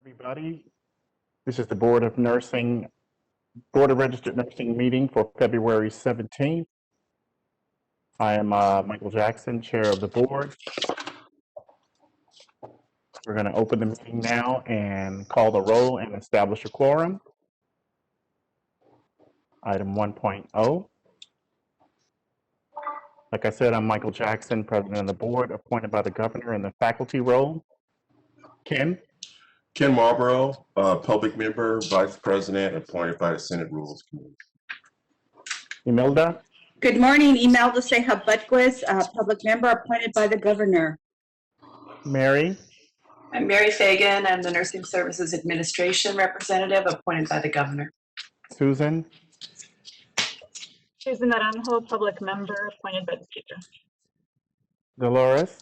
Everybody. This is the Board of Registered Nursing meeting for February 17th. I am Michael Jackson, Chair of the Board. We're going to open the meeting now and call the roll and establish a quorum. Item 1.0. Like I said, I'm Michael Jackson, President of the Board, appointed by the Governor in the faculty role. Ken Marlborough, Public Member, Vice President, appointed by the Senate Rules Committee. Imelda. Good morning, Imelda Ceja-Butquez, Public Member, appointed by the Governor. Mary. I'm Mary Fagan. I'm the Nursing Services Administration Representative, appointed by the Governor. Susan. Susan Naranjo, Public Member, appointed by the Speaker. Dolores.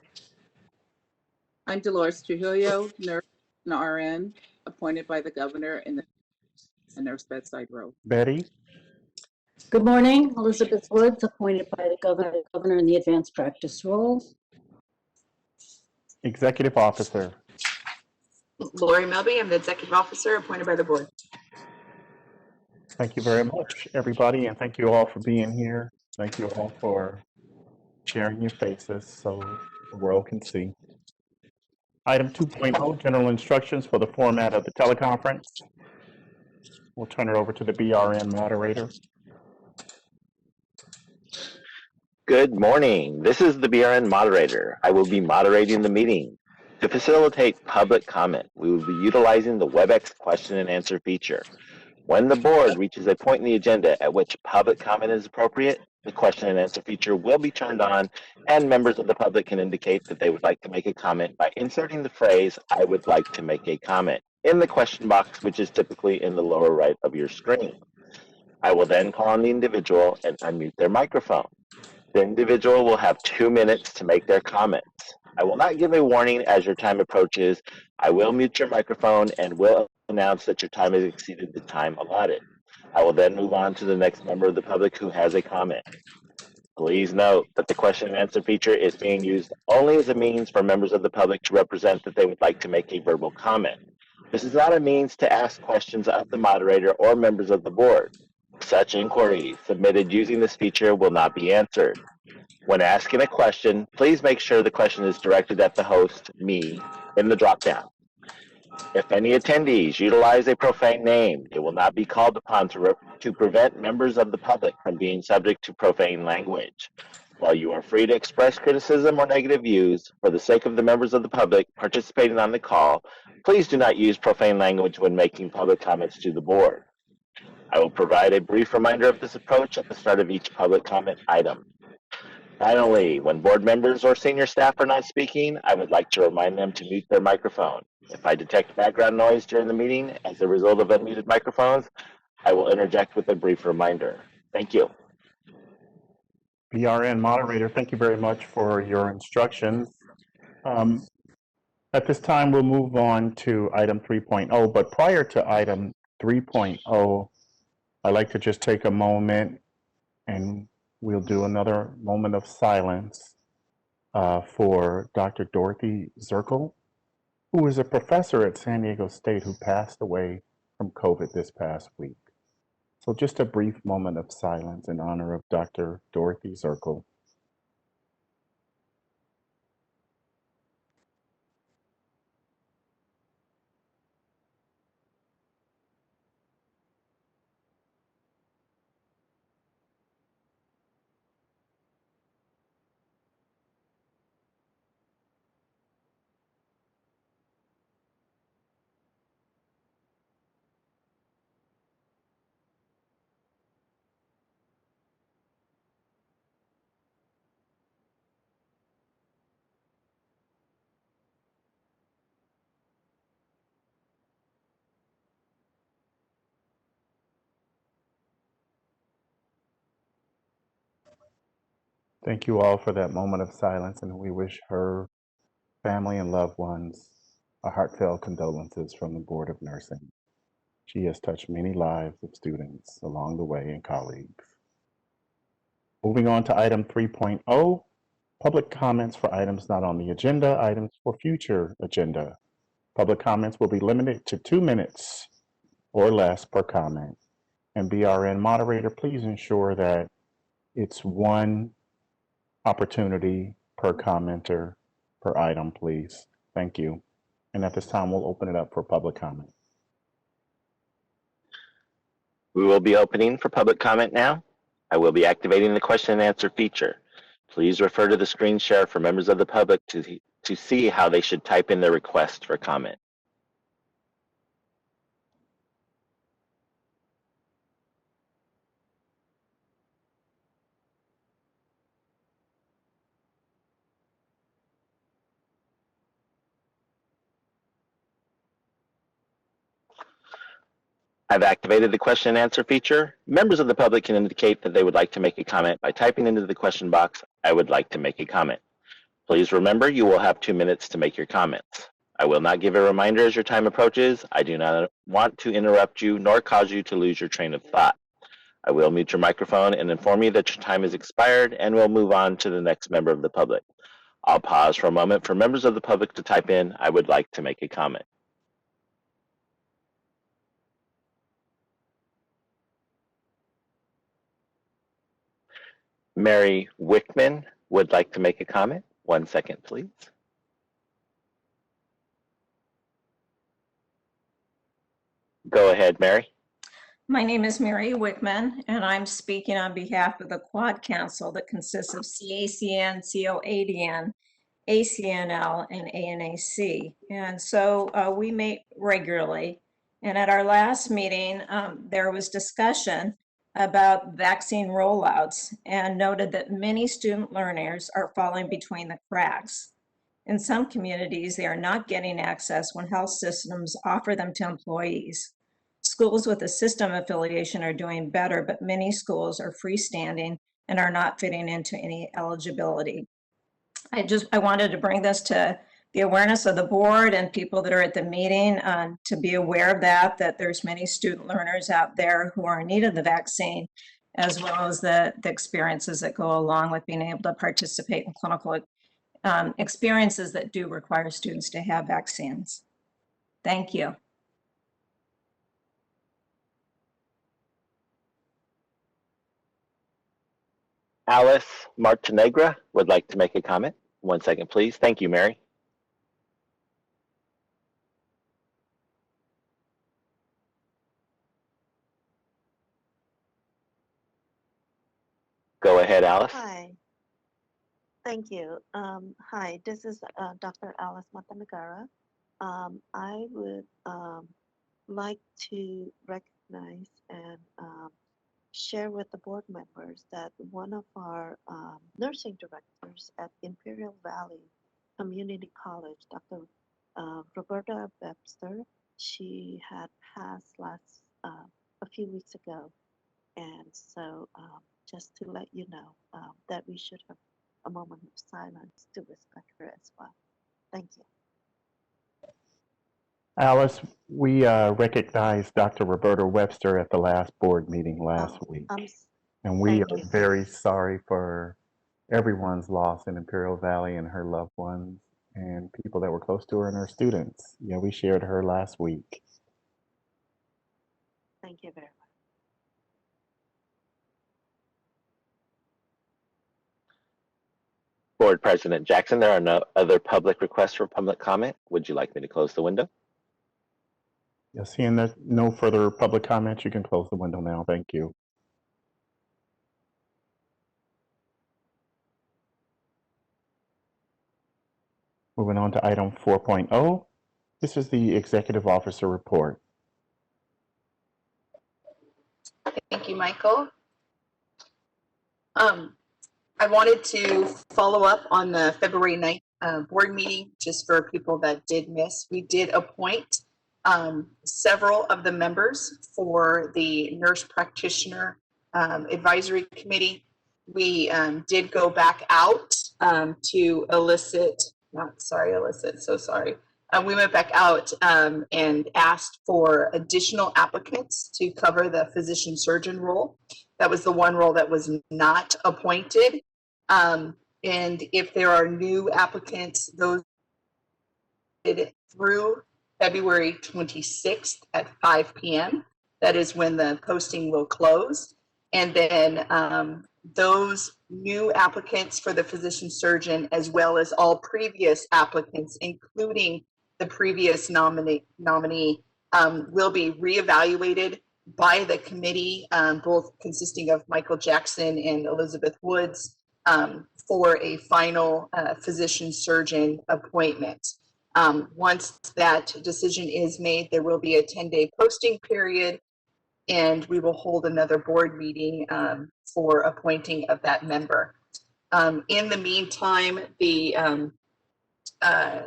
I'm Dolores Trujillo, nurse and RN, appointed by the Governor in the nurse bedside role. Betty. Good morning, Elizabeth Woods, appointed by the Governor in the advanced practice role. Executive Officer. Lori Melby, I'm the Executive Officer appointed by the Board. Thank you very much, everybody, and thank you all for being here. Thank you all for sharing your faces so the world can see. Item 2.0, general instructions for the format of the teleconference. We'll turn it over to the BRN moderator. Good morning. This is the BRN moderator. I will be moderating the meeting. To facilitate public comment, we will be utilizing the WebEx question and answer feature. When the board reaches a point in the agenda at which public comment is appropriate, the question and answer feature will be turned on and members of the public can indicate that they would like to make a comment by inserting the phrase, "I would like to make a comment," in the question box, which is typically in the lower right of your screen. I will then call on the individual and unmute their microphone. The individual will have 2 minutes to make their comments. I will not give a warning as your time approaches. I will mute your microphone and will announce that your time has exceeded the time allotted. I will then move on to the next member of the public who has a comment. Please note that the question and answer feature is being used only as a means for members of the public to represent that they would like to make a verbal comment. This is not a means to ask questions of the moderator or members of the board. Such inquiries submitted using this feature will not be answered. When asking a question, please make sure the question is directed at the host, me, in the dropdown. If any attendees utilize a profane name, it will not be called upon to prevent members of the public from being subject to profane language. While you are free to express criticism or negative views, for the sake of the members of the public participating on the call, please do not use profane language when making public comments to the board. I will provide a brief reminder of this approach at the start of each public comment item. Finally, when board members or senior staff are not speaking, I would like to remind them to mute their microphone. If I detect background noise during the meeting as a result of unmuted microphones, I will interject with a brief reminder. Thank you. BRN moderator, thank you very much for your instructions. At this time, we'll move on to item 3.0, but prior to item 3.0, I'd like to just take a moment and we'll do another moment of silence for Dr. Dorothy Zirkle, who is a professor at San Diego State who passed away from COVID this past week. So just a brief moment of silence in honor of Dr. Dorothy Zirkle. Thank you all for that moment of silence, and we wish her family and loved ones a heartfelt condolences from the Board of Nursing. She has touched many lives of students along the way and colleagues. Moving on to item 3.0, public comments for items not on the agenda, items for future agenda. Public comments will be limited to 2 minutes or less per comment. And BRN moderator, please ensure that it's one opportunity per commenter per item, please. Thank you. And at this time, we'll open it up for public comment. We will be opening for public comment now. I will be activating the question and answer feature. Please refer to the screen share for members of the public to see how they should type in their request for comment. I've activated the question and answer feature. Members of the public can indicate that they would like to make a comment by typing into the question box, "I would like to make a comment." Please remember you will have 2 minutes to make your comments. I will not give a reminder as your time approaches. I do not want to interrupt you nor cause you to lose your train of thought. I will mute your microphone and inform you that your time has expired, and we'll move on to the next member of the public. I'll pause for a moment for members of the public to type in, "I would like to make a comment." Mary Wickman would like to make a comment. 1 second, please. Go ahead, Mary. My name is Mary Wickman, and I'm speaking on behalf of the Quad Council that consists of CACN, COADN, ACNL, and ANAC. And so we meet regularly. And at our last meeting, there was discussion about vaccine rollouts and noted that many student learners are falling between the cracks. In some communities, they are not getting access when health systems offer them to employees. Schools with a system affiliation are doing better, but many schools are freestanding and are not fitting into any eligibility. I wanted to bring this to the awareness of the board and people that are at the meeting to be aware of that there's many student learners out there who are in need of the vaccine, as well as the experiences that go along with being able to participate in clinical experiences that do require students to have vaccines. Thank you. Alice Martinegra would like to make a comment. 1 second, please. Thank you, Mary. Go ahead, Alice. Hi. Thank you. Hi, this is Dr. Alice Matanagara. I would like to recognize and share with the board members that one of our nursing directors at Imperial Valley Community College, Dr. Roberta Webster, she had passed a few weeks ago. And so just to let you know that we should have a moment of silence to respect her as well. Thank you. Alice, we recognized Dr. Roberta Webster at the last board meeting last week. And we are very sorry for everyone's loss in Imperial Valley and her loved ones and people that were close to her and her students. Yeah, we shared her last week. Thank you very much. Board President Jackson, there are no other public requests for public comment. Would you like me to close the window? Yes, seeing that no further public comments, you can close the window now. Thank you. Moving on to item 4.0. This is the Executive Officer Report. Thank you, Michael. I wanted to follow up on the February 9th board meeting, just for people that did miss. We did appoint several of the members for the Nurse Practitioner Advisory Committee. We did go back out to elicit, we went back out and asked for additional applicants to cover the physician surgeon role. That was the one role that was not appointed. And if there are new applicants, those did it through February 26th at 5 p.m. That is when the posting will close. And then those new applicants for the physician surgeon, as well as all previous applicants, including the previous nominee, will be reevaluated by the committee, both consisting of Michael Jackson and Elizabeth Woods, for a final physician surgeon appointment. Once that decision is made, there will be a 10-day posting period, and we will hold another board meeting for appointing of that member. In the meantime, the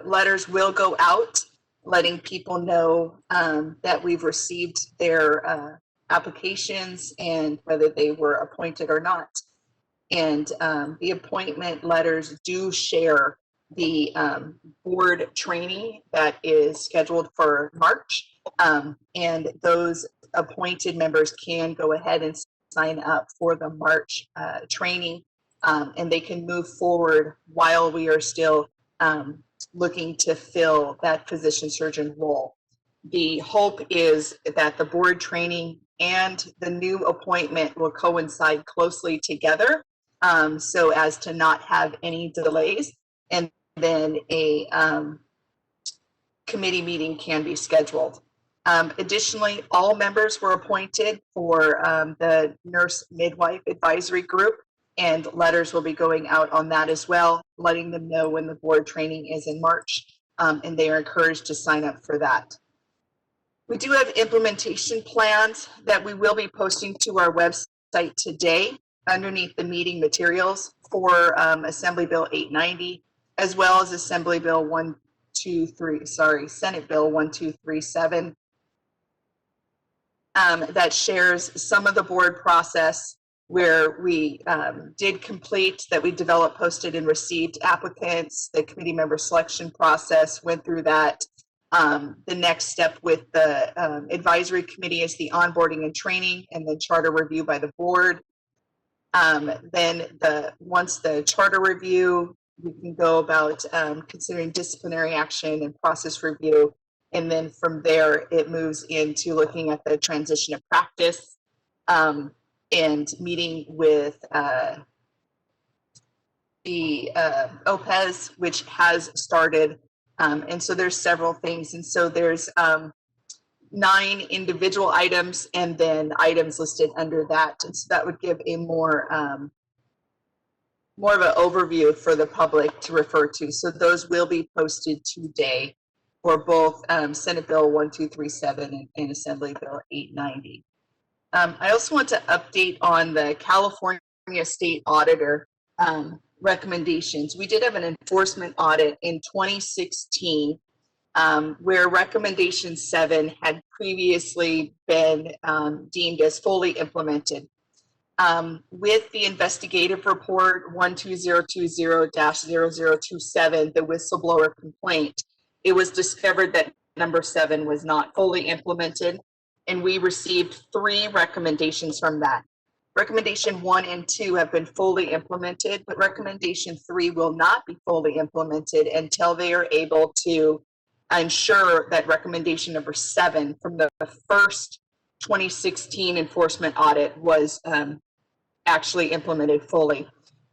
letters will go out, letting people know that we've received their applications and whether they were appointed or not. And the appointment letters do share the board training that is scheduled for March. And those appointed members can go ahead and sign up for the March training, and they can move forward while we are still looking to fill that physician surgeon role. The hope is that the board training and the new appointment will coincide closely together, so as to not have any delays, and then a committee meeting can be scheduled. Additionally, all members were appointed for the nurse midwife advisory group, and letters will be going out on that as well, letting them know when the board training is in March, and they are encouraged to sign up for that. We do have implementation plans that we will be posting to our website today underneath the meeting materials for Assembly Bill 890, as well as Senate Bill 1237. That shares some of the board process where we did complete that we developed, posted, and received applicants. The committee member selection process went through that. The next step with the advisory committee is the onboarding and training, and then charter review by the board. Then once the charter review, we can go about considering disciplinary action and process review. And then from there, it moves into looking at the transition of practice and meeting with the OPES, which has started. And so there's several things. And so there's 9 individual items and then items listed under that. And so that would give a more of an overview for the public to refer to. So those will be posted today for both Senate Bill 1237 and Assembly Bill 890. I also want to update on the California State Auditor recommendations. We did have an enforcement audit in 2016 where recommendation 7 had previously been deemed as fully implemented. With the investigative report 12020-0027, the whistleblower complaint, it was discovered that number 7 was not fully implemented, and we received 3 recommendations from that. Recommendation 1 and 2 have been fully implemented, but recommendation 3 will not be fully implemented until they are able to ensure that recommendation number 7 from the first 2016 enforcement audit was actually implemented fully.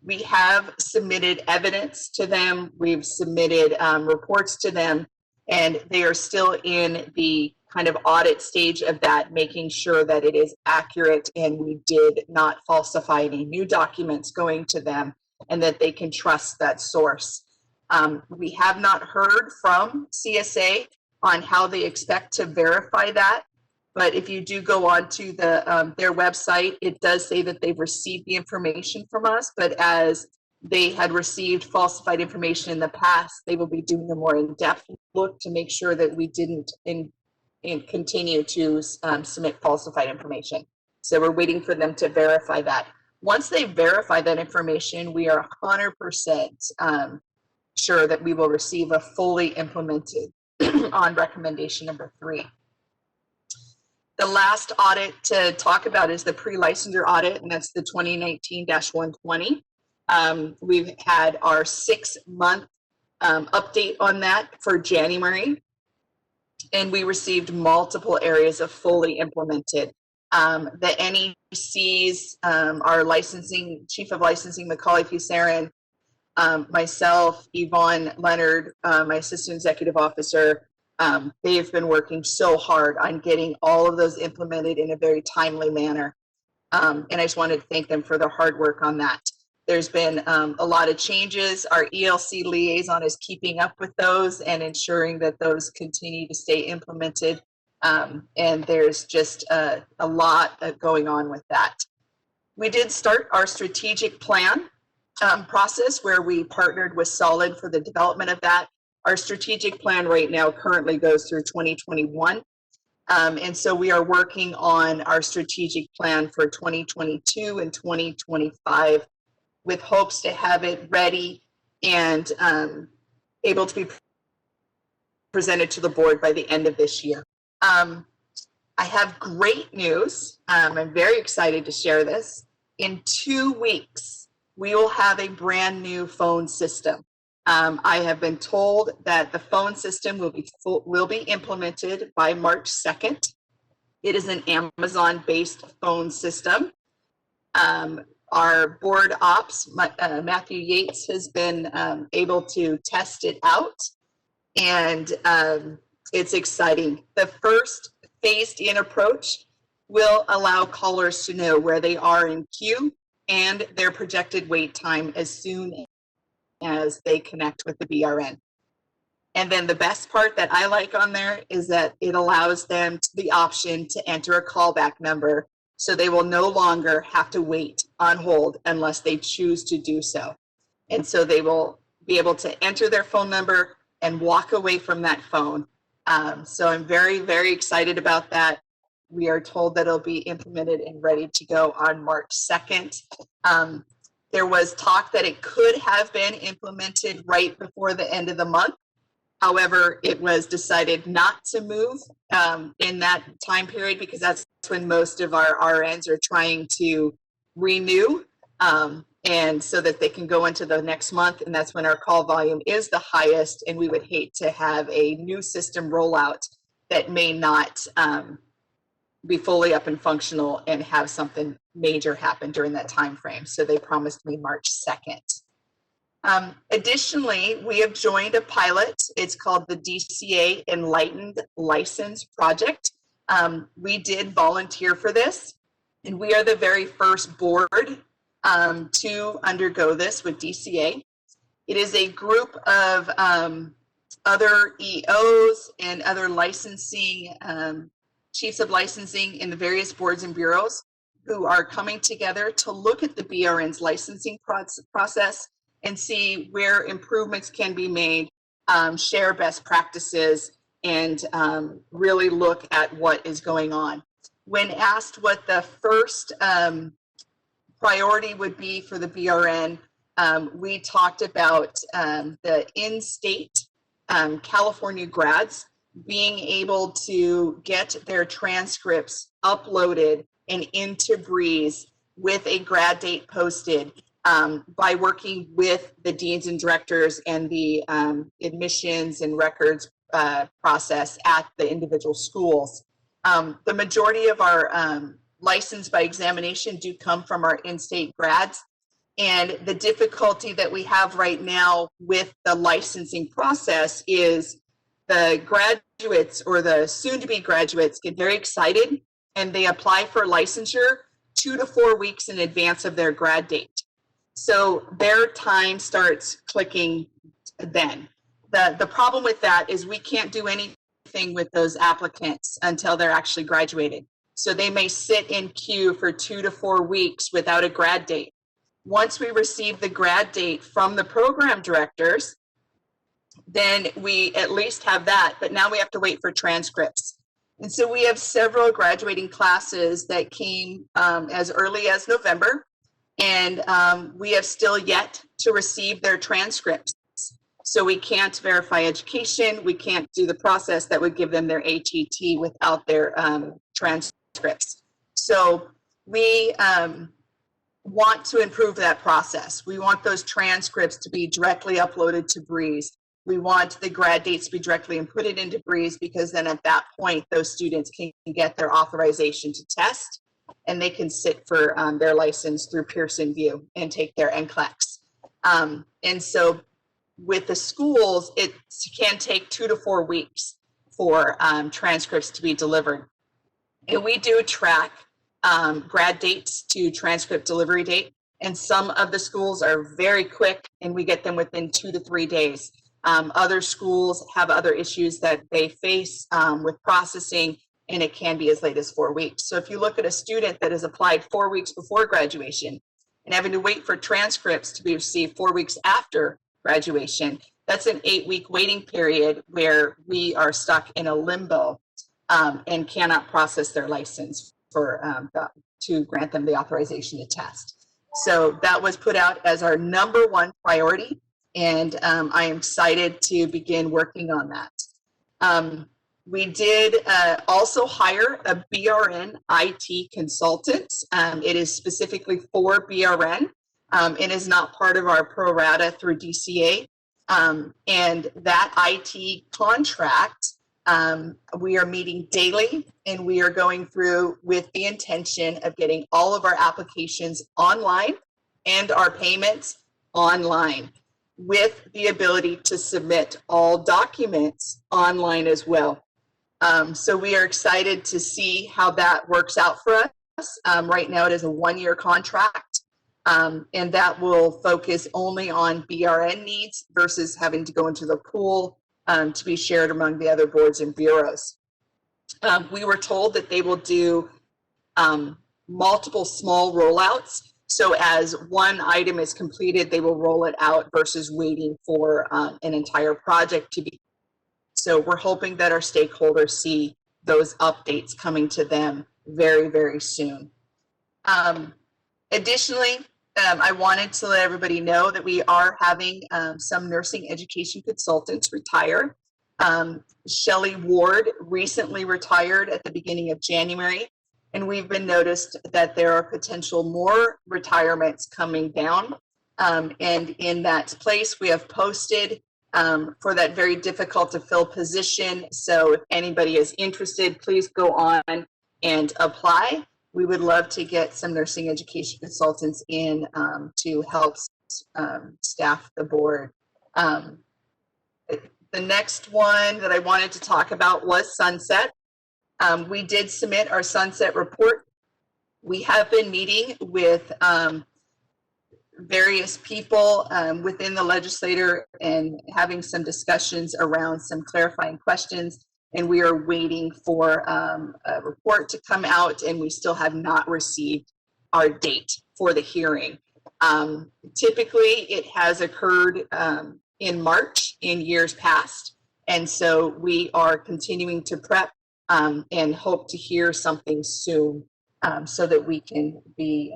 We have submitted evidence to them. We've submitted reports to them, and they are still in the kind of audit stage of that, making sure that it is accurate and we did not falsify any new documents going to them and that they can trust that source. We have not heard from CSA on how they expect to verify that. But if you do go on to their website, it does say that they've received the information from us, but as they had received falsified information in the past, they will be doing a more in-depth look to make sure that we didn't continue to submit falsified information. So we're waiting for them to verify that. Once they verify that information, we are 100% sure that we will receive a fully implemented on recommendation number 3. The last audit to talk about is the pre-licensure audit, and that's the 2019-120. We've had our 6-month update on that for January. and we received multiple areas of fully implemented. The NECs, our licensing, Chief of Licensing, Macaulay Pusaran, myself, Yvonne Leonard, my Assistant Executive Officer, they've been working so hard on getting all of those implemented in a very timely manner. And I just wanted to thank them for their hard work on that. There's been a lot of changes. Our ELC liaison is keeping up with those and ensuring that those continue to stay implemented. And there's just a lot going on with that. We did start our strategic plan process where we partnered with Solid for the development of that. Our strategic plan right now currently goes through 2021. And so we are working on our strategic plan for 2022 and 2025 with hopes to have it ready and able to be presented to the board by the end of this year. I have great news. I'm very excited to share this. In 2 weeks, we will have a brand new phone system. I have been told that the phone system will be implemented by March 2nd. It is an Amazon-based phone system. Our board ops, Matthew Yates, has been able to test it out, and it's exciting. The first phased-in approach will allow callers to know where they are in queue and their projected wait time as soon as they connect with the BRN. And then the best part that I like on there is that it allows them the option to enter a callback number, so they will no longer have to wait on hold unless they choose to do so. And so they will be able to enter their phone number and walk away from that phone. So I'm very, very excited about that. We are told that it'll be implemented and ready to go on March 2nd. There was talk that it could have been implemented right before the end of the month. However, it was decided not to move in that time period because that's when most of our RNs are trying to renew, and so that they can go into the next month, and that's when our call volume is the highest, and we would hate to have a new system rollout that may not be fully up and functional and have something major happen during that time frame. So they promised me March 2nd. Additionally, we have joined a pilot. It's called the DCA Enlightened License Project. We did volunteer for this, and we are the very first board to undergo this with DCA. It is a group of other EOs and other licensing, chiefs of licensing in the various boards and bureaus who are coming together to look at the BRN's licensing process and see where improvements can be made, share best practices, and really look at what is going on. When asked what the first priority would be for the BRN, we talked about the in-state California grads being able to get their transcripts uploaded and into Breeze with a grad date posted by working with the deans and directors and the admissions and records process at the individual schools. The majority of our license by examination do come from our in-state grads. And the difficulty that we have right now with the licensing process is the graduates or the soon-to-be graduates get very excited and they apply for licensure 2 to 4 weeks in advance of their grad date. So their time starts clicking then. The problem with that is we can't do anything with those applicants until they're actually graduated. So they may sit in queue for 2 to 4 weeks without a grad date. Once we receive the grad date from the program directors, then we at least have that, but now we have to wait for transcripts. And so we have several graduating classes that came as early as November, and we have still yet to receive their transcripts. So we can't verify education, we can't do the process that would give them their HET without their transcripts. So we want to improve that process. We want those transcripts to be directly uploaded to Breeze. We want the grad dates to be directly inputted into Breeze, because then at that point, those students can get their authorization to test, and they can sit for their license through Pearson VUE and take their NCLEX. And so with the schools, it can take 2 to 4 weeks for transcripts to be delivered. And we do track grad dates to transcript delivery date. And some of the schools are very quick, and we get them within 2 to 3 days. Other schools have other issues that they face with processing, and it can be as late as 4 weeks. So if you look at a student that has applied 4 weeks before graduation and having to wait for transcripts to be received 4 weeks after graduation, that's an 8-week waiting period where we are stuck in a limbo and cannot process their license for to grant them the authorization to test. So that was put out as our #1 priority, and I am excited to begin working on that. We did also hire a BRN IT consultant. It is specifically for BRN. It is not part of our pro rata through DCA. And that IT contract, we are meeting daily, and we are going through with the intention of getting all of our applications online and our payments online, with the ability to submit all documents online as well. So we are excited to see how that works out for us. Right now it is a 1-year contract, and that will focus only on BRN needs versus having to go into the pool to be shared among the other boards and bureaus. We were told that they will do multiple small rollouts. So as one item is completed, they will roll it out versus waiting for an entire project to be. So we're hoping that our stakeholders see those updates coming to them very, very soon. Additionally, I wanted to let everybody know that we are having some nursing education consultants retire. Shelley Ward recently retired at the beginning of January, and we've been noticed that there are potential more retirements coming down. And in that place, we have posted for that very difficult to fill position. So if anybody is interested, please go on and apply. We would love to get some nursing education consultants in to help staff the board. The next one that I wanted to talk about was sunset. We did submit our sunset report. We have been meeting with various people within the legislature and having some discussions around some clarifying questions, and we are waiting for a report to come out, and we still have not received our date for the hearing. Typically, it has occurred in March in years past, and so we are continuing to prep and hope to hear something soon so that we can be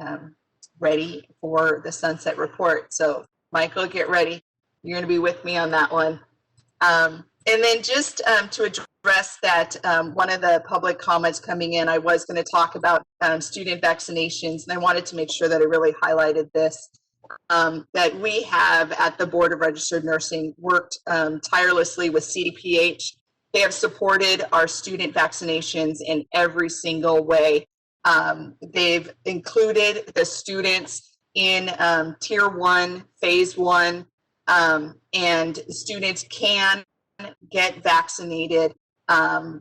ready for the sunset report. So Michael, get ready. You're going to be with me on that one. And then just to address that, one of the public comments coming in, I was going to talk about student vaccinations, and I wanted to make sure that I really highlighted this, that we have at the Board of Registered Nursing worked tirelessly with CDPH. They have supported our student vaccinations in every single way. They've included the students in Tier 1, Phase 1, and students can get vaccinated.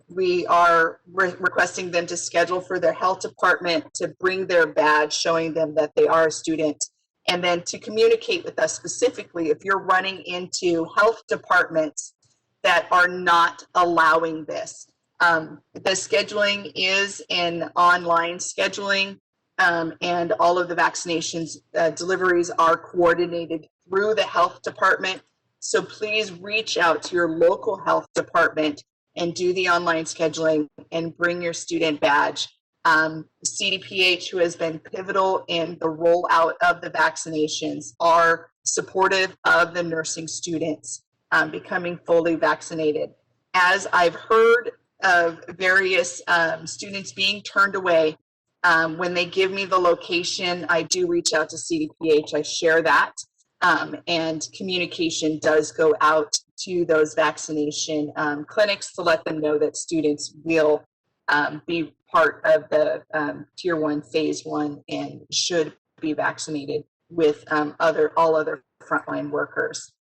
We are requesting them to schedule for their health department to bring their badge showing them that they are a student, and then to communicate with us specifically if you're running into health departments that are not allowing this. The scheduling is an online scheduling, and all of the vaccinations deliveries are coordinated through the health department. So please reach out to your local health department and do the online scheduling and bring your student badge. CDPH, who has been pivotal in the rollout of the vaccinations, are supportive of the nursing students becoming fully vaccinated. As I've heard of various students being turned away, when they give me the location, I do reach out to CDPH. I share that, and communication does go out to those vaccination clinics to let them know that students will be part of the Tier 1 Phase 1 and should be vaccinated with all other frontline workers.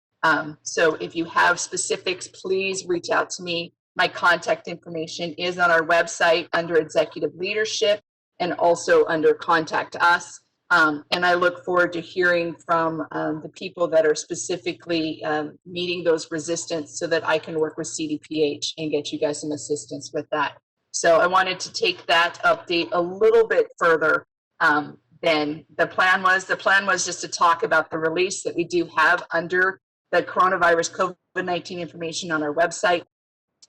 So if you have specifics, please reach out to me. My contact information is on our website under Executive Leadership and also under Contact Us. And I look forward to hearing from the people that are specifically meeting those resistance so that I can work with CDPH and get you guys some assistance with that. So I wanted to take that update a little bit further than the plan was. The plan was just to talk about the release that we do have under the coronavirus COVID-19 information on our website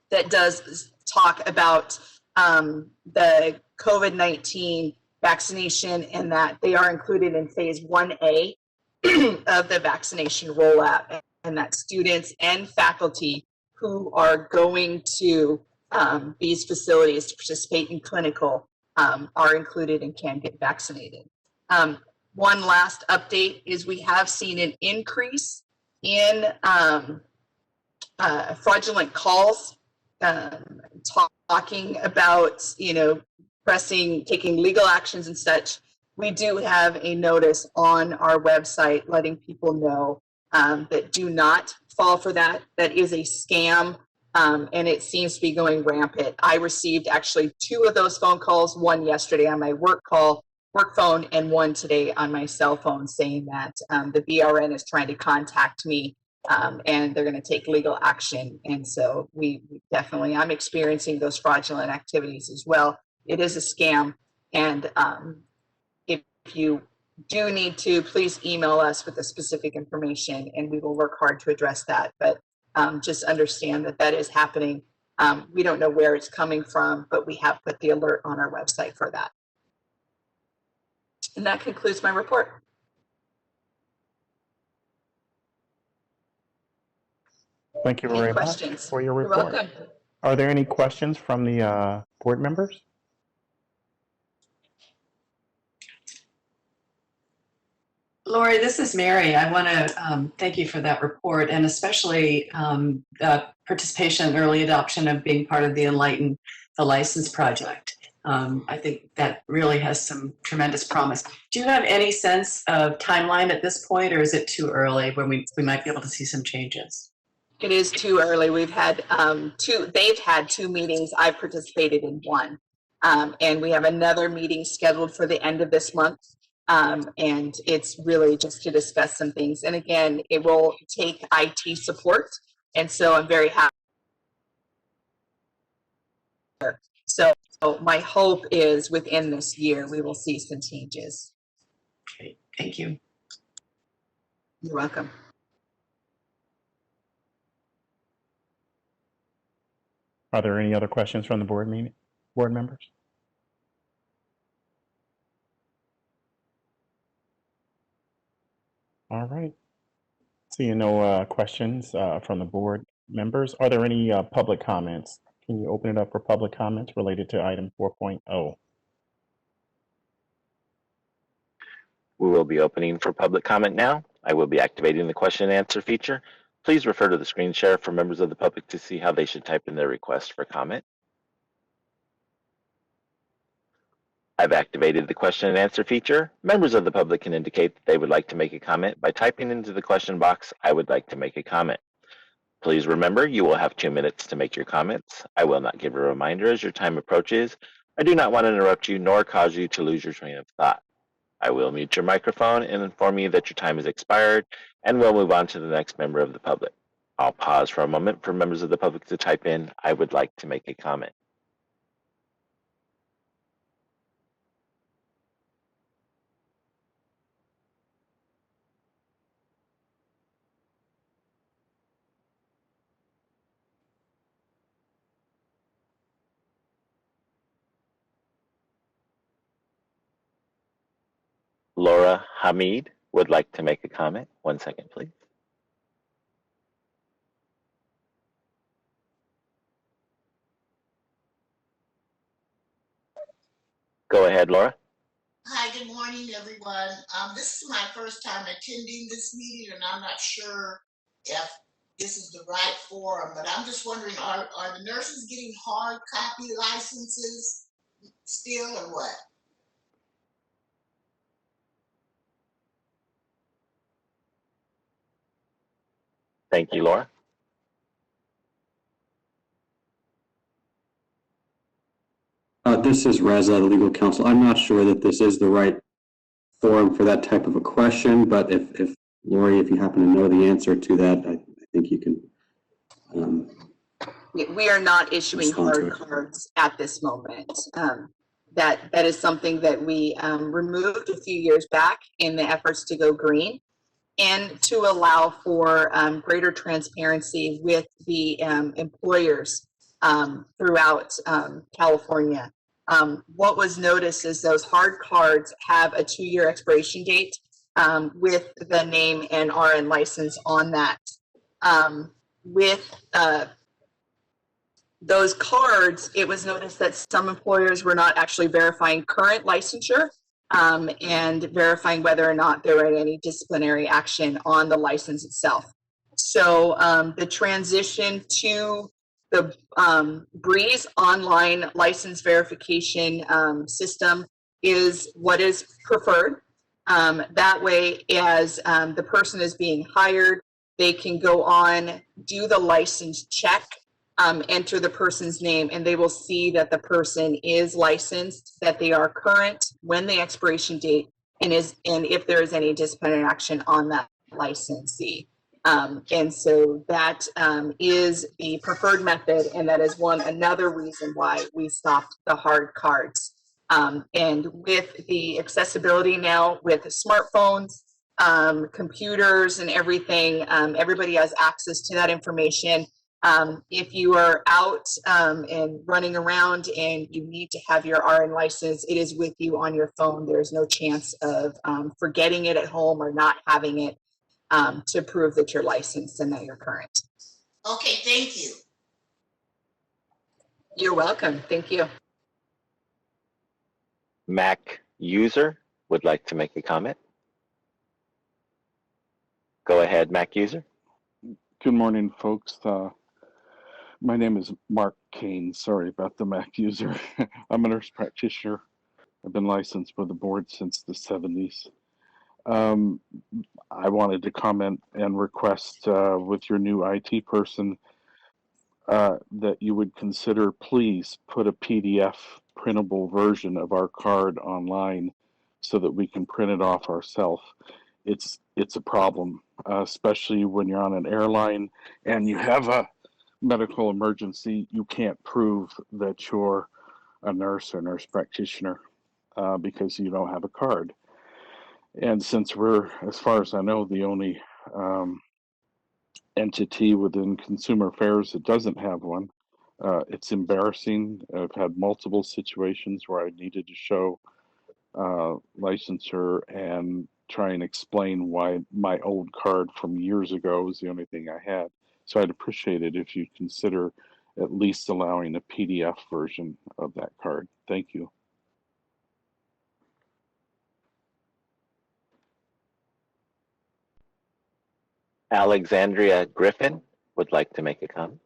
that does talk about the COVID-19 vaccination and that they are included in Phase 1A of the vaccination rollout, and that students and faculty who are going to these facilities to participate in clinical are included and can get vaccinated. One last update is we have seen an increase in fraudulent calls, talking about, taking legal actions and such. We do have a notice on our website letting people know that do not fall for that. That is a scam, and it seems to be going rampant. I received actually 2 of those phone calls, one yesterday on my work phone, and one today on my cell phone, saying that the BRN is trying to contact me and they're going to take legal action. And so I'm experiencing those fraudulent activities as well. It is a scam. And if you do need to, please email us with the specific information and we will work hard to address that. But just understand that that is happening. We don't know where it's coming from, but we have put the alert on our website for that. And that concludes my report. Thank you very much for your report. You're welcome. Are there any questions from the board members? Lori, this is Mary. I want to thank you for that report, and especially the participation and early adoption of being part of the Enlightened, the license project. I think that really has some tremendous promise. Do you have any sense of timeline at this point, or is it too early when we might be able to see some changes? It is too early. We've had they've had 2 meetings. I've participated in 1. And we have another meeting scheduled for the end of this month. And it's really just to discuss some things. And again, it will take IT support. And so I'm very happy. So my hope is within this year, we will see some changes. Okay, thank you. You're welcome. Are there any other questions from the board members? All right. Seeing no questions from the board members, are there any public comments? Can you open it up for public comments related to item 4.0? We will be opening for public comment now. I will be activating the question and answer feature. Please refer to the screen share for members of the public to see how they should type in their request for comment. I've activated the question and answer feature. Members of the public can indicate that they would like to make a comment by typing into the question box, "I would like to make a comment." Please remember, you will have 2 minutes to make your comments. I will not give a reminder as your time approaches. I do not want to interrupt you nor cause you to lose your train of thought. I will mute your microphone and inform you that your time has expired, and we'll move on to the next member of the public. I'll pause for a moment for members of the public to type in, "I would like to make a comment." Laura Hamid would like to make a comment. 1 second, please. Go ahead, Laura. Hi, good morning, everyone. This is my first time attending this meeting, and I'm not sure if this is the right forum, but I'm just wondering, are the nurses getting hard copy licenses still or what? Thank you, Laura. This is Reza, the legal counsel. I'm not sure that this is the right forum for that type of a question, but if Lori, if you happen to know the answer to that, I think you can. We are not issuing hard cards at this moment. That is something that we removed a few years back in the efforts to go green and to allow for greater transparency with the employers throughout California. What was noticed is those hard cards have a 2-year expiration date with the name and RN license on that. With those cards, it was noticed that some employers were not actually verifying current licensure and verifying whether or not there were any disciplinary action on the license itself. So the transition to the Breeze online license verification system is what is preferred. That way, as the person is being hired, they can go on, do the license check, enter the person's name, and they will see that the person is licensed, that they are current when the expiration date, and if there is any disciplinary action on that licensee. And so that is the preferred method, and that is another reason why we stopped the hard cards. And with the accessibility now with smartphones, computers and everything, everybody has access to that information. If you are out and running around and you need to have your RN license, it is with you on your phone. There's no chance of forgetting it at home or not having it to prove that you're licensed and that you're current. Okay, thank you. You're welcome. Thank you. Mac user would like to make a comment. Go ahead, Mac user. Good morning, folks. My name is Mark Kane. Sorry about the Mac user. I'm a nurse practitioner. I've been licensed with the board since the 70s. I wanted to comment and request with your new IT person that you would consider, please put a PDF printable version of our card online so that we can print it off ourselves. It's a problem, especially when you're on an airline and you have a medical emergency. You can't prove that you're a nurse or nurse practitioner because you don't have a card. And since we're, as far as I know, the only entity within Consumer Affairs that doesn't have one, it's embarrassing. I've had multiple situations where I needed to show licensure and try and explain why my old card from years ago was the only thing I had. So I'd appreciate it if you consider at least allowing a PDF version of that card. Thank you. Alexandria Griffin would like to make a comment.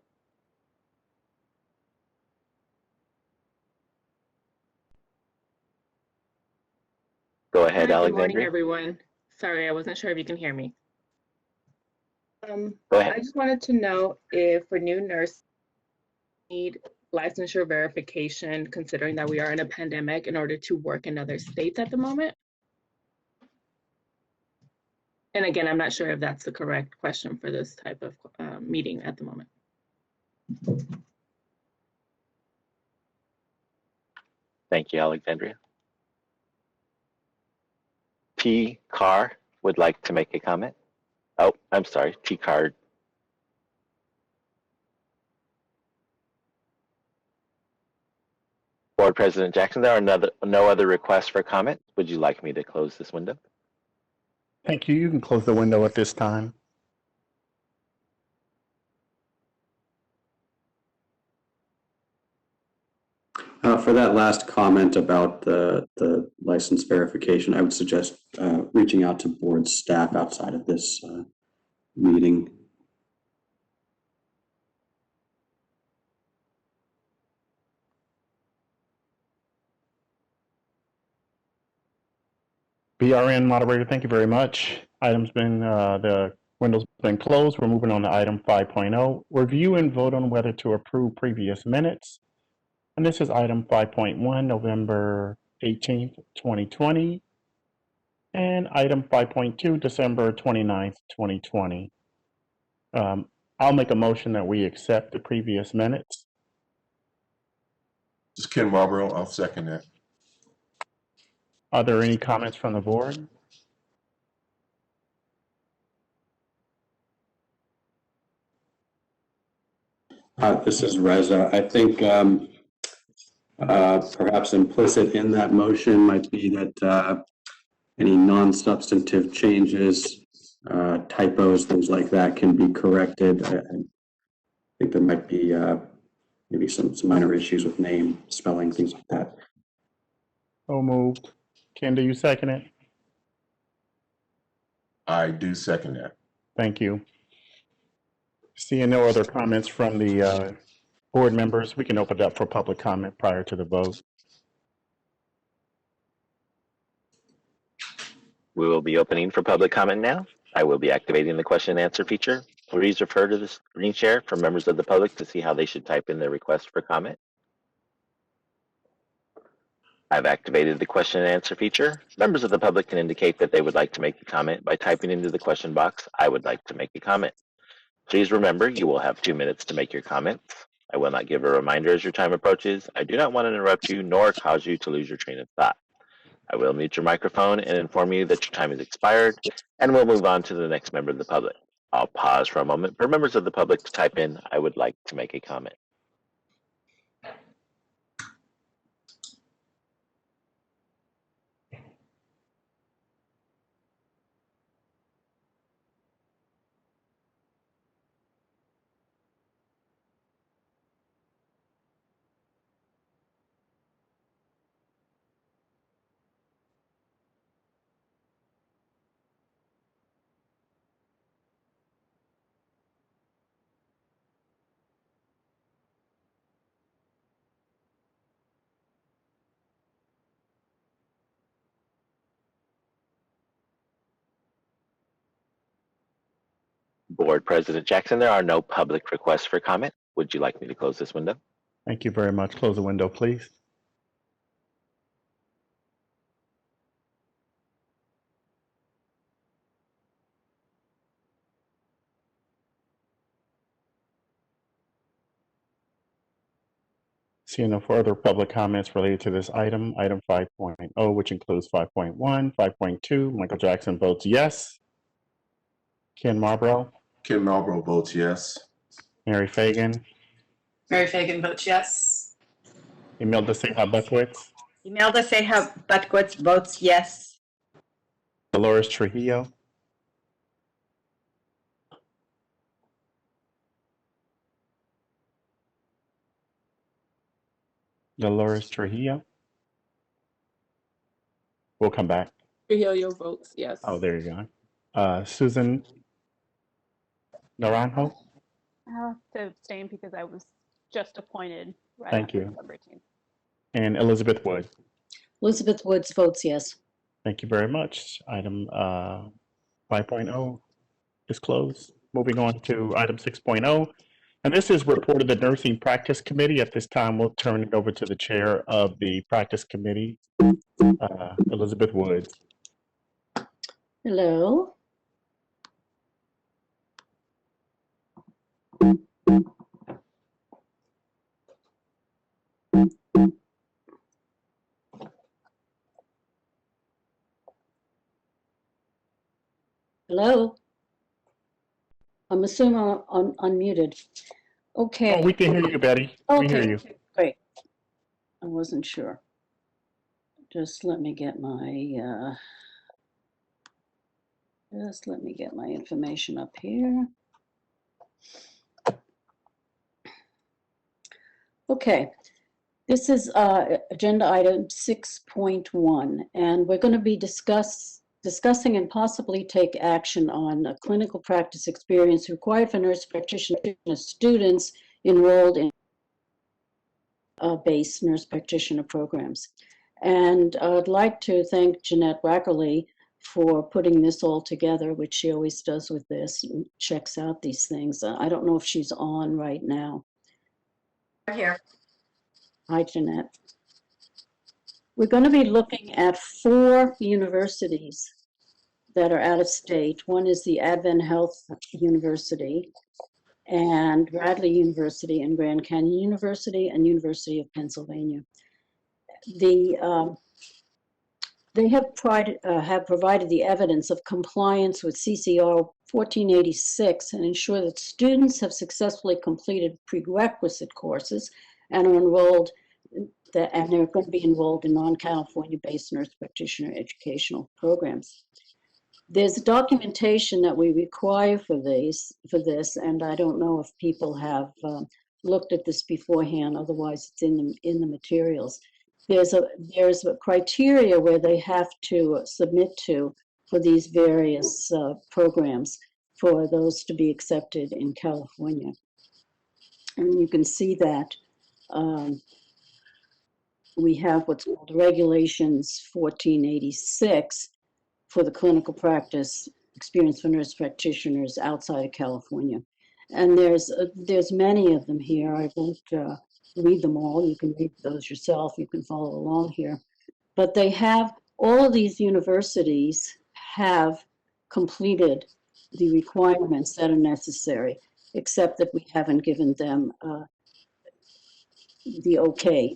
Go ahead, Hi, Alexandria. good morning, everyone. Sorry, I wasn't sure if you can hear me. Go ahead. I just wanted to know if for new nurses need licensure verification, considering that we are in a pandemic, in order to work in other states at the moment. And again, I'm not sure if that's the correct question for this type of meeting at the moment. Thank you, Alexandria. T. Carr would like to make a comment. Oh, I'm sorry, T. Card. Board President Jackson, there are no other requests for comment. Would you like me to close this window? Thank you. You can close the window at this time. For that last comment about the license verification, I would suggest reaching out to board staff outside of this meeting. BRN moderator, thank you very much. The window's been closed. We're moving on to item 5.0, review and vote on whether to approve previous minutes. And this is item 5.1, November 18th, 2020. And item 5.2, December 29th, 2020. I'll make a motion that we accept the previous minutes. This is Ken Marlboro. I'll second that. Are there any comments from the board? This is Reza. I think perhaps implicit in that motion might be that any non-substantive changes, typos, things like that can be corrected. I think there might be maybe some minor issues with name, spelling, things like that. So moved. Ken, do you second it? I do second that. Thank you. Seeing no other comments from the board members, we can open it up for public comment prior to the vote. We will be opening for public comment now. I will be activating the question and answer feature. Please refer to the screen share for members of the public to see how they should type in their request for comment. I've activated the question and answer feature. Members of the public can indicate that they would like to make a comment by typing into the question box, "I would like to make a comment." Please remember, you will have 2 minutes to make your comments. I will not give a reminder as your time approaches. I do not want to interrupt you nor cause you to lose your train of thought. I will mute your microphone and inform you that your time has expired, and we'll move on to the next member of the public. I'll pause for a moment for members of the public to type in, "I would like to make a comment." Board President Jackson, there are no public requests for comment. Would you like me to close this window? Thank you very much. Close the window, please. Seeing no further public comments related to this item, item 5.0, which includes 5.1, 5.2, Michael Jackson votes yes. Ken Marlboro, Ken Marlboro votes yes. Mary Fagan, Mary Fagan votes yes. Imelda Seha Buckwitz, Imelda Seha Buckwitz votes yes. Dolores Trujillo, Dolores Trujillo. We'll come back. Trujillo votes yes. Oh, there you go. Susan Naranjo. I'll have to abstain because I was just appointed right Thank after you. November 18th. And Elizabeth Wood. Elizabeth Woods votes yes. Thank you very much. Item 5.0 is closed. Moving on to item 6.0. And this is report of the Nursing Practice Committee. At this time, we'll turn it over to the chair of the Practice Committee, Elizabeth Woods. Hello. Hello. I'm assuming I'm unmuted. Okay. Oh, we can hear you, Betty. We hear you. Great. I wasn't sure. Just let me get my information up here. Okay. This is agenda item 6.1, and we're going to be discussing and possibly take action on a clinical practice experience required for nurse practitioner students enrolled in base nurse practitioner programs. And I'd like to thank Jeanette Wackerly for putting this all together, which she always does with this, and checks out these things. I don't know if she's on right now. Here. Hi, Jeanette. We're going to be looking at 4 universities that are out of state. One is the Advent Health University, and Bradley University, and Grand Canyon University, and University of Pennsylvania. They have provided the evidence of compliance with CCR 1486 and ensure that students have successfully completed prerequisite courses and are enrolled, and they're going to be enrolled in non-California-based nurse practitioner educational programs. There's documentation that we require for this, and I don't know if people have looked at this beforehand. Otherwise, it's in the materials. There's a criteria where they have to submit to for these various programs for those to be accepted in California, and you can see that we have what's called Regulations 1486. For the clinical practice experience for nurse practitioners outside of California. And there's many of them here. I won't read them all. You can read those yourself. You can follow along here. But they have, all of these universities have completed the requirements that are necessary, except that we haven't given them the okay.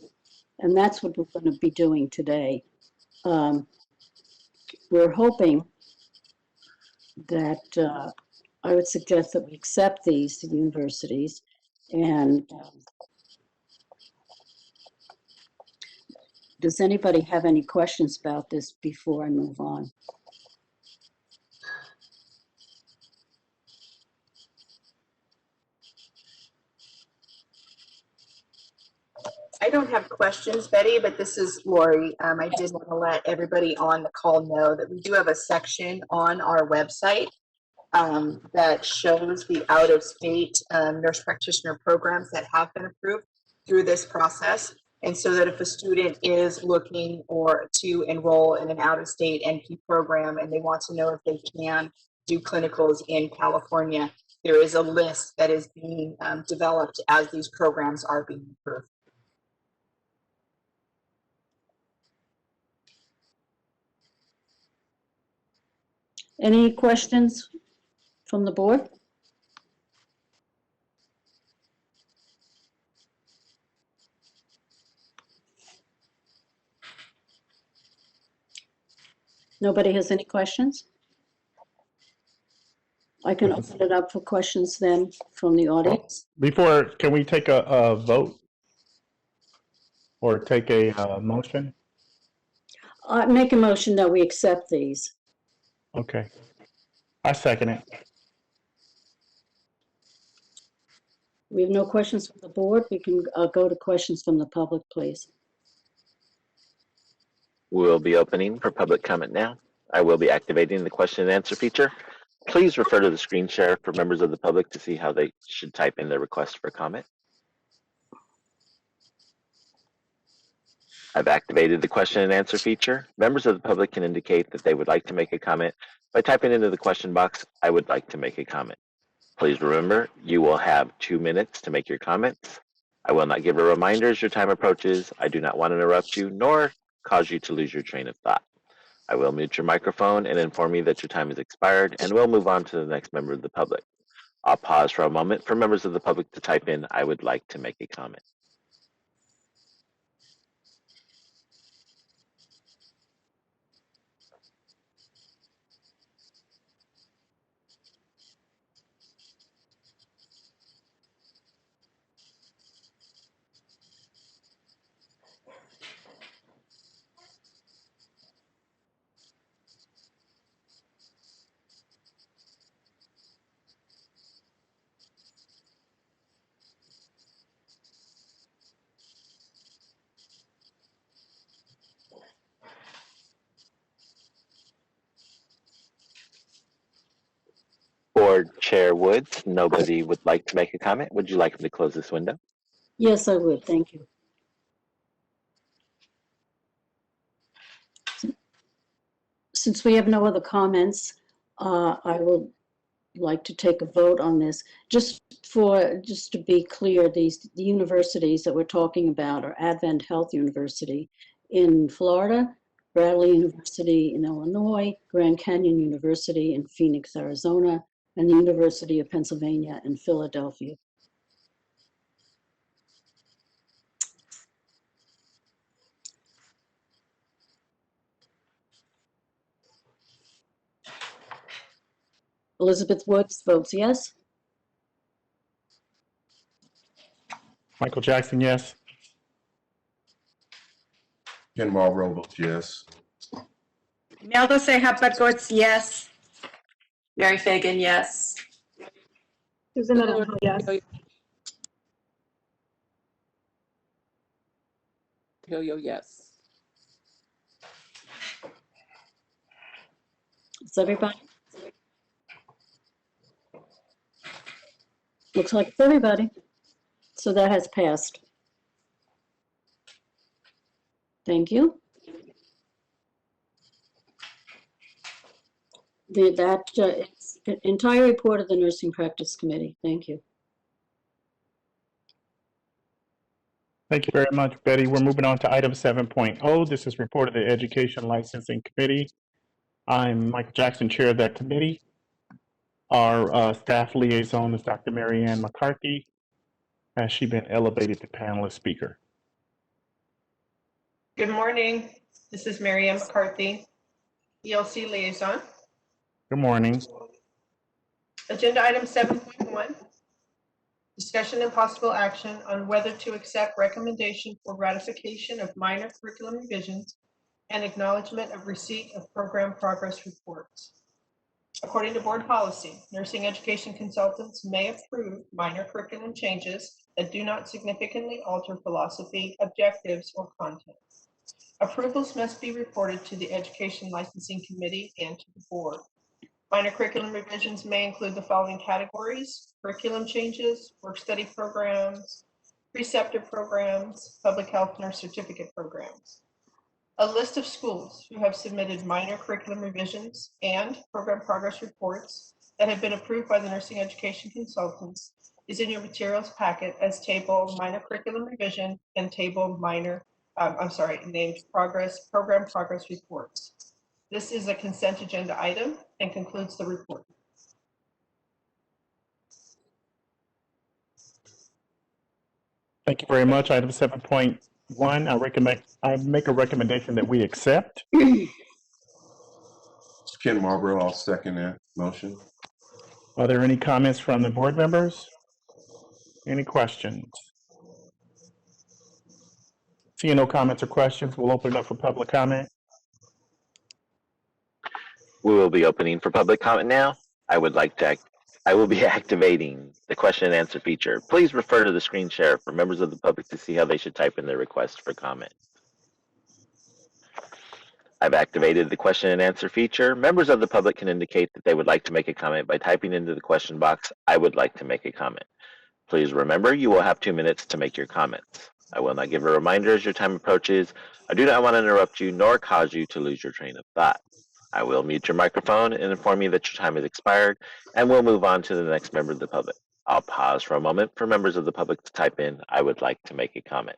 And that's what we're going to be doing today. We're hoping that I would suggest that we accept these universities. And does anybody have any questions about this before I move on? I don't have questions, Betty, but this is Lori. I did want to let everybody on the call know that we do have a section on our website that shows the out-of-state nurse practitioner programs that have been approved through this process. And so that if a student is looking to enroll in an out-of-state NP program and they want to know if they can do clinicals in California, there is a list that is being developed as these programs are being approved. Any questions from the board? Nobody has any questions? I can open it up for questions then from the audience. Before, can we take a vote? Or take a motion? I make a motion that we accept these. Okay. I second it. We have no questions from the board. We can go to questions from the public, please. We'll be opening for public comment now. I will be activating the question and answer feature. Please refer to the screen share for members of the public to see how they should type in their request for comment. I've activated the question and answer feature. Members of the public can indicate that they would like to make a comment by typing into the question box, "I would like to make a comment." Please remember, you will have 2 minutes to make your comments. I will not give a reminder as your time approaches. I do not want to interrupt you nor cause you to lose your train of thought. I will mute your microphone and inform you that your time has expired, and we'll move on to the next member of the public. I'll pause for a moment for members of the public to type in, "I would like to make a comment." Board Chair Woods, nobody would like to make a comment. Would you like me to close this window? Yes, I would. Thank you. since we have no other comments, I will like to take a vote on this. Just to be clear, the universities that we're talking about are Advent Health University in Florida, Bradley University in Illinois, Grand Canyon University in Phoenix, Arizona, and the University of Pennsylvania in Philadelphia. Elizabeth Woods votes yes. Michael Jackson, yes. Ken Marlborough votes yes. Imelda Seja Butkus, yes. Mary Fagan, yes. Susan Naranjo, yes. Trujillo, yes. Is everybody? Looks like it's everybody. So that has passed. Thank you. It's the entire report of the Nursing Practice Committee. Thank you. Thank you very much, Betty. We're moving on to item 7.0. This is report of the Education Licensing Committee. I'm Michael Jackson, chair of that committee. Our staff liaison is Dr. Mary Ann McCarthy. Has she been elevated to panelist speaker? Good morning. This is Mary Ann McCarthy, ELC liaison. Good morning. Agenda item 7.1, discussion and possible action on whether to accept recommendation for ratification of minor curriculum revisions and acknowledgement of receipt of program progress reports. According to board policy, nursing education consultants may approve minor curriculum changes that do not significantly alter philosophy, objectives, or content. Approvals must be reported to the Education Licensing Committee and to the board. Minor curriculum revisions may include the following categories: curriculum changes, work study programs, preceptive programs, public health nurse certificate programs. A list of schools who have submitted minor curriculum revisions and program progress reports that have been approved by the nursing education consultants is in your materials packet as table minor curriculum revision and table named program progress reports. This is a consent agenda item and concludes the report. Thank you very much. Item 7.1, I make a recommendation that we accept. Ken Marlborough, I'll second that motion. Are there any comments from the board members? Any questions? Seeing no comments or questions, we'll open it up for public comment. We will be opening for public comment now. I will be activating the question and answer feature. Please refer to the screen share for members of the public to see how they should type in their request for comment. I've activated the question and answer feature. Members of the public can indicate that they would like to make a comment by typing into the question box, "I would like to make a comment." Please remember, you will have 2 minutes to make your comments. I will not give a reminder as your time approaches. I do not want to interrupt you nor cause you to lose your train of thought. I will mute your microphone and inform you that your time has expired, and we'll move on to the next member of the public. I'll pause for a moment for members of the public to type in, "I would like to make a comment."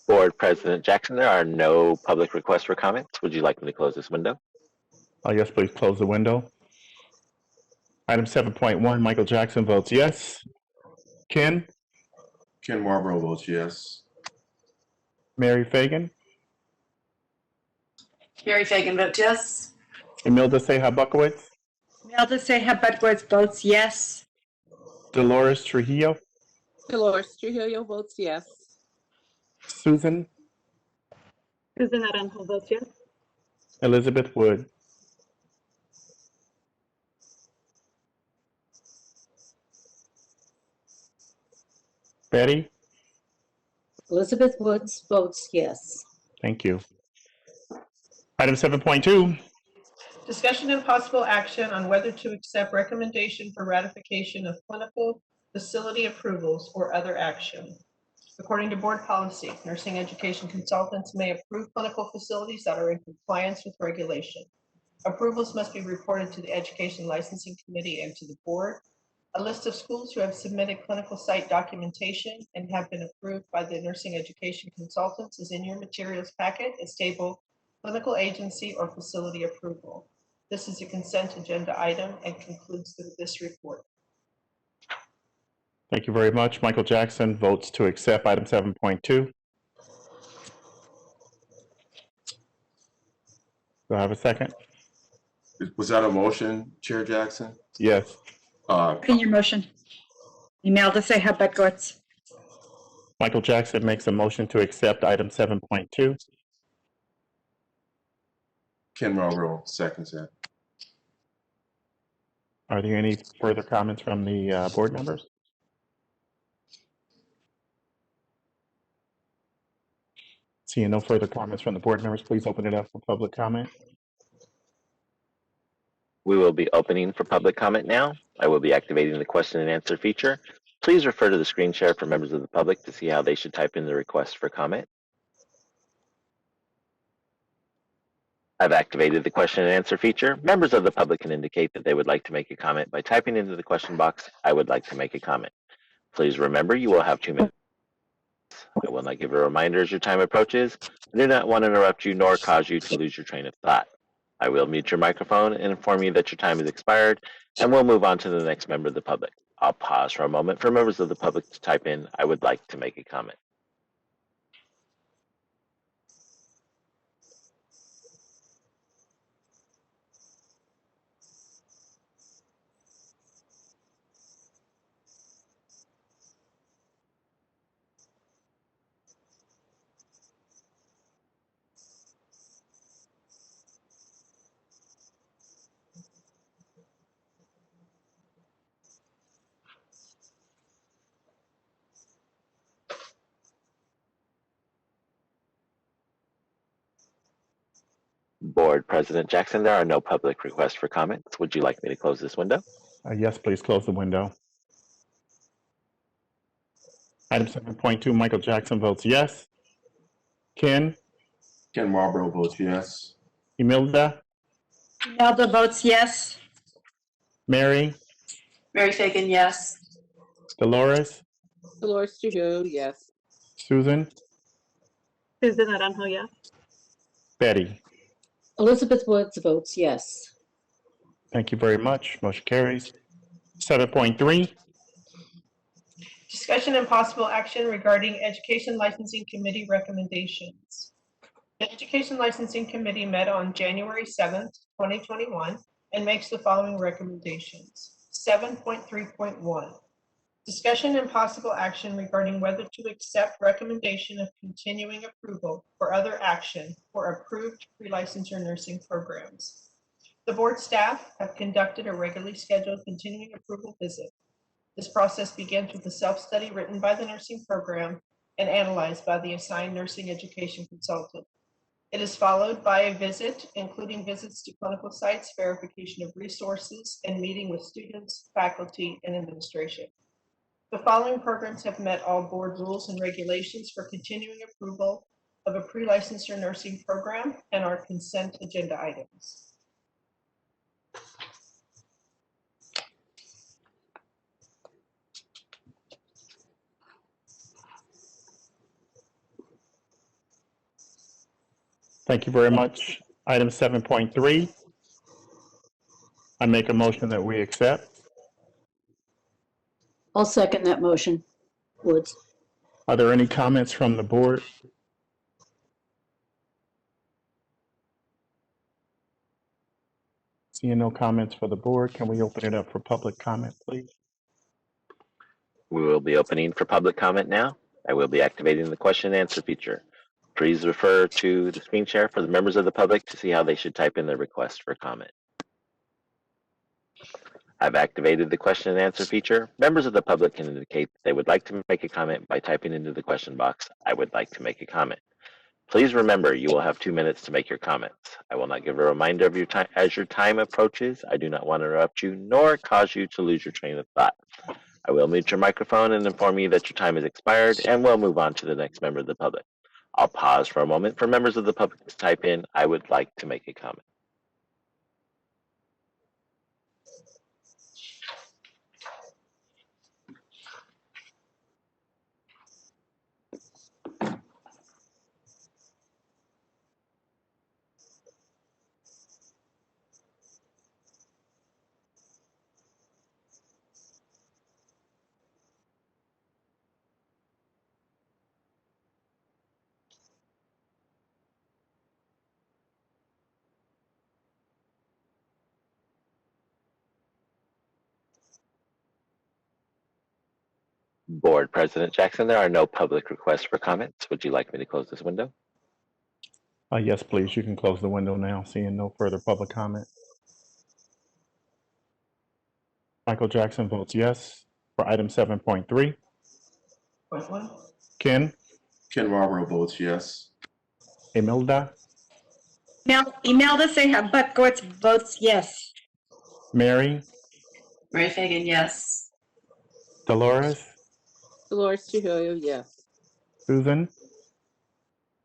Board President Jackson, there are no public requests for comments. Would you like me to close this window? Yes, please close the window. Item 7.1, Michael Jackson votes yes. Ken? Ken Marlborough votes yes. Mary Fagan? Mary Fagan votes yes. Imelda Seja Butkus? Imelda Seja Butkus votes yes. Dolores Trujillo? Dolores Trujillo votes yes. Susan? Susan Naranjo votes yes. Elizabeth Wood. Betty? Elizabeth Woods votes yes. Thank you. Item 7.2. Discussion and possible action on whether to accept recommendation for ratification of clinical facility approvals or other action. According to board policy, nursing education consultants may approve clinical facilities that are in compliance with regulation. Approvals must be reported to the Education Licensing Committee and to the board. A list of schools who have submitted clinical site documentation and have been approved by the nursing education consultants is in your materials packet as table clinical agency or facility approval. This is a consent agenda item and concludes this report. Thank you very much. Michael Jackson votes to accept item 7.2. Do I have a second? Was that a motion, Chair Jackson? Yes. In your motion. Imelda Ceja Bedgoes. Michael Jackson makes a motion to accept item 7.2. Ken Marlborough seconds that. Are there any further comments from the board members? Seeing no further comments from the board members, please open it up for public comment. We will be opening for public comment now. I will be activating the question and answer feature. Please refer to the screen share for members of the public to see how they should type in the request for comment. I've activated the question and answer feature. Members of the public can indicate that they would like to make a comment by typing into the question box, "I would like to make a comment." Please remember you will have 2 minutes. I will not give a reminder as your time approaches. I do not want to interrupt you nor cause you to lose your train of thought. I will mute your microphone and inform you that your time has expired, and we'll move on to the next member of the public. I'll pause for a moment for members of the public to type in, "I would like to make a comment." Board President Jackson, there are no public requests for comments. Would you like me to close this window? Yes, please close the window. Item 7.2, Michael Jackson votes yes. Ken? Ken Marlborough votes yes. Imelda? Imelda votes yes. Mary? Mary Fagan, yes. Dolores? Dolores Trujillo, yes. Susan? Susan Naranjo, yes. Betty? Elizabeth Woods votes yes. Thank you very much. Motion carries. 7.3. Discussion and possible action regarding Education Licensing Committee recommendations. The Education Licensing Committee met on January 7th, 2021, and makes the following recommendations. 7.3.1. Discussion and possible action regarding whether to accept recommendation of continuing approval for other action for approved pre-licensure nursing programs. The board staff have conducted a regularly scheduled continuing approval visit. This process begins with a self-study written by the nursing program and analyzed by the assigned nursing education consultant. It is followed by a visit, including visits to clinical sites, verification of resources, and meeting with students, faculty, and administration. The following programs have met all board rules and regulations for continuing approval of a pre-licensure nursing program and are consent agenda items. Thank you very much. Item 7.3. I make a motion that we accept. I'll second that motion. Woods. Are there any comments from the board? Seeing no comments for the board, can we open it up for public comment, please? We will be opening for public comment now. I will be activating the question and answer feature. Please refer to the screen share for the members of the public to see how they should type in their request for comment. I've activated the question and answer feature. Members of the public can indicate that they would like to make a comment by typing into the question box, "I would like to make a comment." Please remember you will have 2 minutes to make your comments. I will not give a reminder of your time as your time approaches. I do not want to interrupt you nor cause you to lose your train of thought. I will mute your microphone and inform you that your time has expired, and we'll move on to the next member of the public. I'll pause for a moment for members of the public to type in, "I would like to make a comment." Board President Jackson, there are no public requests for comments. Would you like me to close this window? Yes, please. You can close the window now, seeing no further public comment. Michael Jackson votes yes for item 7.3. Point one. Ken, Ken Marlborough votes yes. Imelda, Imelda Seja Butkowitz votes yes. Mary, Mary Fagan, yes. Dolores, Dolores Trujillo, yes. Susan,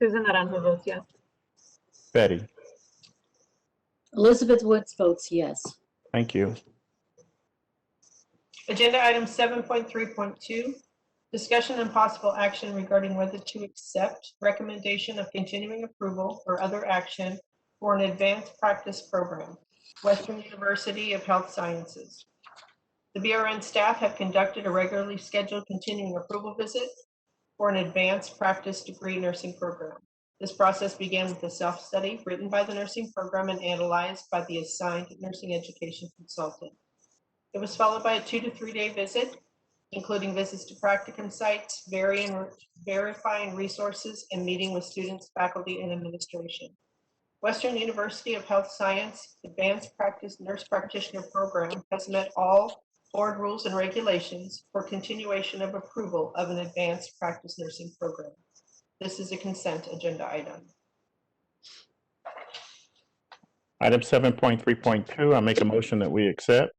Susan Naranjo votes yes. Betty. Elizabeth Woods votes yes. Thank you. Agenda item 7.3.2, discussion and possible action regarding whether to accept recommendation of continuing approval or other action for an advanced practice program, Western University of Health Sciences. The BRN staff have conducted a regularly scheduled continuing approval visit for an advanced practice degree nursing program. This process began with a self-study written by the nursing program and analyzed by the assigned nursing education consultant. It was followed by a 2 to 3 day visit, including visits to practicum sites, verifying resources, and meeting with students, faculty, and administration. Western University of Health Science Advanced Practice Nurse Practitioner Program has met all board rules and regulations for continuation of approval of an advanced practice nursing program. This is a consent agenda item. Item 7.3.2, I make a motion that we accept.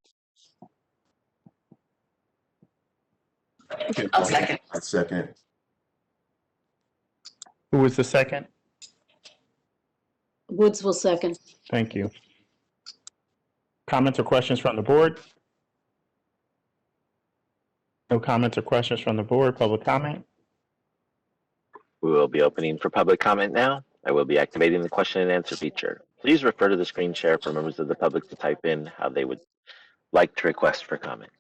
I'll second. I second. Who was the second? Woods will second. Thank you. Comments or questions from the board? No comments or questions from the board. Public comment? We will be opening for public comment now. I will be activating the question and answer feature. Please refer to the screen share for members of the public to type in how they would like to request for comment.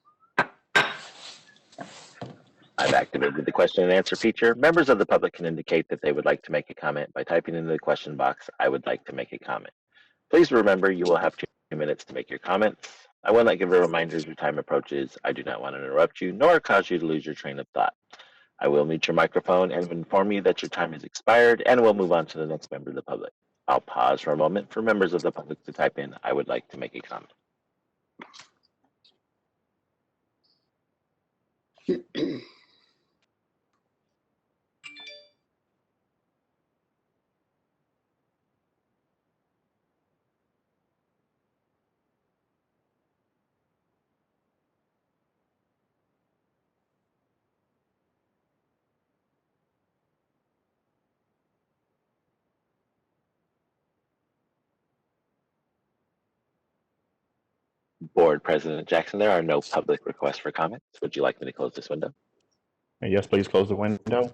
I've activated the question and answer feature. Members of the public can indicate that they would like to make a comment by typing into the question box, "I would like to make a comment." Please remember you will have 2 minutes to make your comments. I will not give a reminder as your time approaches. I do not want to interrupt you nor cause you to lose your train of thought. I will mute your microphone and inform you that your time has expired, and we'll move on to the next member of the public. I'll pause for a moment for members of the public to type in, "I would like to make a comment." Board President Jackson, there are no public requests for comments. Would you like me to close this window? Yes, please close the window.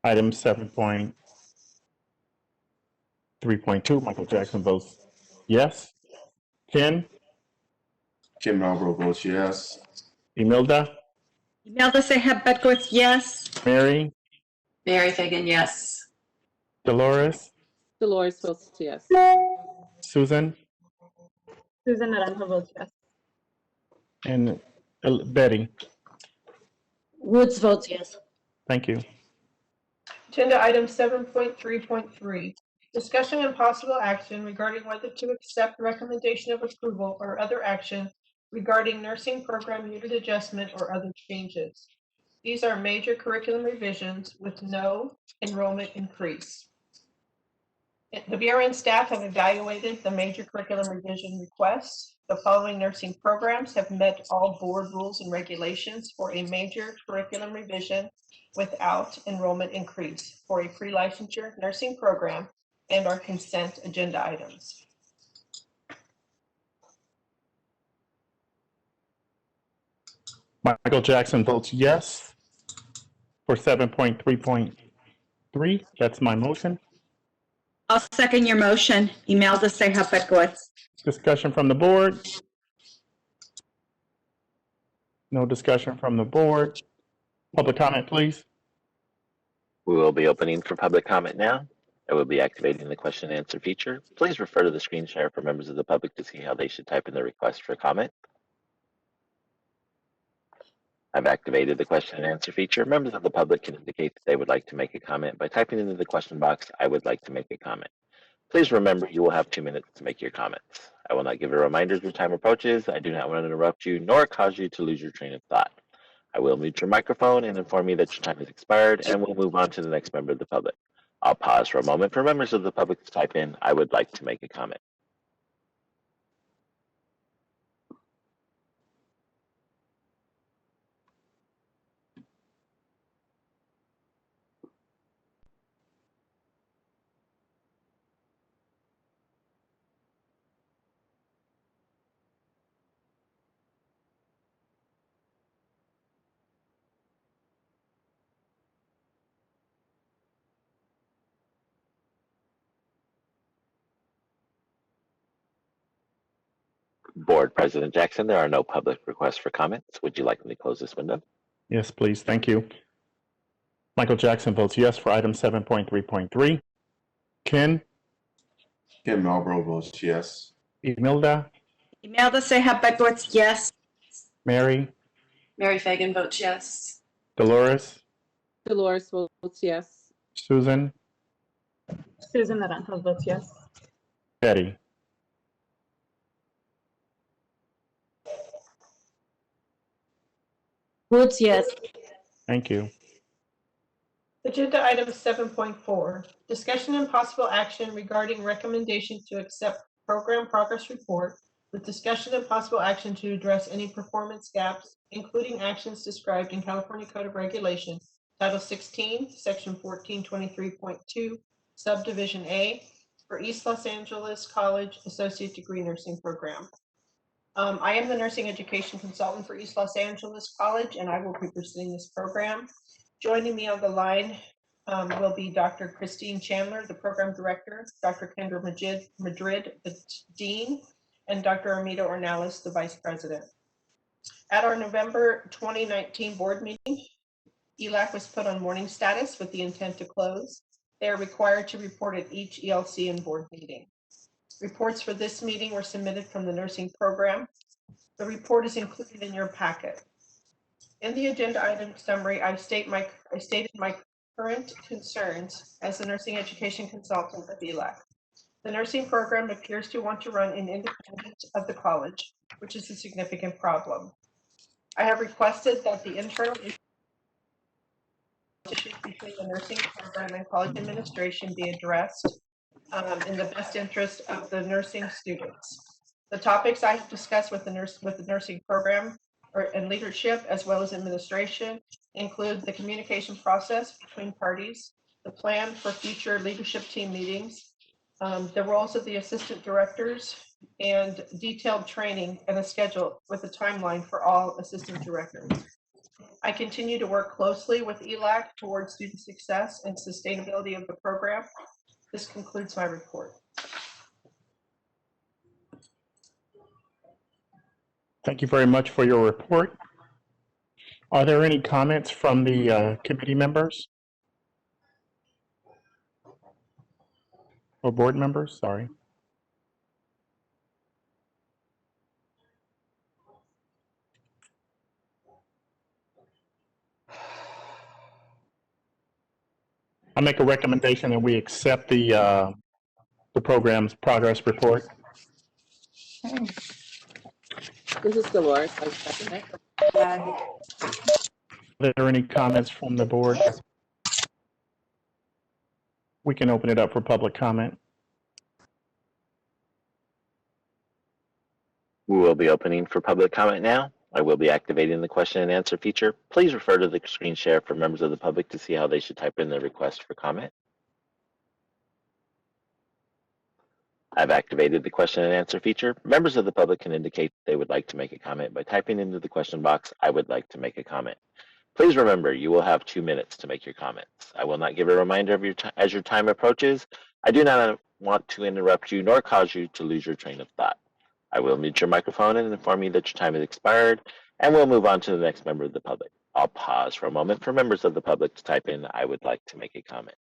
Item 7.3.2, Michael Jackson votes yes. Ken, Ken Marlborough votes yes. Imelda, Imelda Seja Butkowitz, yes. Mary, Mary Fagan, yes. Dolores, Dolores votes yes. Susan, Susan Naranjo votes yes. and Betty. Woods votes yes. Thank you. Agenda item 7.3.3, discussion and possible action regarding whether to accept recommendation of approval or other action regarding nursing program unit adjustment or other changes. These are major curriculum revisions with no enrollment increase. The BRN staff have evaluated the major curriculum revision requests. The following nursing programs have met all board rules and regulations for a major curriculum revision without enrollment increase for a pre-licensure nursing program and are consent agenda items. Michael Jackson votes yes for 7.3.3. That's my motion. I'll second your motion. Imelda Ceja Bedgoes. Discussion from the board? No discussion from the board. Public comment, please. We will be opening for public comment now. I will be activating the question and answer feature. Please refer to the screen share for members of the public to see how they should type in their request for comment. I've activated the question and answer feature. Members of the public can indicate that they would like to make a comment by typing into the question box, "I would like to make a comment." Please remember you will have 2 minutes to make your comments. I will not give a reminder as your time approaches. I do not want to interrupt you nor cause you to lose your train of thought. I will mute your microphone and inform you that your time has expired, and we'll move on to the next member of the public. I'll pause for a moment for members of the public to type in, "I would like to make a comment." Board President Jackson, there are no public requests for comments. Would you like me to close this window? Yes, please. Thank you. Michael Jackson votes yes for item 7.3.3. Ken? Ken Marlborough votes yes. Imelda? Imelda Ceja Bedgoes, yes. Mary? Mary Fagan votes yes. Dolores? Dolores votes yes. Susan? Susan Naranjo votes yes. Betty? Woods, yes. Thank you. Agenda item 7.4, discussion and possible action regarding recommendation to accept program progress report with discussion and possible action to address any performance gaps, including actions described in California Code of Regulations, Title 16, Section 1423.2, Subdivision A, for East Los Angeles College Associate Degree Nursing Program. I am the nursing education consultant for East Los Angeles College, and I will be pursuing this program. Joining me on the line will be Dr. Christine Chandler, the program director, Dr. Kendra Madrid, the dean, and Dr. Armida Ornelas, the vice president. At our November 2019 board meeting, ELAC was put on mourning status with the intent to close. They are required to report at each ELC and board meeting. Reports for this meeting were submitted from the nursing program. The report is included in your packet. In the agenda item summary, I stated my current concerns as the nursing education consultant at ELAC. The nursing program appears to want to run in independent of the college, which is a significant problem. I have requested that the internal issues between the nursing program and college administration be addressed in the best interest of the nursing students. The topics I have discussed with the nursing program and leadership, as well as administration, include the communication process between parties, the plan for future leadership team meetings, the roles of the assistant directors, and detailed training and a schedule with a timeline for all assistant directors. I continue to work closely with ELAC towards student success and sustainability of the program. This concludes my report. Thank you very much for your report. Are there any comments from the committee members? Or board members, sorry. I make a recommendation that we accept the program's progress report. This is Dolores. I second it. Are there any comments from the board? We can open it up for public comment. We will be opening for public comment now. I will be activating the question and answer feature. Please refer to the screen share for members of the public to see how they should type in their request for comment. I've activated the question and answer feature. Members of the public can indicate they would like to make a comment by typing into the question box, "I would like to make a comment." Please remember, you will have 2 minutes to make your comments. I will not give a reminder of as your time approaches. I do not want to interrupt you nor cause you to lose your train of thought. I will mute your microphone and inform you that your time has expired, and we'll move on to the next member of the public. I'll pause for a moment for members of the public to type in, "I would like to make a comment."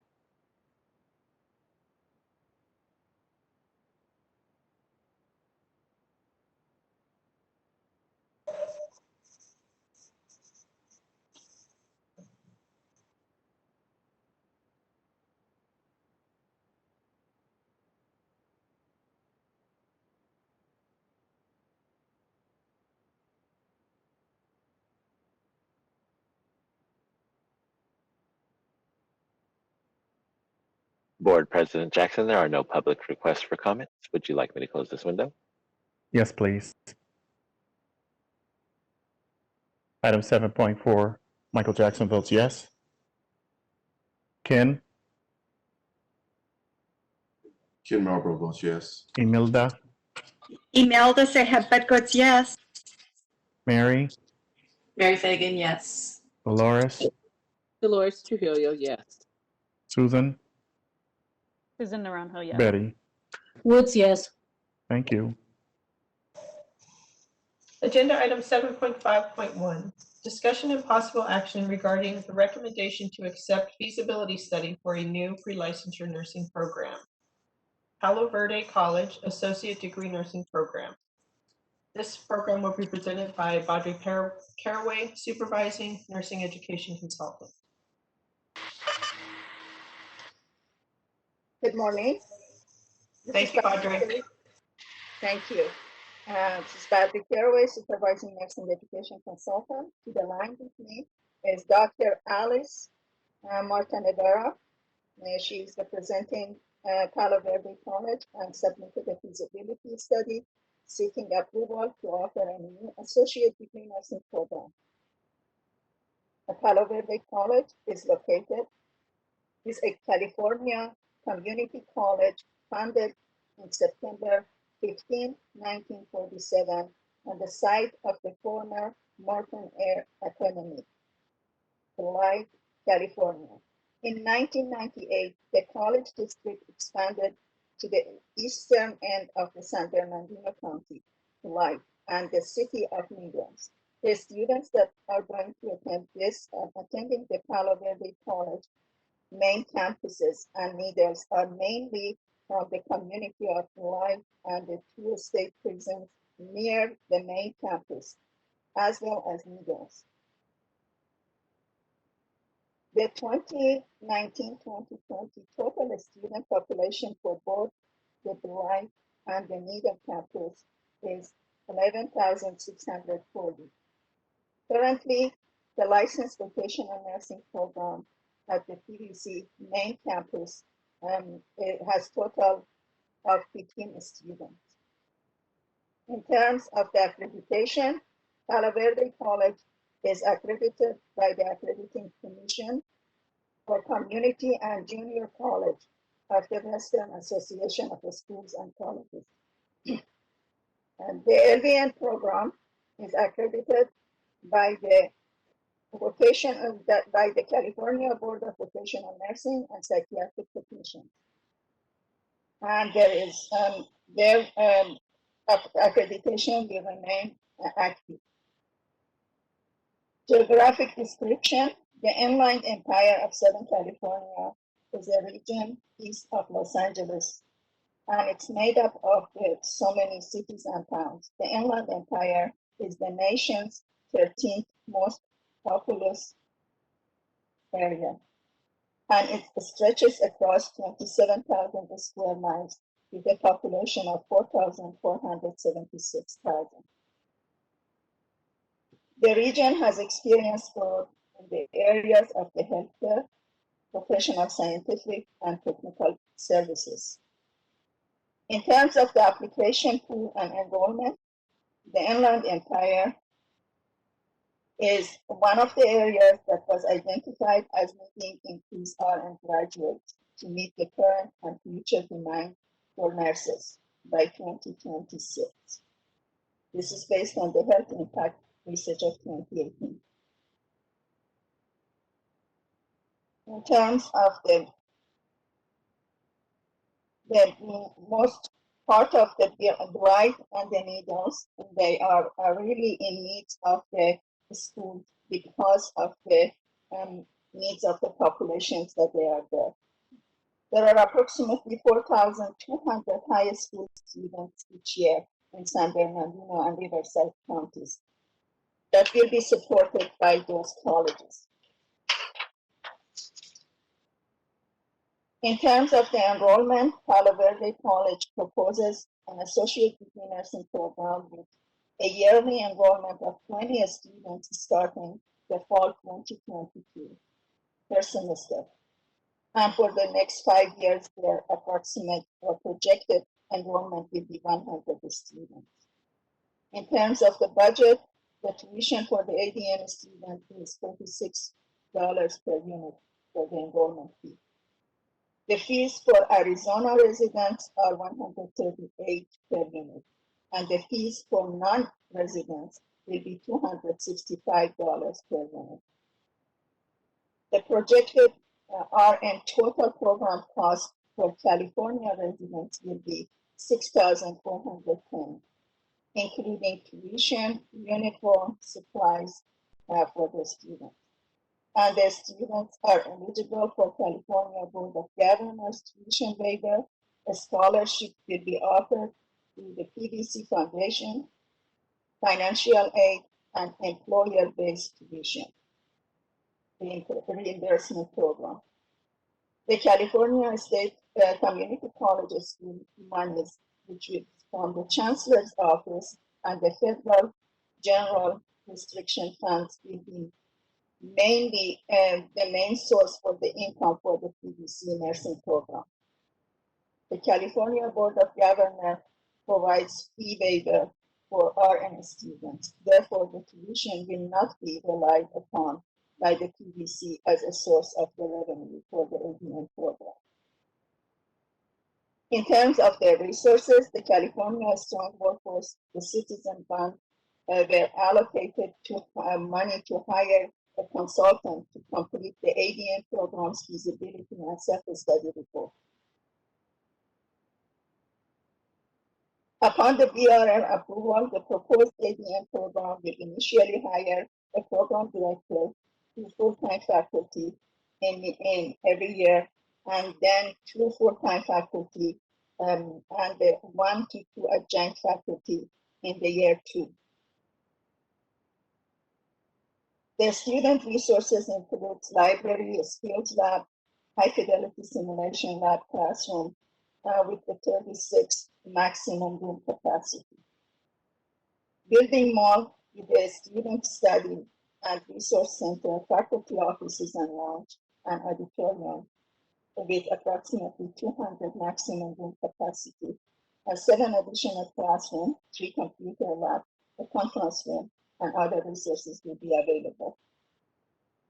Board President Jackson, there are no public requests for comments. Would you like me to close this window? Yes, please. Item 7.4, Michael Jackson votes yes. Ken, Ken Marlborough votes yes. Imelda, Imelda Sehabet votes yes. Mary, Mary Fagan, yes. Dolores, Dolores Trujillo, yes. Susan, Susan Naranjo, yes. Betty. Woods, yes. Thank you. Agenda item 7.5.1, discussion and possible action regarding the recommendation to accept feasibility study for a new pre-licensure nursing program. Palo Verde College Associate Degree Nursing Program. This program will be presented by Badri Caraway, Supervising Nursing Education Consultant. Good morning. Thank you, Badri. Thank you. This is Badri Caraway, Supervising Nursing Education Consultant. To the line with me is Dr. Alice Martinevera. She is representing Palo Verde College and submitted a feasibility study seeking approval to offer a new associate degree nursing program. Palo Verde College is a California community college founded in September 15, 1947 on the site of the former Morton Air Academy, Hawaii, California. In 1998, the college district expanded to the eastern end of the San Bernardino County, Hawaii, and the city of Needles. The students that are going to attend this, attending the Palo Verde College main campuses and Needles are mainly from the community of Hawaii and the 2 state prisons near the main campus, as well as Needles. The 2019-2020 total student population for both the Hawaii and the Needle campus is 11,640. Currently, the licensed vocational nursing program at the PVC main campus it has total of 15 students. In terms of the accreditation, Palo Verde College is accredited by the Accrediting Commission for Community and Junior College of the Western Association of Schools and Colleges. And the LVN program is accredited by the by the California Board of Vocational Nursing and Psychiatric Technicians. And there is their accreditation will remain active. Geographic description: the Inland Empire of Southern California is a region east of Los Angeles, and it's made up of so many cities and towns. The Inland Empire is the nation's 13th most populous area. and it stretches across 27,000 square miles with a population of 4,476,000. The region has experienced growth in the areas of the healthcare, professional, scientific, and technical services. In terms of the application pool and enrollment, the Inland Empire is one of the areas that was identified as needing increased RN graduates to meet the current and future demand for nurses by 2026. This is based on the health impact research of 2018. In terms of the most part of the bright and the needles, they are really in need of the schools because of the needs of the populations that they are there. There are approximately 4,200 high school students each year in San Bernardino and Riverside counties that will be supported by those colleges. In terms of the enrollment, Palo Verde College proposes an associate degree nursing program with a yearly enrollment of 20 students starting the fall 2022 per semester. And for the next 5 years, their approximate or projected enrollment will be 100 students. In terms of the budget, the tuition for the ADN student is $36 per unit for the enrollment fee. The fees for Arizona residents are $138 per unit, and the fees for non-residents will be $265 per unit. The projected RN total program cost for California residents will be $6,410, including tuition, uniform, supplies for the students. And the students are eligible for California Board of Governors tuition waiver. A scholarship will be offered through the PVC Foundation, financial aid, and employer-based tuition reimbursement program. The California State Community College School monies, which is from the Chancellor's Office and the Federal General Restriction Funds, will be mainly the main source for the income for the PVC nursing program. The California Board of Governors provides fee waiver for RN students. Therefore, the tuition will not be relied upon by the PVC as a source of the revenue for the ADN program. In terms of the resources, the California Strong Workforce, the Citizen Fund, were allocated to money to hire a consultant to complete the ADN program's feasibility and self-study report. Upon the BRN approval, the proposed ADN program will initially hire a program director, 2 full-time faculty in every year, and then 2 full-time faculty and 1 to 2 adjunct faculty in the year 2. The student resources include library, a skills lab, high-fidelity simulation lab classroom with the 36 maximum room capacity. Building mall with a student study and resource center, faculty offices and lounge, and auditorium with approximately 200 maximum room capacity, 7 additional classrooms, 3 computer labs, a conference room, and other resources will be available.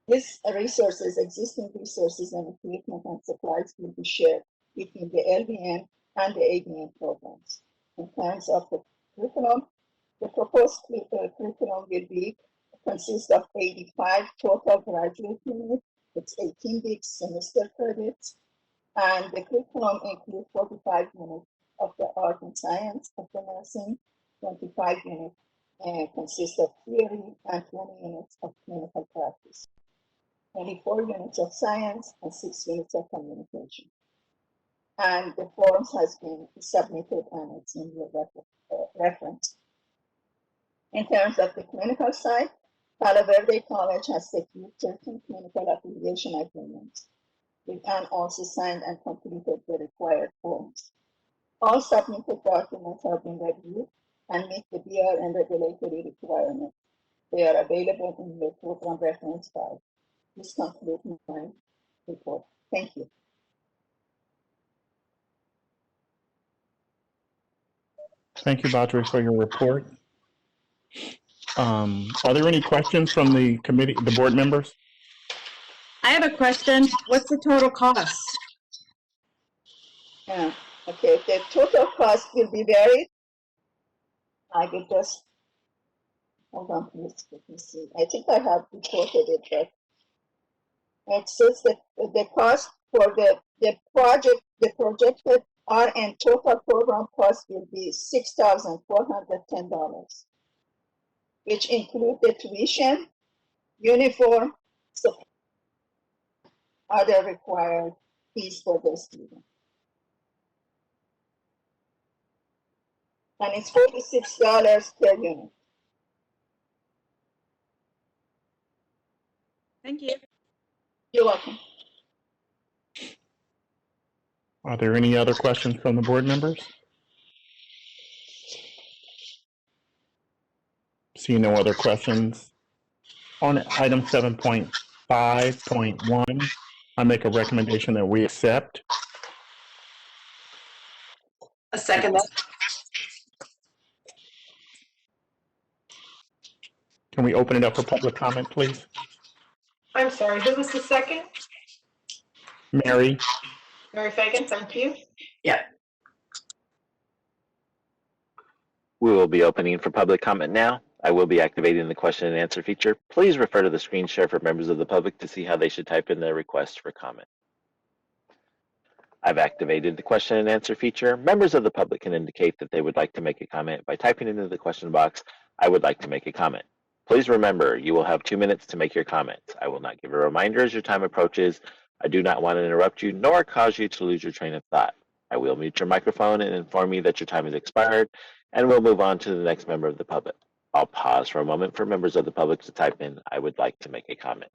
These resources, existing resources and equipment and supplies will be shared between the LVN and the ADN programs. In terms of the curriculum, the proposed curriculum will consist of 85 total graduate units. It's 18 weeks semester credits, and the curriculum includes 45 units of the art and science of the nursing, 25 units consist of theory, and 20 units of clinical practice, 24 units of science, and 6 units of communication. And the forms has been submitted and it's in your reference. In terms of the clinical side, Palo Verde College has secured certain clinical affiliation agreements and also signed and completed the required forms. All submitted documents have been reviewed and meet the BRN regulatory requirements. They are available in your program reference file. This concludes my report. Thank you. Thank you, Badri, for your report. Are there any questions from the committee, the board members? I have a question. What's the total cost? Yeah. Okay, the total cost will be varied. I will just, hold on, please, let me see. I think I have reported it, but it says that the cost for the project, the projected RN total program cost will be $6,410, which include the tuition, uniform, other required fees for the student. And it's $46 per unit. Thank you. You're welcome. Are there any other questions from the board members? See no other questions. On item 7.5.1, I make a recommendation that we accept. A second. Can we open it up for public comment, please? I'm sorry, who was the second? Mary? Mary Fagan, thank you. Yeah. We will be opening for public comment now. I will be activating the question and answer feature. Please refer to the screen share for members of the public to see how they should type in their request for comment. I've activated the question and answer feature. Members of the public can indicate that they would like to make a comment by typing into the question box, "I would like to make a comment." Please remember, you will have 2 minutes to make your comments. I will not give a reminder as your time approaches. I do not want to interrupt you nor cause you to lose your train of thought. I will mute your microphone and inform you that your time has expired, and we'll move on to the next member of the public. I'll pause for a moment for members of the public to type in, "I would like to make a comment."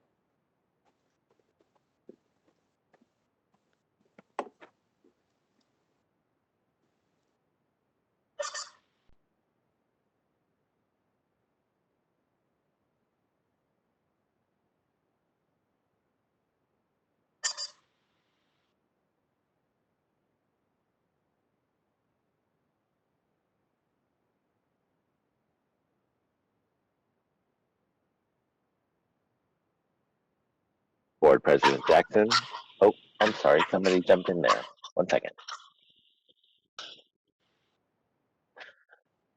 Board President Jackson. Oh, I'm sorry, somebody jumped in there. 1 second.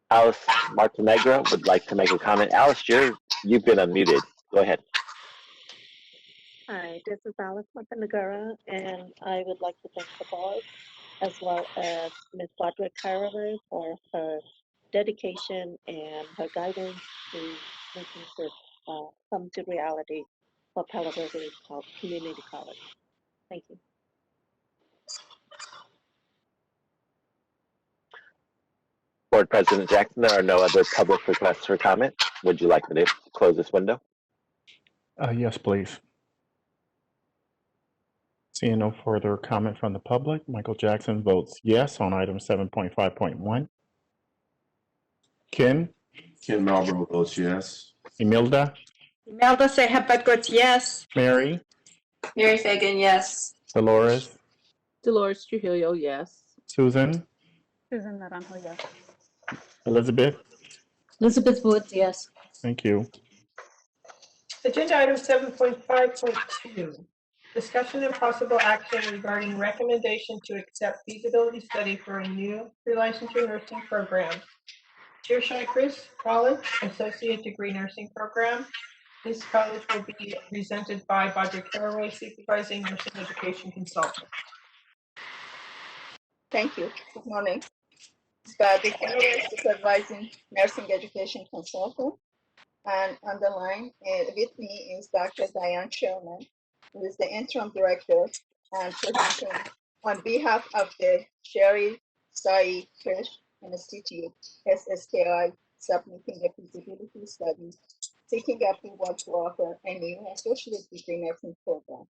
Alice Martinegro would like to make a comment. Alice, you've been unmuted. Go ahead. Hi, this is Alice Montenegro, and I would like to thank the board as well as Ms. Audrey Caraway for her dedication and her guidance to making this come to reality for Palo Verde Community College. Thank you. Board President Jackson, there are no other public requests for comment. Would you like me to close this window? Yes, please. Seeing no further comment from the public, Michael Jackson votes yes on item 7.5.1. Ken? Ken Marlborough votes yes. Imelda? Imelda Sehabad votes yes. Mary? Mary Fagan, yes. Dolores? Dolores Trujillo, yes. Susan? Susan Naranjo, yes. Elizabeth? Elizabeth Woods, yes. Thank you. Agenda item 7.5.2, discussion and possible action regarding recommendation to accept feasibility study for a new pre-licensure nursing program. Tirshai Chris College, Associate Degree Nursing Program. This college will be presented by Badri Caraway, Supervising Nursing Education Consultant. Thank you. Good morning. Badri Caraway, Supervising Nursing Education Consultant. And on the line with me is Dr. Diane Sherman, who is the interim director and presenting on behalf of the Sherry Sai Kirsch Institute, SSKI, submitting a feasibility study seeking approval to offer a new associate degree nursing program.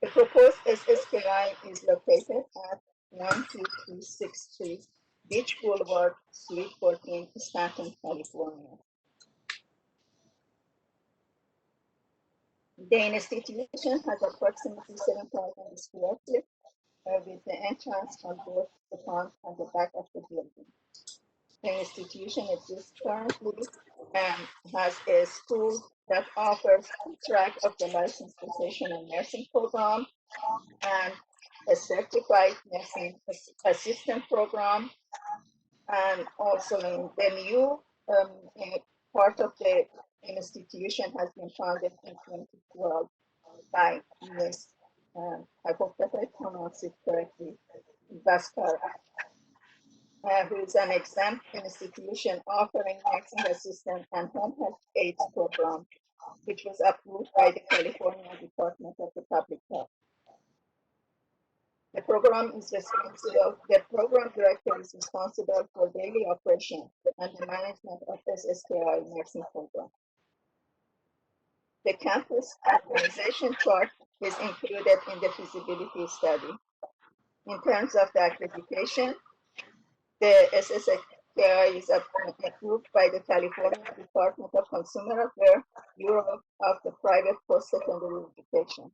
The proposed SSKI is located at 12363 Beach Boulevard, Suite 14, Stanton, California. The institution has approximately 7,000 square feet with the entrance on both the front and the back of the building. The institution exists currently and has a school that offers track of the licensed physician and nursing program and a certified nursing assistant program. And also in the new part of the institution has been founded in 2012 by Ms. I hope that I pronounce it correctly, Bachelor, who is an exempt institution offering nursing assistant and home health aides program, which was approved by the California Department of the Public Health. The program director is responsible for daily operation and the management of SSKI nursing program. The campus organization chart is included in the feasibility study. In terms of the accreditation, the SSKI is approved by the California Department of Consumer Affairs, Bureau of the Private Post-Secondary Education.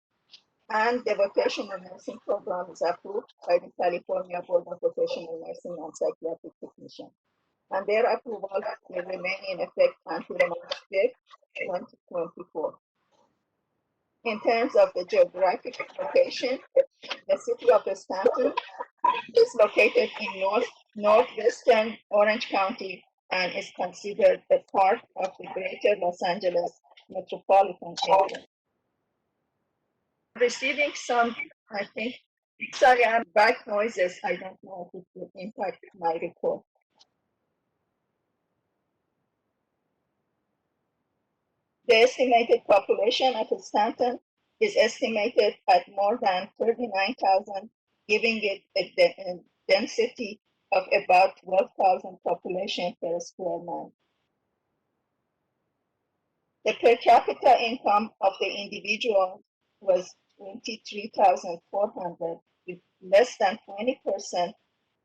And the vocational nursing program is approved by the California Board of Vocational Nursing and Psychiatric Technician. And their approval will remain in effect until March 5th, 2024. In terms of the geographic location, the city of Stanton is located in northwestern Orange County and is considered a part of the greater Los Angeles metropolitan area. Receiving some, I think, sorry, I'm back noises. I don't know if it will impact my report. The estimated population of Stanton is estimated at more than 39,000, giving it a density of about 12,000 population per square mile. The per capita income of the individual was 23,400, with less than 20%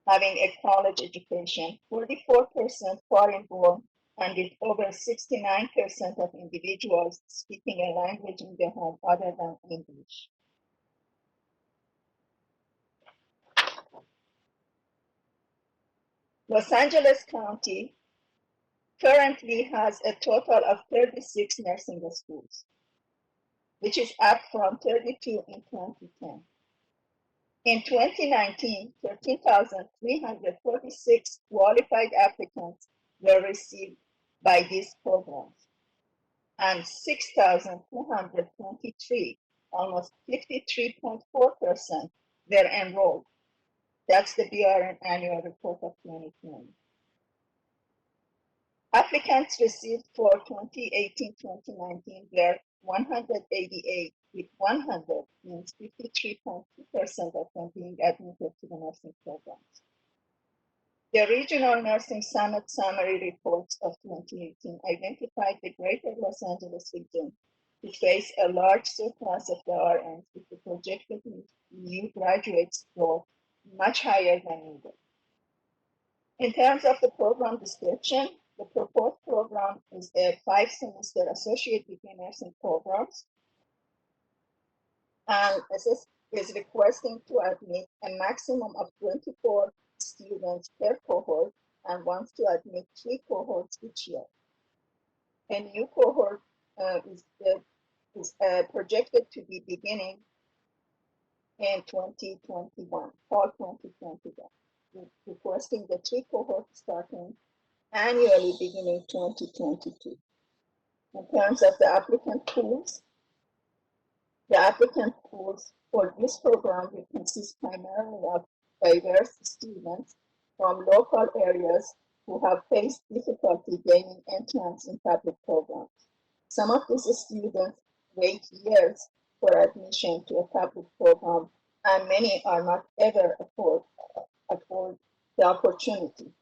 having a college education, 44% foreign born, and with over 69% of individuals speaking a language in their home other than English. Los Angeles County currently has a total of 36 nursing schools, which is up from 32 in 2010. In 2019, 13,346 qualified applicants were received by these programs, and 6,223, almost 53.4%, were enrolled. That's the BRN annual report of 2020. Applicants received for 2018-2019 were 188, with 100 means 53.2% of them being admitted to the nursing programs. The Regional Nursing Summit Summary Reports of 2018 identified the greater Los Angeles region to face a large surplus of the RNs with the projected new graduates growth much higher than needed. In terms of the program description, the proposed program is a 5-semester associate degree nursing programs, and SS is requesting to admit a maximum of 24 students per cohort and wants to admit 3 cohorts each year. A new cohort is projected to be beginning in 2021, fall 2021, requesting the 3 cohorts starting annually beginning 2022. In terms of the applicant pools for this program will consist primarily of diverse students from local areas who have faced difficulty gaining entrance in public programs. Some of these students wait years for admission to a public program, and many are not ever afford the opportunity.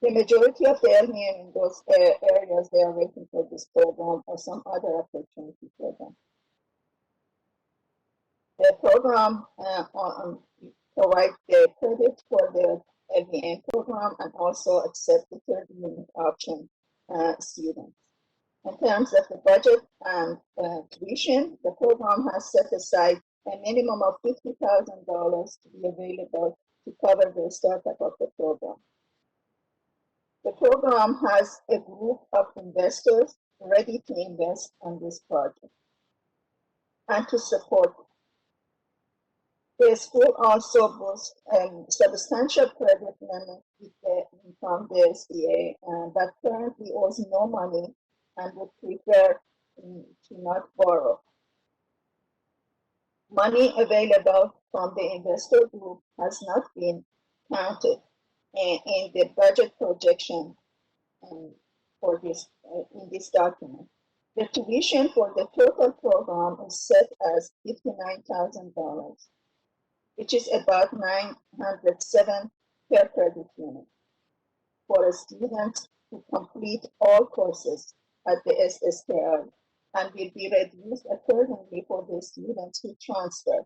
The majority of the LMN in those areas, they are waiting for this program or some other opportunity for them. The program provides the credit for the LVN program and also accept the third unit option students. In terms of the budget and tuition, the program has set aside a minimum of $50,000 to be available to cover the startup of the program. The program has a group of investors ready to invest on this project and to support it. The school also boasts substantial credit limit from the SBA that currently owes no money and would prefer to not borrow. Money available from the investor group has not been counted in the budget projection for this in this document. The tuition for the total program is set as $59,000, which is about $907 per credit unit for a student to complete all courses at the SSKI, and will be reduced accordingly for the students who transfer,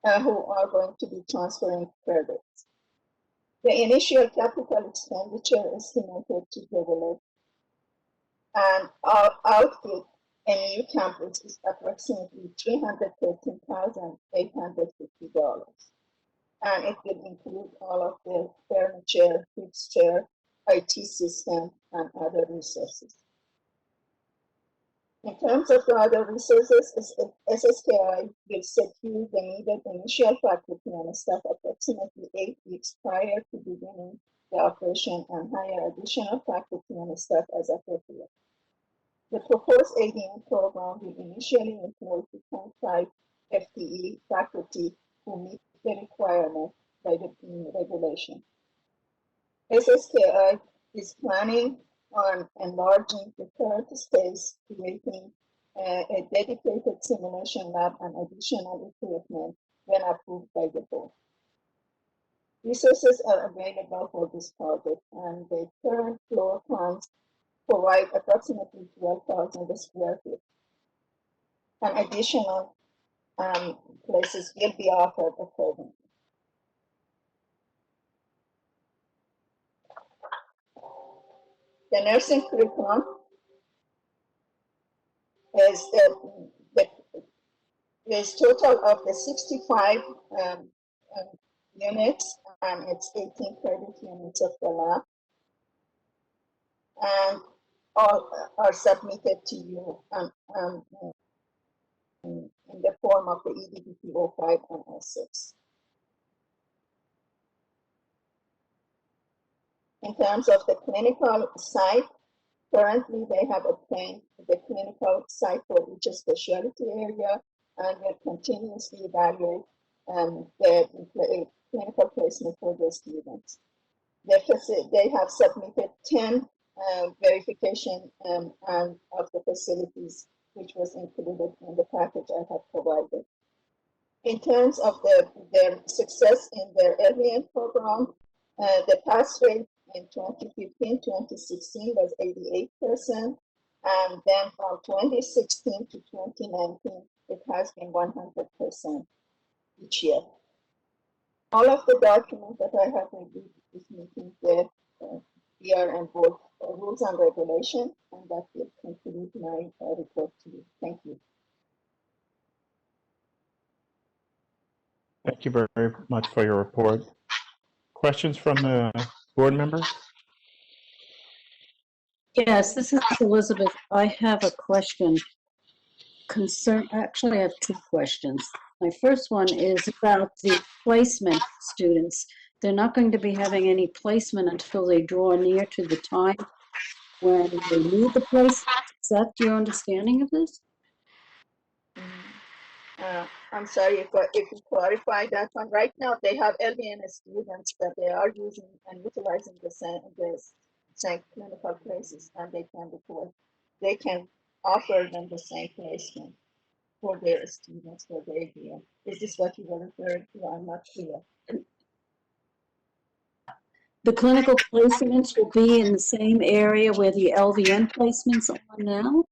who are going to be transferring credits. The initial capital expenditure estimated to develop and outfit a new campus is approximately $313,850. And it will include all of the furniture, fixture, IT system, and other resources. In terms of the other resources, SSKI will secure the needed initial faculty and staff approximately 8 weeks prior to beginning the operation and hire additional faculty and staff as appropriate. The proposed ADM program will initially employ 2.5 FTE faculty who meet the requirement by the regulation. SSKI is planning on enlarging the current space, creating a dedicated simulation lab and additional equipment when approved by the board. Resources are available for this project, and the current floor plans provide approximately 12,000 square feet. And additional places will be offered accordingly. The nursing curriculum is is total of the 65 units, and it's 18 credit units of the lab, and all are submitted to you in the form of the EDBP 05 and 06. In terms of the clinical site, currently they have obtained the clinical site for each specialty area and will continuously evaluate the clinical placement for the students. They have submitted 10 verification of the facilities, which was included in the package I have provided. In terms of their success in their LVN program, the pass rate in 2015-2016 was 88%, and then from 2016 to 2019, it has been 100% each year. All of the documents that I have reviewed this meeting, the BRN board rules and regulations, and that will conclude my report to you. Thank you. Thank you very much for your report. Questions from the board members? Yes, this is Elizabeth. I have a question. Actually, I have two questions. My first one is about the placement students. They're not going to be having any placement until they draw near to the time when they need the placement. Is that your understanding of this? I'm sorry if you clarify that one. Right now, they have LVN students that they are using and utilizing the same clinical places, and they can offer them the same placement for their students for their LVN. Is this what you were referring to? I'm not clear. The clinical placements will be in the same area where the LVN placements are now?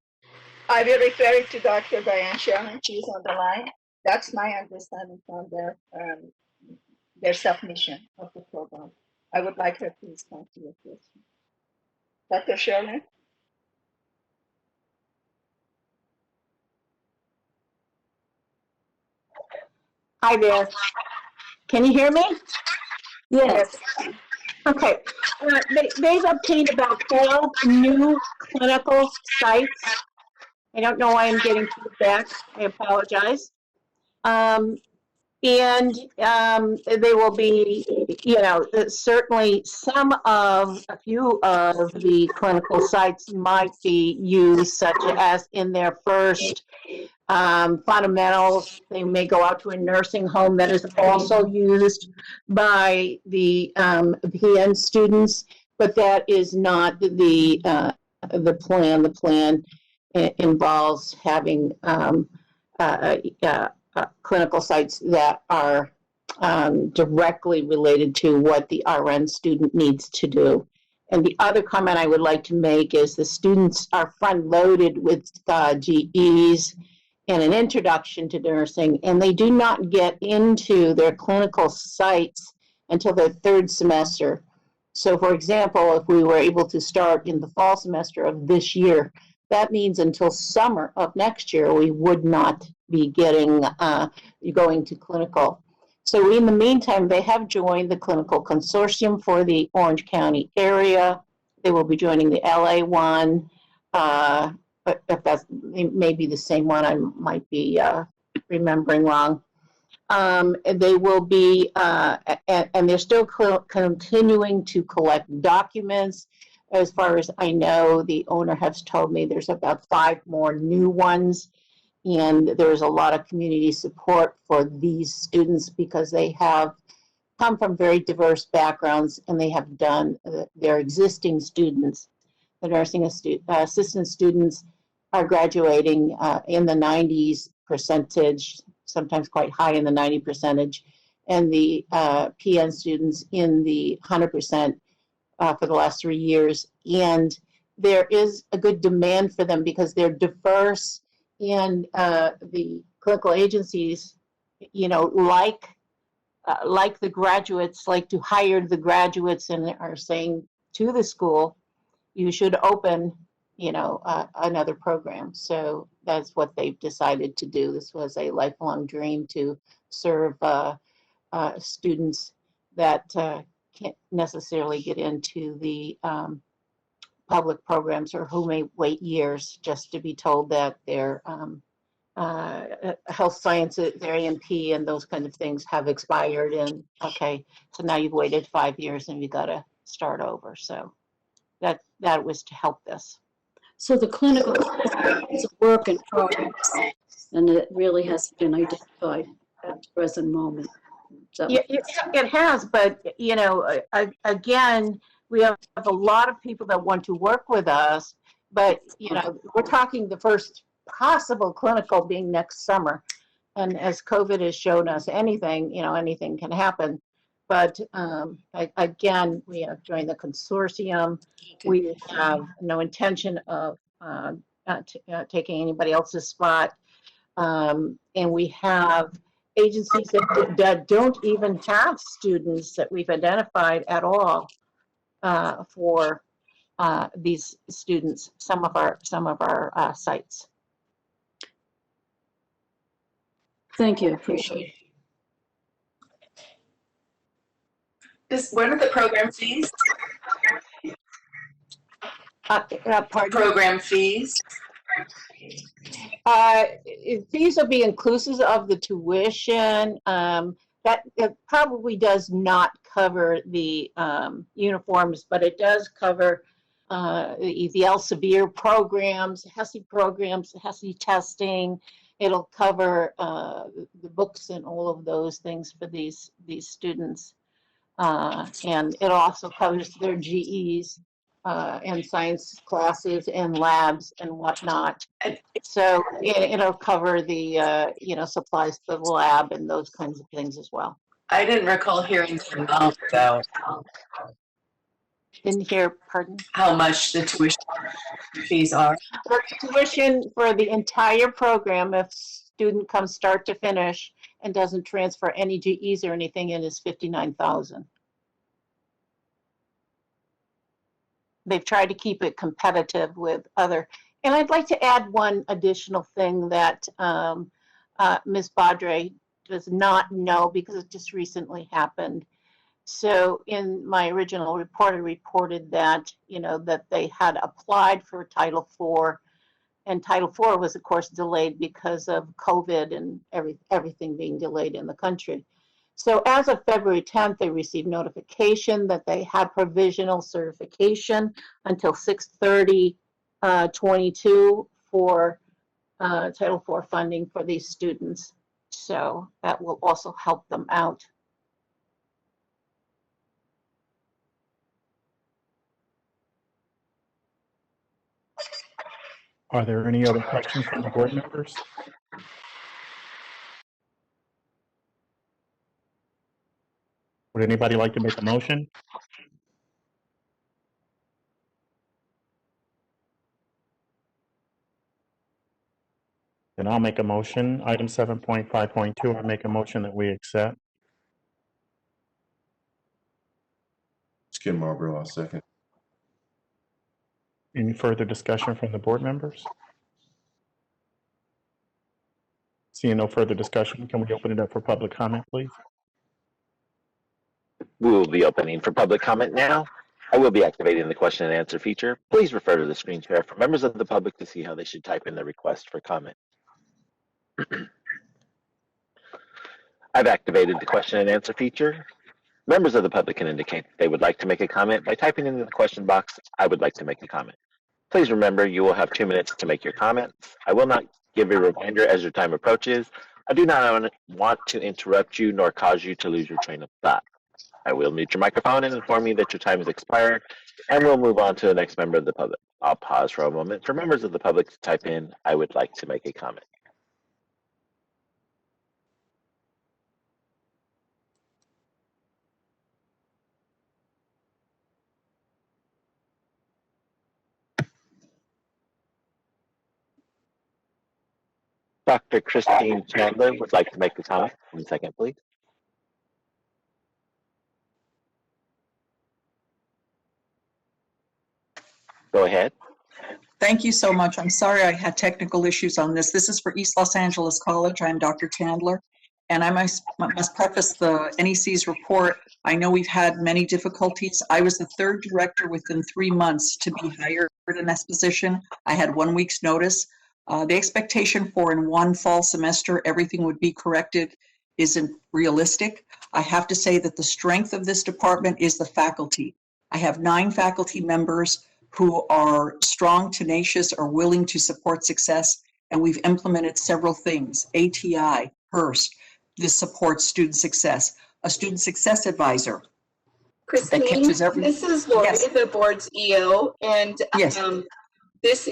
I will refer it to Dr. Diane Sherman. She's on the line. That's my understanding from their submission of the program. I would like her to respond to your question. Dr. Sherman? Hi there. Can you hear me? Yes. Okay. They've obtained about 12 new clinical sites. I don't know why I'm getting feedback. I apologize. And they will be, certainly a few of the clinical sites might be used, such as in their first fundamentals. They may go out to a nursing home that is also used by the PN students, but that is not the plan. The plan involves having clinical sites that are directly related to what the RN student needs to do. And the other comment I would like to make is the students are front-loaded with GEs and an introduction to nursing, and they do not get into their clinical sites until their third semester. So for example, if we were able to start in the fall semester of this year, that means until summer of next year, we would not be going to clinical. So in the meantime, they have joined the clinical consortium for the Orange County area. They will be joining the LA one. But if that's, it may be the same one, I might be remembering wrong. They will be, and they're still continuing to collect documents. As far as I know, the owner has told me there's about 5 more new ones, and there's a lot of community support for these students because they have come from very diverse backgrounds, and they have done their existing students. The nursing assistant students are graduating in the 90s percentage, sometimes quite high in the 90 percentage, and the PN students in the 100% for the last 3 years. And there is a good demand for them because they're diverse, and the clinical agencies, like the graduates, like to hire the graduates and are saying to the school, you should open, another program. So that's what they've decided to do. This was a lifelong dream to serve students that can't necessarily get into the public programs, or who may wait years just to be told that their health sciences, their AMP and those kind of things have expired, and okay, so now you've waited 5 years and you got to start over. So that was to help this. So the clinical is a work in progress, and it really hasn't been identified at the present moment. So It has, but again, we have a lot of people that want to work with us, but we're talking the first possible clinical being next summer, and as COVID has shown us, anything can happen. But again, we have joined the consortium. We have no intention of taking anybody else's spot, and we have agencies that don't even have students that we've identified at all for these students. Some of our sites. Thank you. Appreciate it. What are the program fees? Program fees. Fees will be inclusive of the tuition. That probably does not cover the uniforms, but it does cover the Elsevier programs, HESI programs, HESI testing. It'll cover the books and all of those things for these students. And it also covers their GEs and science classes and labs and whatnot. So it'll cover the supplies to the lab and those kinds of things as well. I didn't recall hearing the amount, though. Didn't hear, pardon? How much the tuition fees are? The tuition for the entire program, if student comes start to finish and doesn't transfer any GEs or anything in is 59,000. They've tried to keep it competitive with other. And I'd like to add one additional thing that Ms. Badre does not know because it just recently happened. So in my original report, I reported that, that they had applied for Title IV, and Title IV was, of course, delayed because of COVID and everything being delayed in the country. So as of February 10th, they received notification that they had provisional certification until 6/30/22 for Title IV funding for these students. So that will also help them out. Are there any other questions from the board members? Would anybody like to make a motion? Then I'll make a motion. Item 7.5.2, I make a motion that we accept. Skip Marlboro, I'll second. Any further discussion from the board members? Seeing no further discussion, can we open it up for public comment, please? We will be opening for public comment now. I will be activating the question and answer feature. Please refer to the screen share for members of the public to see how they should type in their request for comment. I've activated the question and answer feature. Members of the public can indicate that they would like to make a comment by typing into the question box, "I would like to make a comment." Please remember you will have 2 minutes to make your comments. I will not give a reminder as your time approaches. I do not want to interrupt you nor cause you to lose your train of thought. I will mute your microphone and inform you that your time has expired, and we'll move on to the next member of the public. I'll pause for a moment for members of the public to type in, "I would like to make a comment." Dr. Christine Chandler would like to make a comment. 1 second, please. Go ahead. Thank you so much. I'm sorry I had technical issues on this. This is for East Los Angeles College. I'm Dr. Chandler, and I must preface the NEC's report. I know we've had many difficulties. I was the 3rd director within 3 months to be hired in this position. I had 1 week's notice. The expectation for in one fall semester everything would be corrected isn't realistic. I have to say that the strength of this department is the faculty. I have 9 faculty members who are strong, tenacious, are willing to support success, and we've implemented several things. ATI, HERST, this supports student success. A student success advisor. Christine, this is Lori, Yes. the board's EO, and Yes. this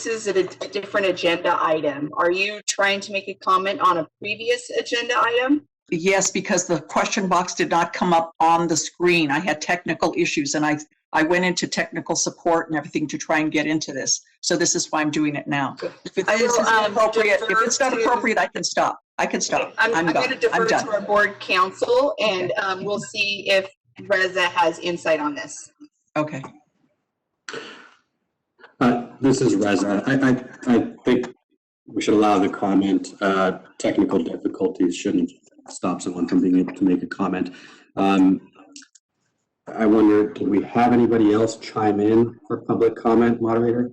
is a different agenda item. Are you trying to make a comment on a previous agenda item? Yes, because the question box did not come up on the screen. I had technical issues, and I went into technical support and everything to try and get into this. So this is why I'm doing it now. If this isn't appropriate, if it's not appropriate, I can stop. I can stop. I'm going to defer done. to our board counsel, and we'll see if Reza has insight on this. Okay. This is Reza. I think we should allow the comment. Technical difficulties shouldn't stop someone from being able to make a comment. I wonder, do we have anybody else chime in for public comment, moderator?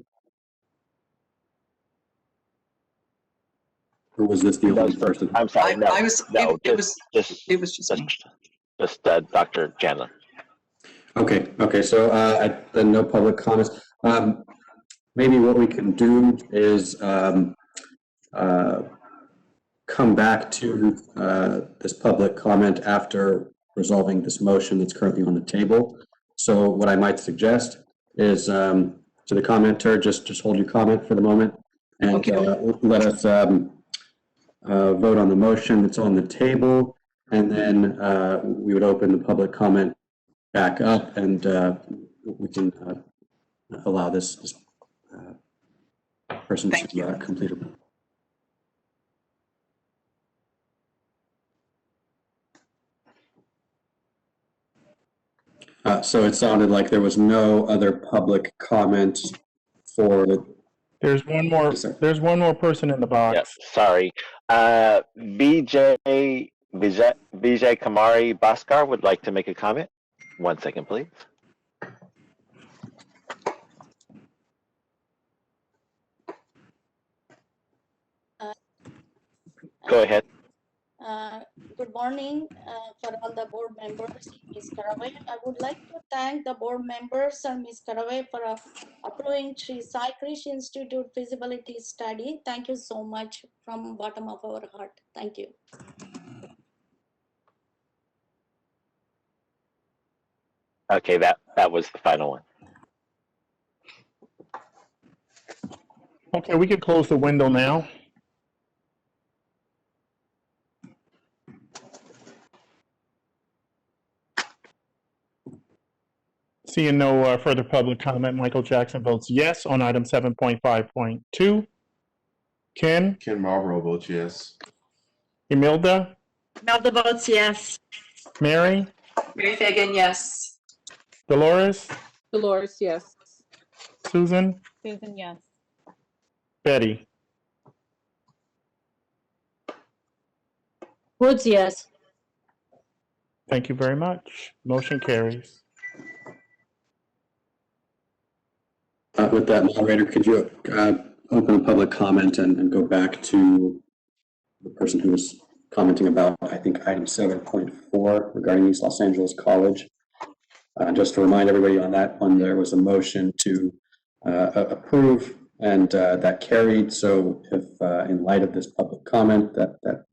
Or was this the only person? I'm sorry, no. It was just Dr. Chandler. Okay, so then no public comments. Maybe what we can do is come back to this public comment after resolving this motion that's currently on the table. So what I might suggest is to the commenter, just hold your comment for the moment and let us vote on the motion that's on the table, and then we would open the public comment back up, and we can allow this person to complete it. So it sounded like there was no other public comment for the. There's one more. Yes, sir. There's one more person in the box. Yep, sorry. Vijay Kamari Bhaskar would like to make a comment. 1 second, please. Go ahead. Good morning for all the board members, Ms. Caraway. I would like to thank the board members and Ms. Caraway for approving Sri Sai Krish Institute feasibility study. Thank you so much from bottom of our heart. Thank you. Okay, that was the final one. Okay, we can close the window now. Seeing no further public comment, Michael Jackson votes yes on item 7.5.2. Ken? Ken Marlborough votes yes. Imelda? Imelda votes yes. Mary? Mary Fagan, yes. Dolores? Dolores, yes. Susan? Susan, yes. Betty? Woods, yes. Thank you very much. Motion carries. With that, moderator, could you open a public comment and go back to the person who was commenting about, I think, item 7.4 regarding East Los Angeles College? Just to remind everybody on that one, there was a motion to approve, and that carried. So if in light of this public comment that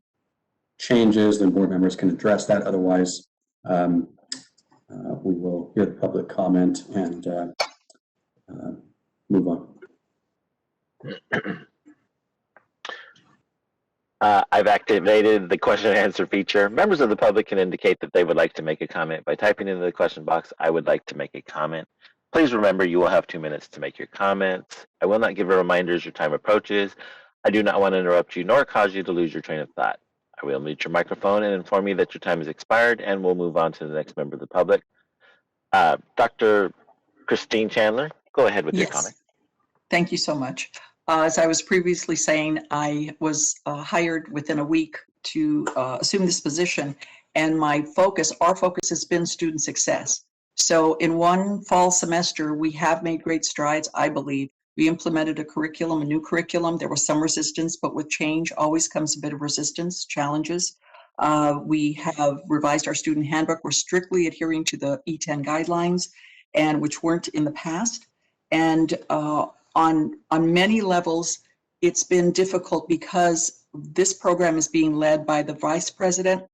changes, then board members can address that. Otherwise, we will hear the public comment and move on. I've activated the question and answer feature. Members of the public can indicate that they would like to make a comment by typing into the question box, "I would like to make a comment." Please remember you will have 2 minutes to make your comments. I will not give a reminder as your time approaches. I do not want to interrupt you nor cause you to lose your train of thought. I will mute your microphone and inform you that your time has expired, and we'll move on to the next member of the public. Dr. Christine Chandler, go ahead with your comment. Thank you so much. As I was previously saying, I was hired within a week to assume this position, and our focus has been student success. So in one fall semester, we have made great strides, I believe. We implemented a new curriculum. There was some resistance, but with change always comes a bit of resistance, challenges. We have revised our student handbook. We're strictly adhering to the E10 guidelines, and which weren't in the past. And on many levels, it's been difficult because this program is being led by the vice president,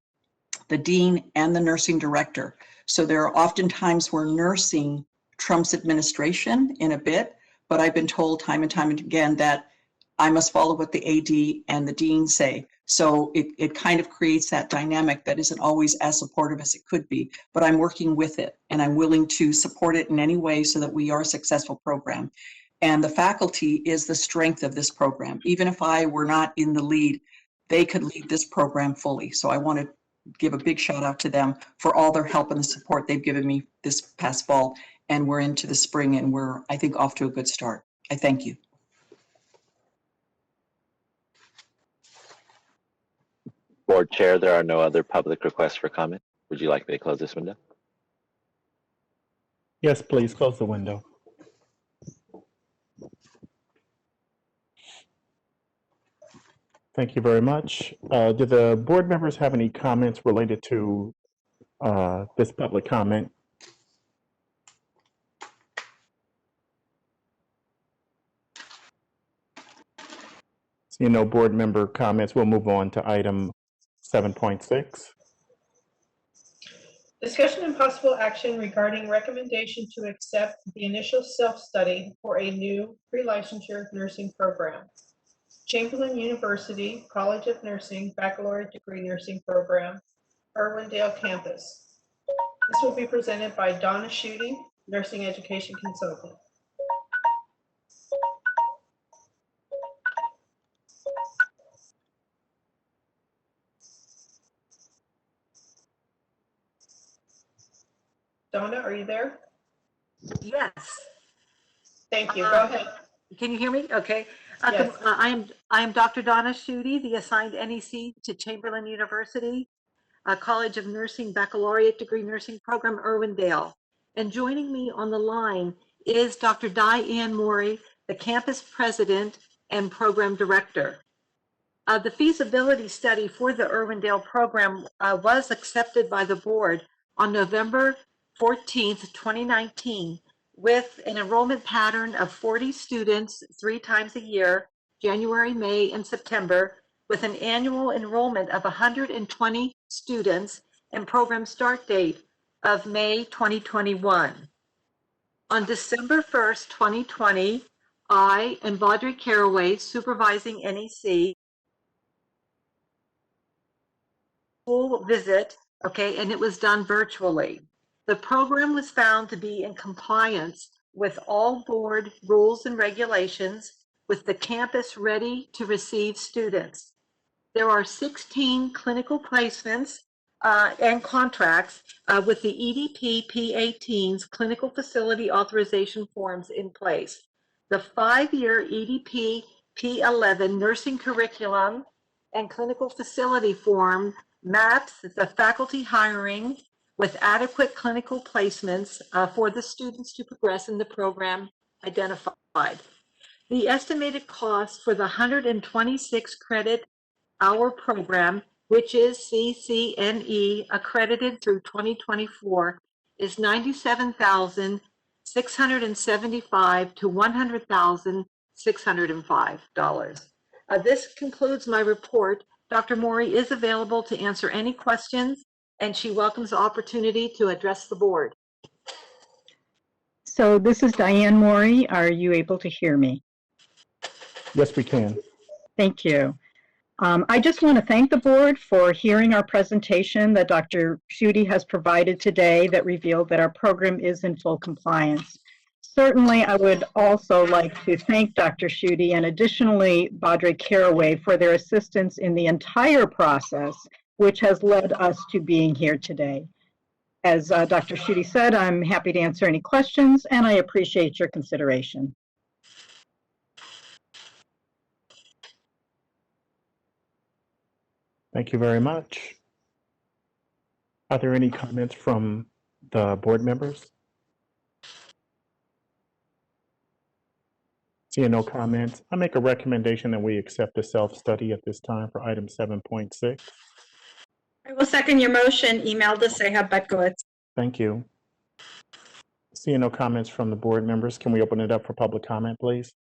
the dean, and the nursing director. So there are often times where nursing trumps administration in a bit, but I've been told time and time again that I must follow what the AD and the dean say. So it kind of creates that dynamic that isn't always as supportive as it could be, but I'm working with it and I'm willing to support it in any way so that we are a successful program. And the faculty is the strength of this program. Even if I were not in the lead, they could lead this program fully. So I want to give a big shout out to them for all their help and the support they've given me this past fall. And we're into the spring and we're, I think, off to a good start. I thank you. Board Chair, there are no other public requests for comment. Would you like me to close this window? Yes, please close the window. Thank you very much. Do the board members have any comments related to this public comment? Seeing no board member comments, we'll move on to item 7.6. Discussion and possible action regarding recommendation to accept the initial self-study for a new pre-licensure nursing program. Chamberlain University College of Nursing Baccalaureate Degree Nursing Program, Irwindale Campus. This will be presented by Donna Schutte, Nursing Education Consultant. Donna, are you there? Yes. Thank you. Go ahead. Can you hear me? Okay. Yes. I am Dr. Donna Schutte, the assigned NEC to Chamberlain University, College of Nursing Baccalaureate degree nursing program, Irwindale. And joining me on the line is Dr. Diane Morey, the campus president and program director. The feasibility study for the Irwindale program was accepted by the board on November 14th, 2019, with an enrollment pattern of 40 students 3 times a year, January, May, and September, with an annual enrollment of 120 students and program start date of May 2021. On December 1st, 2020, I and Baudry Caraway, supervising NEC, school visit, okay, and it was done virtually. The program was found to be in compliance with all board rules and regulations, with the campus ready to receive students. There are 16 clinical placements and contracts with the EDP P18's clinical facility authorization forms in place. The 5-year EDP P11 nursing curriculum and clinical facility form maps the faculty hiring with adequate clinical placements for the students to progress in the program identified. The estimated cost for the 126 credit hour program, which is CCNE accredited through 2024, is $97,675 to $100,605. This concludes my report. Dr. Morey is available to answer any questions, and she welcomes the opportunity to address the board. So this is Diane Morey. Are you able to hear me? Yes, we can. Thank you. I just want to thank the board for hearing our presentation that Dr. Schutte has provided today that revealed that our program is in full compliance. Certainly, I would also like to thank Dr. Schutte and additionally Baudry Caraway for their assistance in the entire process, which has led us to being here today. As Dr. Schutte said, I'm happy to answer any questions, and I appreciate your consideration. Thank you very much. Are there any comments from the board members? Seeing no comments, I make a recommendation that we accept the self-study at this time for item 7.6. I will second your motion. Emailed to Seha Butkowitz. Thank you. Seeing no comments from the board members, can we open it up for public comment, please?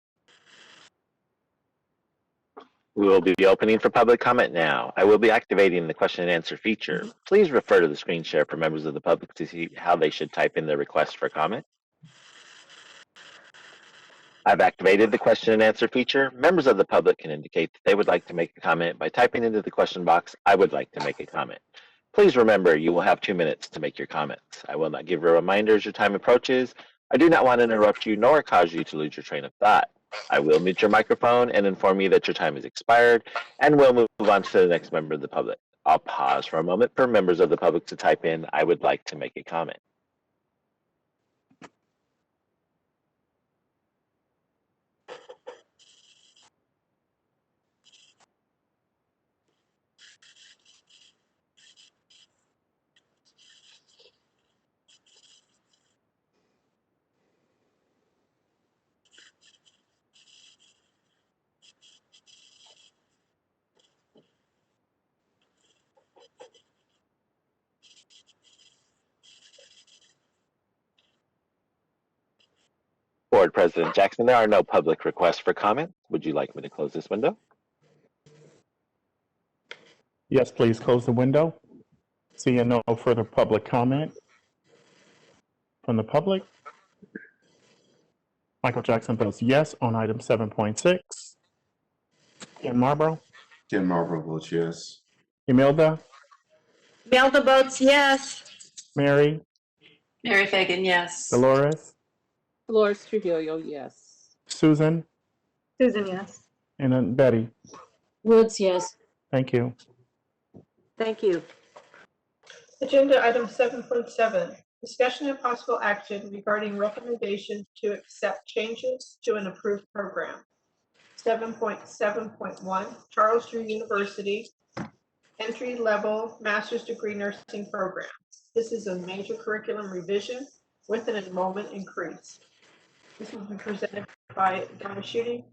We will be opening for public comment now. I will be activating the question and answer feature. Please refer to the screen share for members of the public to see how they should type in their request for comment. I've activated the question and answer feature. Members of the public can indicate that they would like to make a comment by typing into the question box, "I would like to make a comment." Please remember, you will have 2 minutes to make your comments. I will not give you a reminder as your time approaches. I do not want to interrupt you nor cause you to lose your train of thought. I will mute your microphone and inform you that your time has expired, and we'll move on to the next member of the public. I'll pause for a moment for members of the public to type in, "I would like to make a comment." Board President Jackson, there are no public requests for comment. Would you like me to close this window? Yes, please close the window. Seeing no further public comment from the public. Michael Jackson votes yes on item 7.6. Ken Marlborough? Ken Marlborough votes yes. Imelda? Imelda votes yes. Mary? Mary Fagan, yes. Dolores? Dolores Trujillo, yes. Susan? Susan, yes. And then Betty? Woods, yes. Thank you. Thank you. Agenda item 7.7, Discussion and possible action regarding recommendations to accept changes to an approved program. 7.7.1, Charles Drew University, entry-level master's degree nursing program. This is a major curriculum revision with an enrollment increase. This will be presented by Donna Schutte,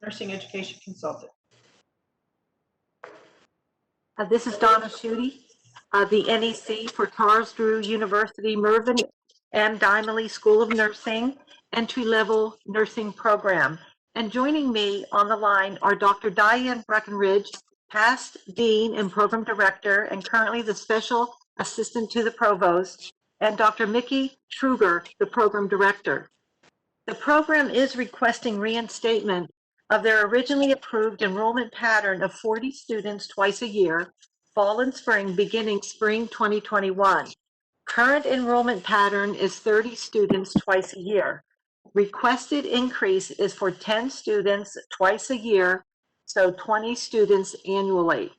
nursing education consultant. This is Donna Schutte, the NEC for Charles Drew University Mervyn and Dymally School of Nursing, entry-level nursing program. And joining me on the line are Dr. Diane Breckenridge, past Dean and Program Director, and currently the Special Assistant to the Provost, and Dr. Mickey Schruger, the Program Director. The program is requesting reinstatement of their originally approved enrollment pattern of 40 students twice a year, fall and spring, beginning spring 2021. Current enrollment pattern is 30 students twice a year. Requested increase is for 10 students twice a year, so 20 students annually.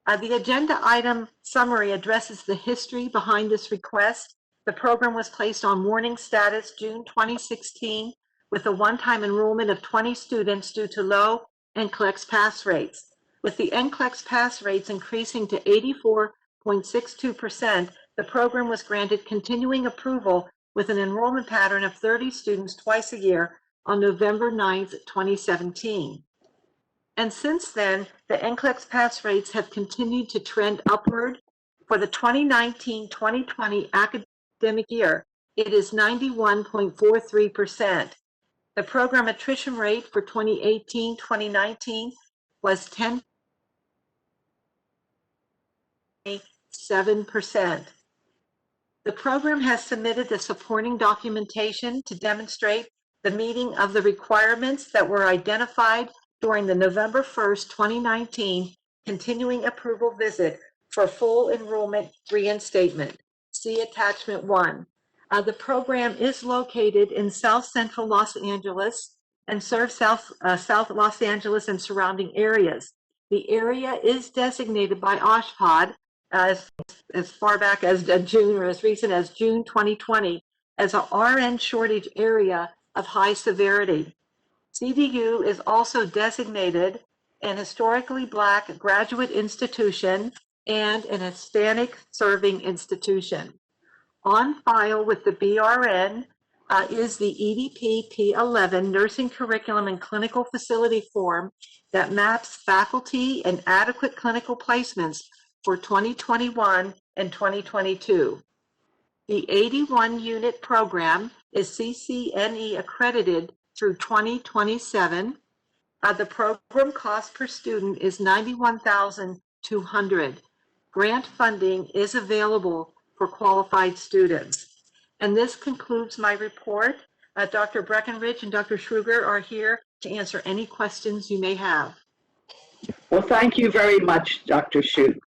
The agenda item summary addresses the history behind this request. The program was placed on warning status June 2016 with a one-time enrollment of 20 students due to low NCLEX pass rates. With the NCLEX pass rates increasing to 84.62%, the program was granted continuing approval with an enrollment pattern of 30 students twice a year on November 9th, 2017. And since then, the NCLEX pass rates have continued to trend upward. For the 2019-2020 academic year, it is 91.43%. The program attrition rate for 2018-2019 was 10.7%. The program has submitted the supporting documentation to demonstrate the meeting of the requirements that were identified during the November 1st, 2019 continuing approval visit for full enrollment reinstatement. See attachment 1. The program is located in South Central Los Angeles and serves South Los Angeles and surrounding areas. The area is designated by OSHPD as far back as June, or as recent as June 2020, as a RN shortage area of high severity. CDU is also designated an historically Black graduate institution and an Hispanic serving institution. On file with the BRN is the EDP P11 Nursing Curriculum and Clinical Facility Form that maps faculty and adequate clinical placements for 2021 and 2022. The 81-unit program is CCNE accredited through 2027. The program cost per student is $91,200. Grant funding is available for qualified students. And this concludes my report. Dr. Breckenridge and Dr. Schruger are here to answer any questions you may have. Well, thank you very much, Dr. Schutte.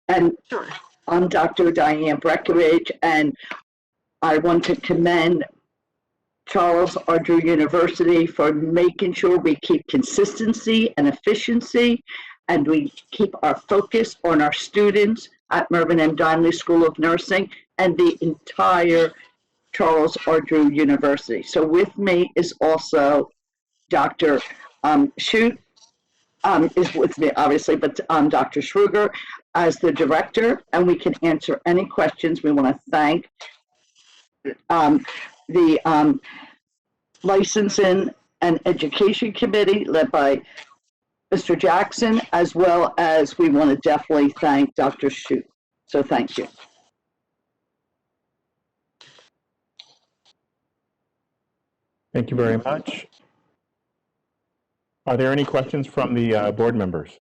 And sure. I'm Dr. Diane Breckenridge, and I want to commend Charles R. Drew University for making sure we keep consistency and efficiency, and we keep our focus on our students at Mervyn M. Dymally School of Nursing and the entire Charles R. Drew University. So with me is also Dr. Schutte, is with me, obviously, but Dr. Schruger as the director, and we can answer any questions. We want to thank the Licensing and Education Committee led by Mr. Jackson, as well as we want to definitely thank Dr. Schutte. So thank you. Thank you very much. Are there any questions from the board members?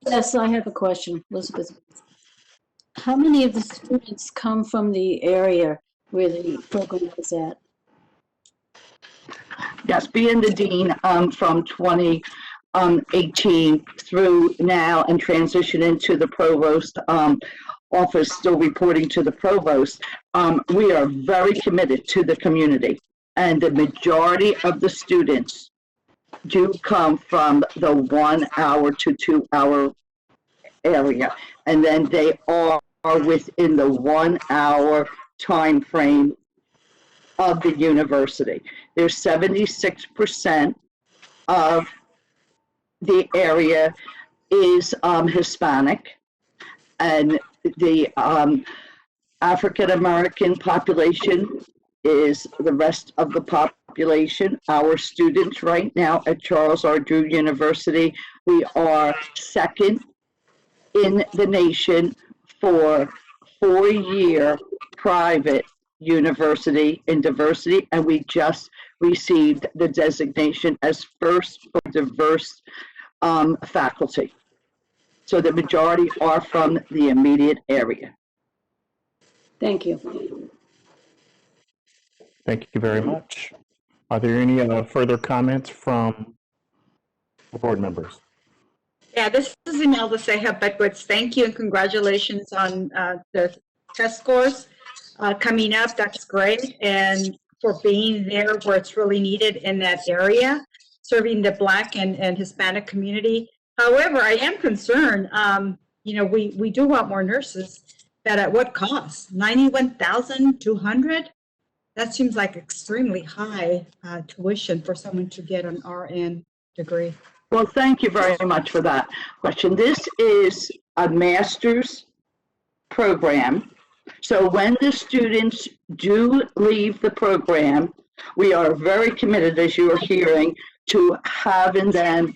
Yes, I have a question, Elizabeth. How many of the students come from the area where the program is at? Yes, being the dean from 2018 through now and transition into the provost office, still reporting to the provost, we are very committed to the community. And the majority of the students do come from the 1 hour to 2 hour area. And then they are are within the 1 hour time frame of the university. There's 76% of the area is Hispanic, and the African American population is the rest of the population. Our students right now at Charles R. Drew University, we are second in the nation for 4-year private university in diversity, and we just received the designation as first for diverse faculty. So the majority are from the immediate area. Thank you. Thank you very much. Are there any further comments from the board members? Yeah, this is Imelda Ceja Beckwith. Thank you and congratulations on the test scores coming up. That's great. And for being there where it's really needed in that area, serving the Black and Hispanic community. However, I am concerned, you know, we do want more nurses, but at what cost? $91,200? That seems like extremely high tuition for someone to get an RN degree. Well, thank you very much for that question. This is a master's program. So when the students do leave the program, we are very committed, as you are hearing, to having them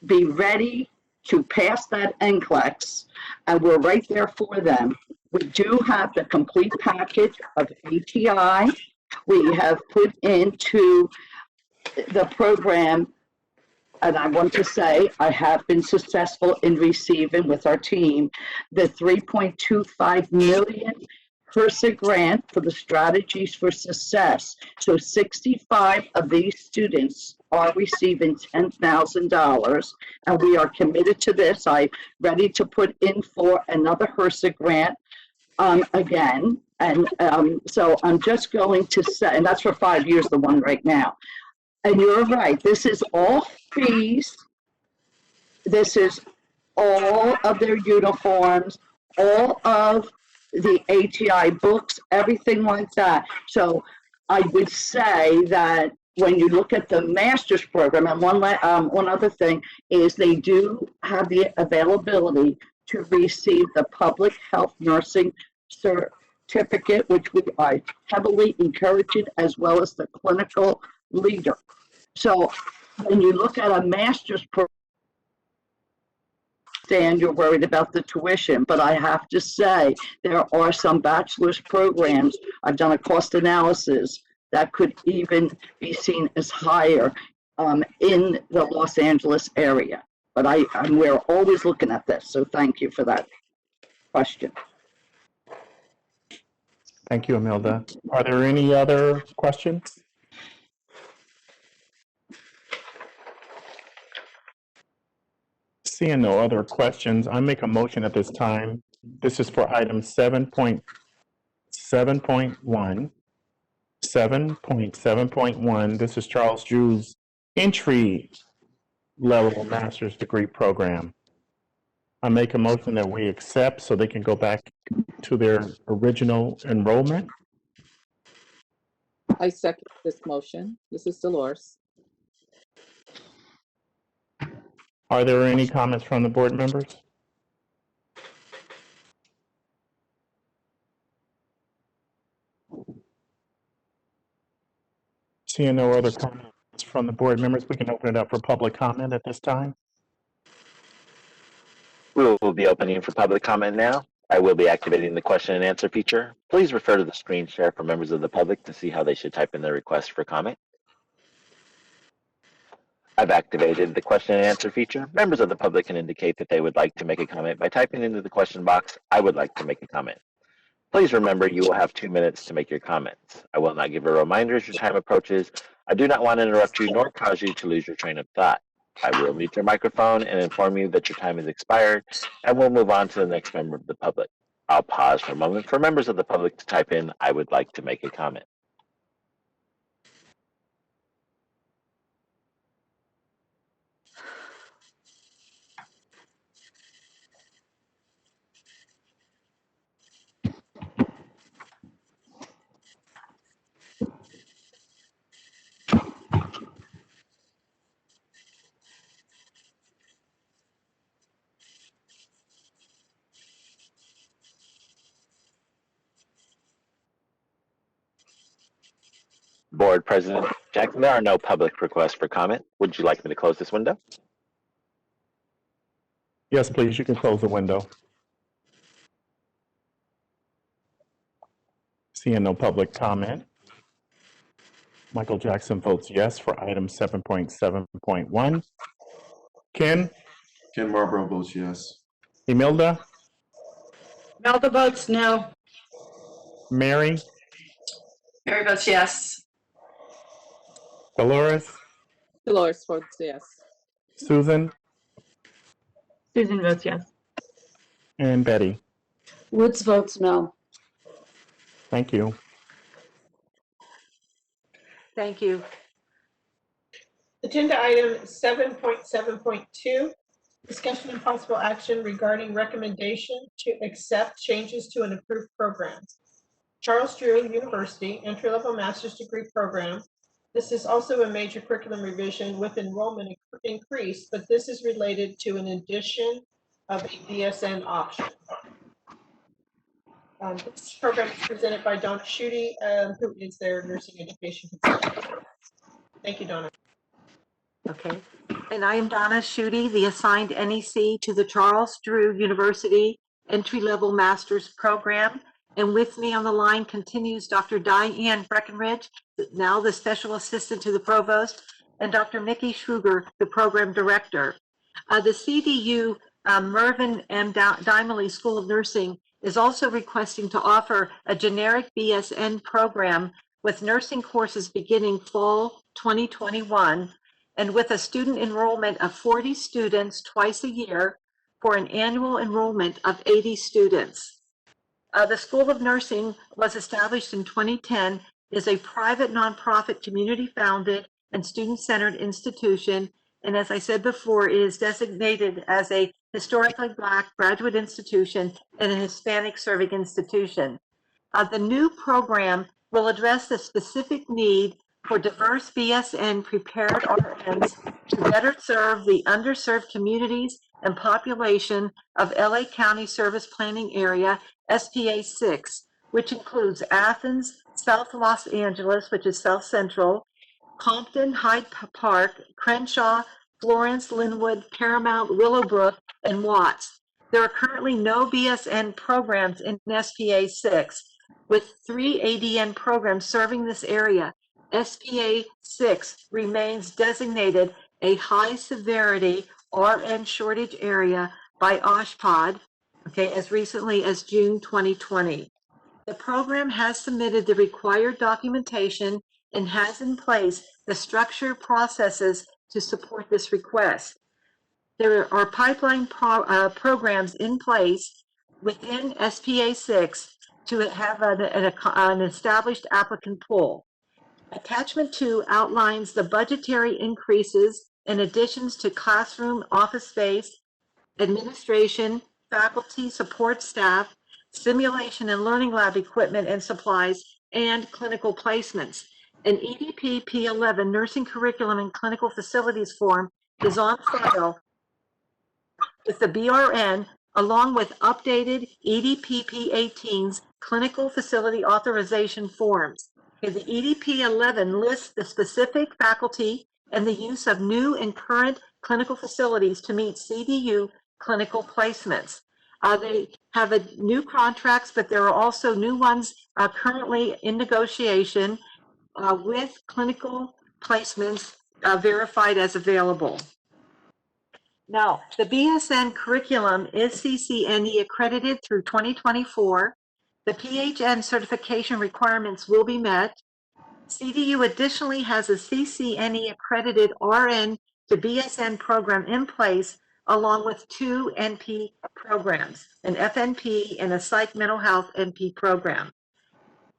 be ready to pass that NCLEX, and we're right there for them. We do have the complete package of ATI. We have put into the program, and I want to say I have been successful in receiving with our team the $3.25 million HRSA grant for the Strategies for Success. So 65 of these students are receiving $10,000, and we are committed to this. I'm ready to put in for another HRSA grant again. And so I'm just going to say, and that's for 5 years, the one right now. And you're right, this is all fees. This is all of their uniforms, all of the ATI books, everything like that. So I would say that when you look at the master's program, and one other thing is they do have the availability to receive the public health nursing certificate, which we are heavily encouraging, as well as the clinical leader. So when you look at a master's program, you're worried about the tuition, but I have to say there are some bachelor's programs. I've done a cost analysis that could even be seen as higher in the Los Angeles area. But we're always looking at this, so thank you for that question. Thank you, Imelda. Are there any other questions? Seeing no other questions, I make a motion at this time. This is for item 7.7.1. 7.7.1. This is Charles Drew's entry level master's degree program. I make a motion that we accept so they can go back to their original enrollment. I second this motion. This is Dolores. Are there any comments from the board members? Seeing no other comments from the board members, we can open it up for public comment at this time. We will be opening for public comment now. I will be activating the question and answer feature. Please refer to the screen share for members of the public to see how they should type in their request for comment. I've activated the question and answer feature. Members of the public can indicate that they would like to make a comment by typing into the question box, "I would like to make a comment." Please remember you will have 2 minutes to make your comments. I will not give a reminder as your time approaches. I do not want to interrupt you nor cause you to lose your train of thought. I will mute your microphone and inform you that your time has expired, and we'll move on to the next member of the public. I'll pause for a moment for members of the public to type in, "I would like to make a comment." Board President Jackson, there are no public requests for comment. Would you like me to close this window? Yes, please, you can close the window. Seeing no public comment. Michael Jackson votes yes for item 7.7.1. Ken? Ken Marlborough votes yes. Imelda? Imelda votes no. Mary? Mary votes yes. Dolores? Dolores votes yes. Susan? Susan votes yes. And Betty? Woods votes no. Thank you. Thank you. Agenda item 7.7.2, discussion and possible action regarding recommendation to accept changes to an approved program. Charles Drew University entry-level master's degree program. This is also a major curriculum revision with enrollment increase, but this is related to an addition of a BSN option. This program is presented by Donna Schutte, who is their nursing education consultant. Thank you, Donna. Okay. And I am Donna Schutte, the assigned NEC to the Charles Drew University entry-level master's program. And with me on the line continues Dr. Diane Breckenridge, now the special assistant to the provost, and Dr. Mickey Schruger, the program director. The CDU Mervyn M. Dimely School of Nursing is also requesting to offer a generic BSN program with nursing courses beginning fall 2021 and with a student enrollment of 40 students twice a year for an annual enrollment of 80 students. The School of Nursing was established in 2010, is a private nonprofit community-founded and student-centered institution, and as I said before, it is designated as a historically Black graduate institution and a Hispanic serving institution. The new program will address the specific need for diverse BSN prepared RNs to better serve the underserved communities and population of LA County Service Planning Area, SPA 6, which includes Athens, South Los Angeles, which is South Central, Compton, Hyde Park, Crenshaw, Florence, Linwood, Paramount, Willowbrook, and Watts. There are currently no BSN programs in SPA 6, with 3 ADN programs serving this area. SPA 6 remains designated a high severity RN shortage area by OSHPD, as recently as June 2020. The program has submitted the required documentation and has in place the structured processes to support this request. There are pipeline programs in place within SPA 6 to have an established applicant pool. Attachment 2 outlines the budgetary increases and additions to classroom, office space, administration, faculty, support staff, simulation and learning lab equipment and supplies, and clinical placements. An EDP P11 nursing curriculum and clinical facilities form is on file with the BRN, along with updated EDP P18's clinical facility authorization forms. The EDP11 lists the specific faculty and the use of new and current clinical facilities to meet CDU clinical placements. They have new contracts, but there are also new ones currently in negotiation with clinical placements verified as available. Now, the BSN curriculum is CCNE accredited through 2024. The PHN certification requirements will be met. CDU additionally has a CCNE accredited RN to BSN program in place, along with 2 NP programs, an FNP and a psych mental health NP program.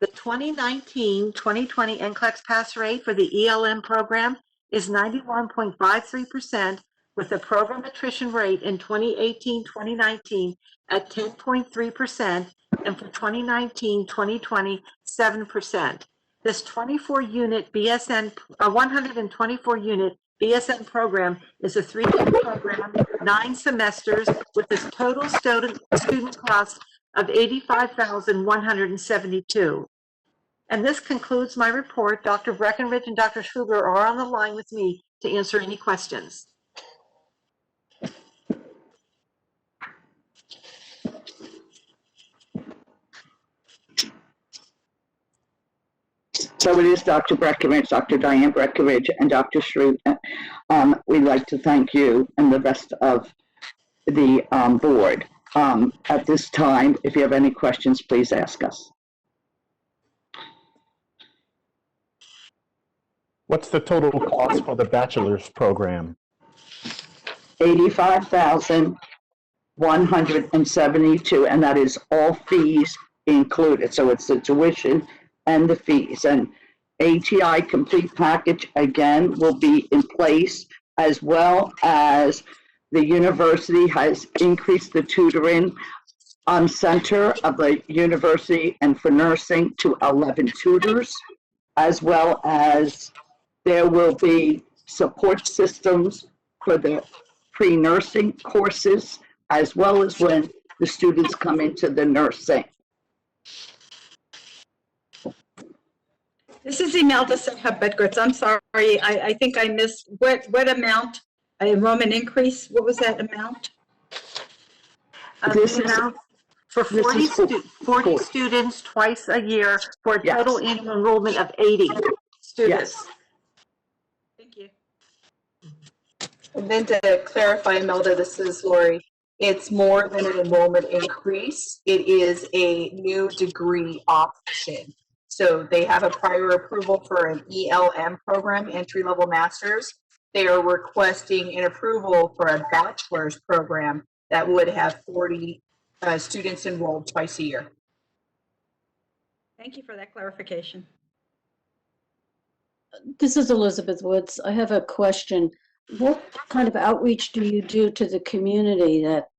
The 2019-2020 NCLEX pass rate for the ELM program is 91.53%, with a program attrition rate in 2018-2019 at 10.3%, and for 2019-2020, 7%. This 24-unit BSN, 124-unit BSN program is a 3-year program, 9 semesters, with a total student cost of $85,172. And this concludes my report. Dr. Breckenridge and Dr. Schubler are on the line with me to answer any questions. So it is Dr. Breckenridge, Dr. Diane Breckenridge, and Dr. Shrew. We'd like to thank you and the rest of the board. At this time, if you have any questions, please ask us. What's the total cost for the bachelor's program? $85,172, and that is all fees included. So it's the tuition and the fees. And ATI complete package, again, will be in place, as well as the university has increased the tutoring center of the university and for nursing to 11 tutors, as well as there will be support systems for the pre-nursing courses, as well as when the students come into the nursing. This is Imelda Bedgritz. I'm sorry, I think I missed what amount, enrollment increase, what was that amount? This is for 40 students twice a year for a total annual enrollment of 80 students. Yes. Thank you. And then to clarify, Imelda, this is Lori. It's more than an enrollment increase. It is a new degree option. So they have a prior approval for an ELM program, entry-level master's. They are requesting an approval for a bachelor's program that would have 40 students enrolled twice a year. Thank you for that clarification. This is Elizabeth Woods. I have a question. What kind of outreach do you do to the community that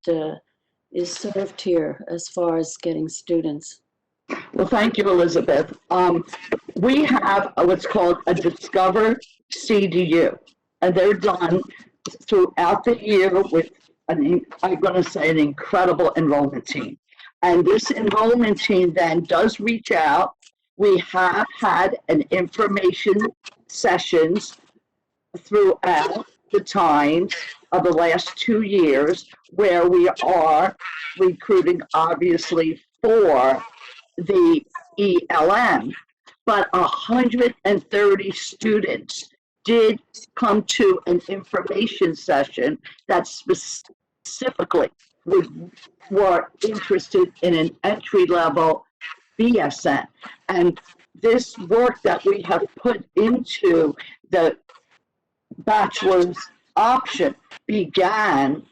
is served here as far as getting students? Well, thank you, Elizabeth. We have what's called a Discover CDU, and they're done throughout the year with, I'm going to say, an incredible enrollment team. And this enrollment team then does reach out. We have had an information sessions throughout the time of the last 2 years where we are recruiting, obviously, for the ELM, but 130 students did come to an information session that specifically were interested in an entry-level BSN. And this work that we have put into the bachelor's option began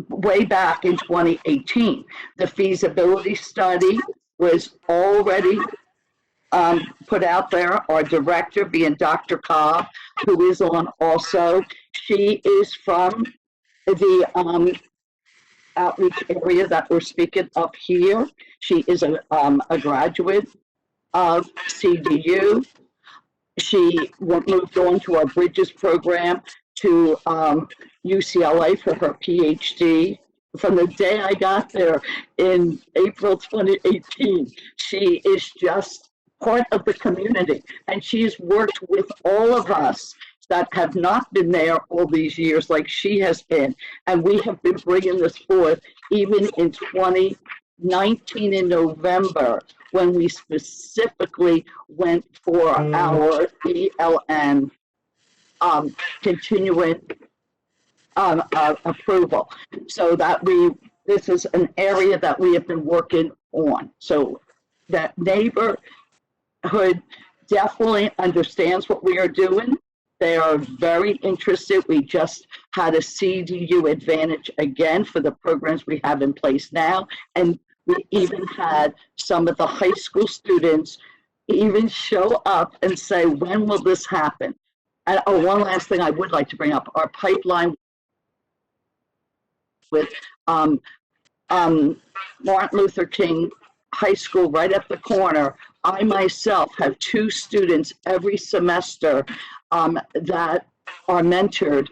way back in 2018. The feasibility study was already put out there. Our director, being Dr. Cobb, who is on also, she is from the outreach area that we're speaking of here. She is a graduate of CDU. She moved on to our Bridges program to UCLA for her PhD. From the day I got there in April 2018, she is just part of the community, and she's worked with all of us that have not been there all these years like she has been, and we have been bringing this forth even in 2019 in November, when we specifically went for our ELN continuing approval. So that this is an area that we have been working on. So that neighborhood definitely understands what we are doing. They are very interested. We just had a CDU advantage again for the programs we have in place now. And we even had some of the high school students even show up and say, when will this happen? And one last thing I would like to bring up, our pipeline with Martin Luther King High School right at the corner. I myself have 2 students every semester that are mentored,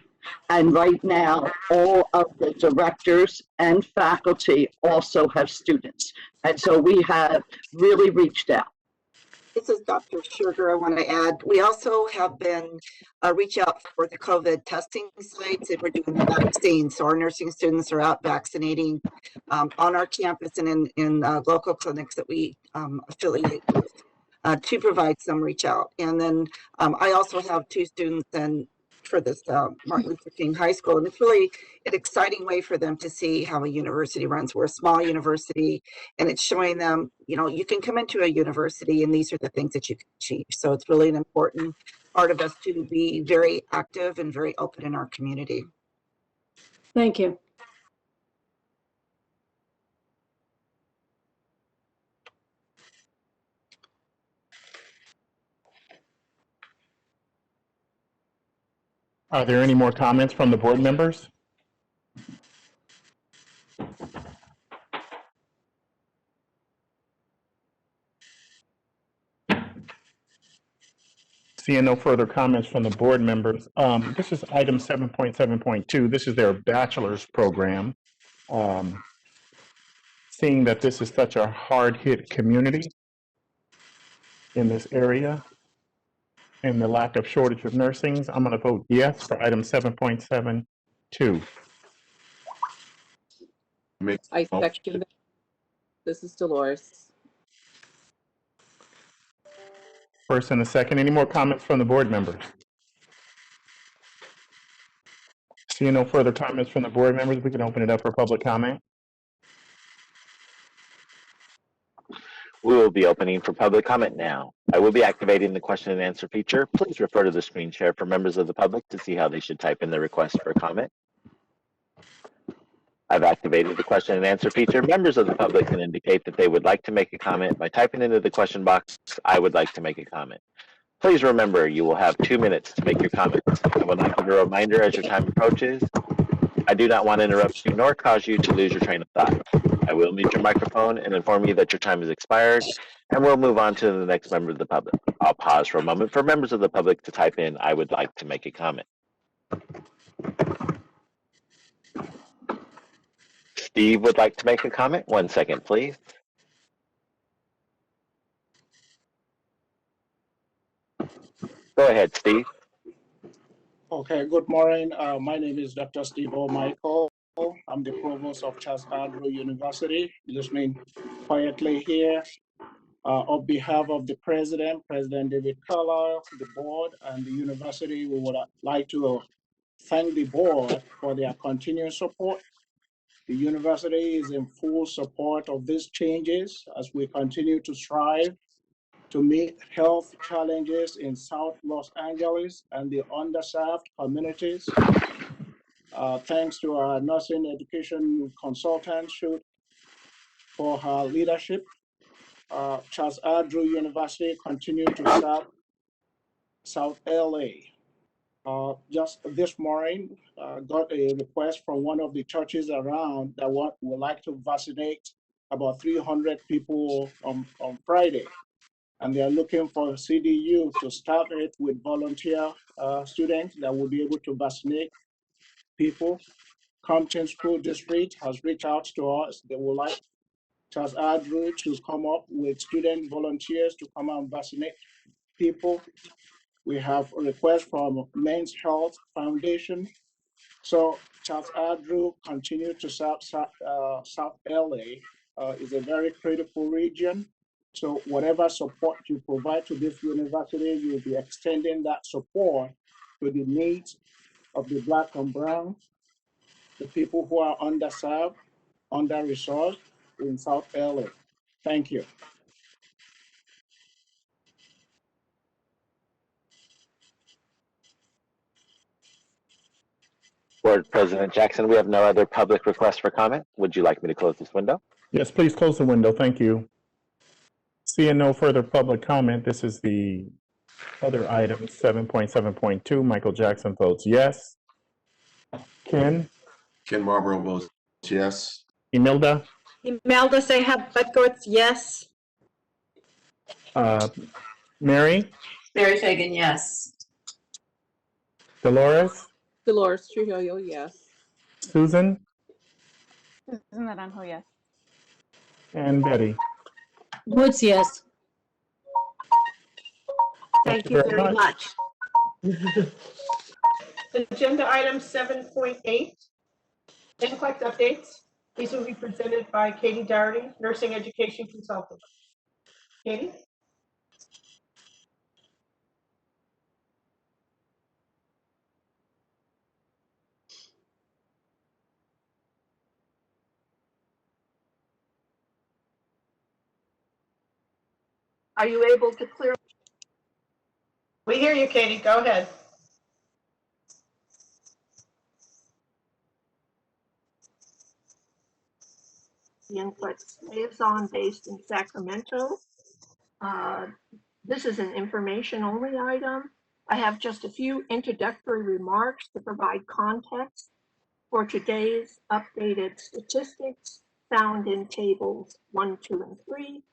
and right now all of the directors and faculty also have students, and so we have really reached out. This is Dr. Sugar. I want to add, we also have been reach out for the COVID testing sites, and we're doing the vaccines. So our nursing students are out vaccinating on our campus and in local clinics that we affiliate with to provide some reach out. And then I also have 2 students and for this Martin Luther King High School, and it's really an exciting way for them to see how a university runs. We're a small university, and it's showing them, you know, you can come into a university and these are the things that you can achieve. So it's really an important part of us to be very active and very open in our community. Thank you. Are there any more comments from the board members? Seeing no further comments from the board members, this is item 7.7.2. This is their bachelor's program. Seeing that this is such a hard-hit community in this area and the lack of shortage of nursings, I'm going to vote yes for item 7.72. I second that. This is Dolores. First and a second. Any more comments from the board members? Seeing no further comments from the board members, we can open it up for public comment. We will be opening for public comment now. I will be activating the question and answer feature. Please refer to the screen share for members of the public to see how they should type in their request for comment. I've activated the question and answer feature. Members of the public can indicate that they would like to make a comment by typing into the question box, "I would like to make a comment." Please remember, you will have 2 minutes to make your comments. I would like to give a reminder as your time approaches. I do not want to interrupt you nor cause you to lose your train of thought. I will mute your microphone and inform you that your time has expired, and we'll move on to the next member of the public. I'll pause for a moment for members of the public to type in, "I would like to make a comment." Steve would like to make a comment. 1 second, please. Go ahead, Steve. Okay, good morning. My name is Dr. Steve O'Michael. I'm the provost of Charles Andrew University, listening quietly here. On behalf of the president, President David Carlisle, the board, and the university, we would like to thank the board for their continued support. The university is in full support of these changes as we continue to strive to meet health challenges in South Los Angeles and the underserved communities. Thanks to our nursing education consultant for her leadership. Charles Andrew University continued to serve South LA. Just this morning, got a request from one of the churches around that would like to vaccinate about 300 people on Friday. And they are looking for CDU to start it with volunteer students that will be able to vaccinate people. Compton School District has reached out to us. They would like Charles Andrew to come up with student volunteers to come and vaccinate people. We have a request from Men's Health Foundation. So Charles Andrew continued to serve South LA. Is a very critical region. So whatever support you provide to this university, you'll be extending that support to the needs of the Black and brown, the people who are underserved, under-resourced in South LA. Thank you. Board President Jackson, we have no other public requests for comment. Would you like me to close this window? Yes, please close the window. Thank you. Seeing no further public comment, this is the other item, 7.7.2. Michael Jackson votes yes. Ken? Ken Marlborough votes yes. Imelda? Imelda Sehab Bedgood, yes. Mary? Mary Fagan, yes. Dolores? Dolores Trujillo, yes. Susan? Susan Naranjo, yes. And Betty? Woods, yes. Thank you you very very much. much. Agenda item 7.8, Inflect Updates. These will be presented by Katie Dougherty, Nursing Education Consultant. Katie? Are you able to clear? We hear you, Katie. Go ahead. The Inflect liaison based in Sacramento. This is an information-only item. I have just a few introductory remarks to provide context for today's updated statistics found in tables 1, 2, and 3.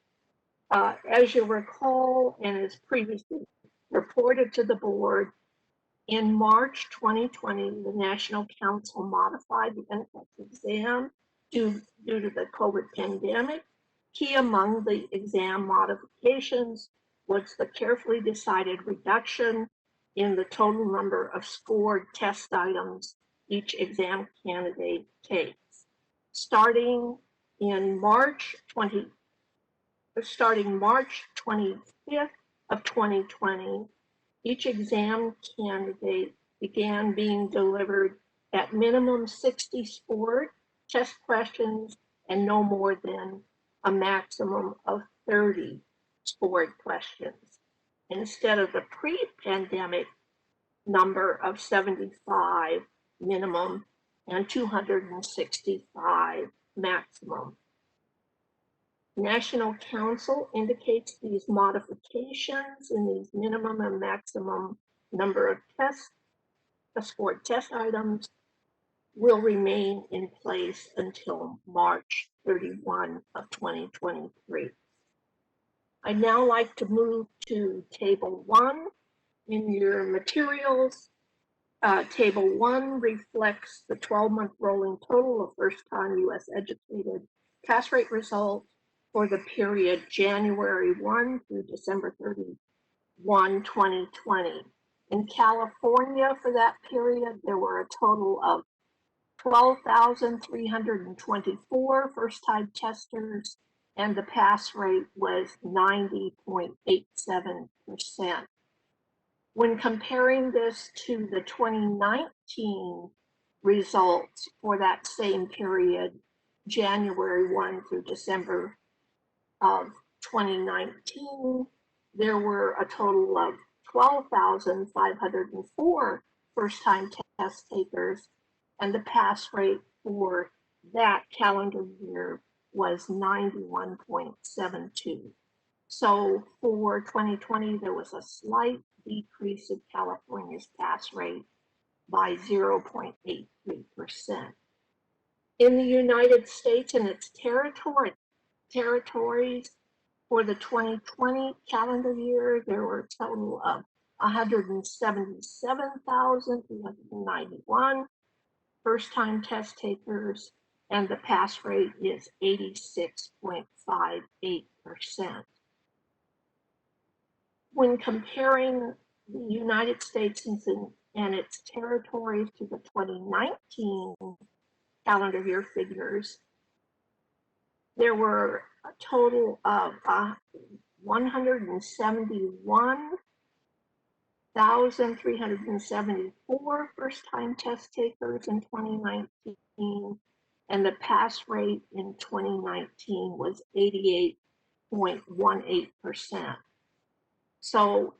As you recall, and as previously reported to the board, in March 2020, the National Council modified the NCLEX exam due to the COVID pandemic. Key among the exam modifications was the carefully decided reduction in the total number of scored test items each exam candidate takes. Starting March 25th of 2020, each exam candidate began being delivered at minimum 60 scored test questions and no more than a maximum of 30 scored questions, instead of the pre-pandemic number of 75 minimum and 265 maximum. National Council indicates these modifications in these minimum and maximum number of scored test items will remain in place until March 31 of 2023. I'd now like to move to Table 1 in your materials. Table 1 reflects the 12-month rolling total of first-time U.S. educated pass rate results for the period January 1 through December 31, 2020. In California, for that period, there were a total of 12,324 first-time testers, and the pass rate was 90.87%. When comparing this to the 2019 results for that same period, January 1 through December of 2019, there were a total of 12,504 first-time test takers, and the pass rate for that calendar year was 91.72. So for 2020, there was a slight decrease in California's pass rate by 0.83%. In the United States and its territories for the 2020 calendar year, there were a total of 177,391 first-time test takers, and the pass rate is 86.58%. When comparing the United States and its territories to the 2019 calendar year figures, there were a total of 171,374 first-time test takers in 2019, and the pass rate in 2019 was 88.18%. So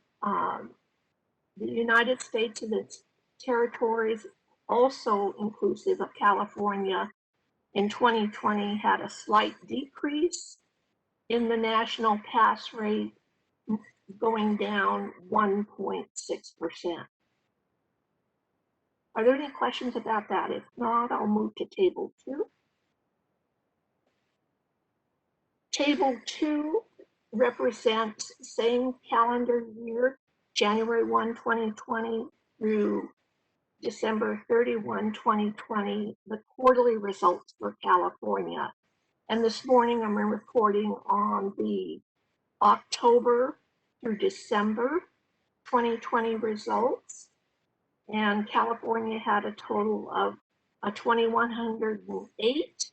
the United States and its territories, also inclusive of California, in 2020 had a slight decrease in the national pass rate, going down 1.6%. Are there any questions about that? If not, I'll move to Table 2. Table 2 represents same calendar year, January 1, 2020 through December 31, 2020, the quarterly results for California. And this morning I'm reporting on the October through December 2020 results, and California had a total of 2,108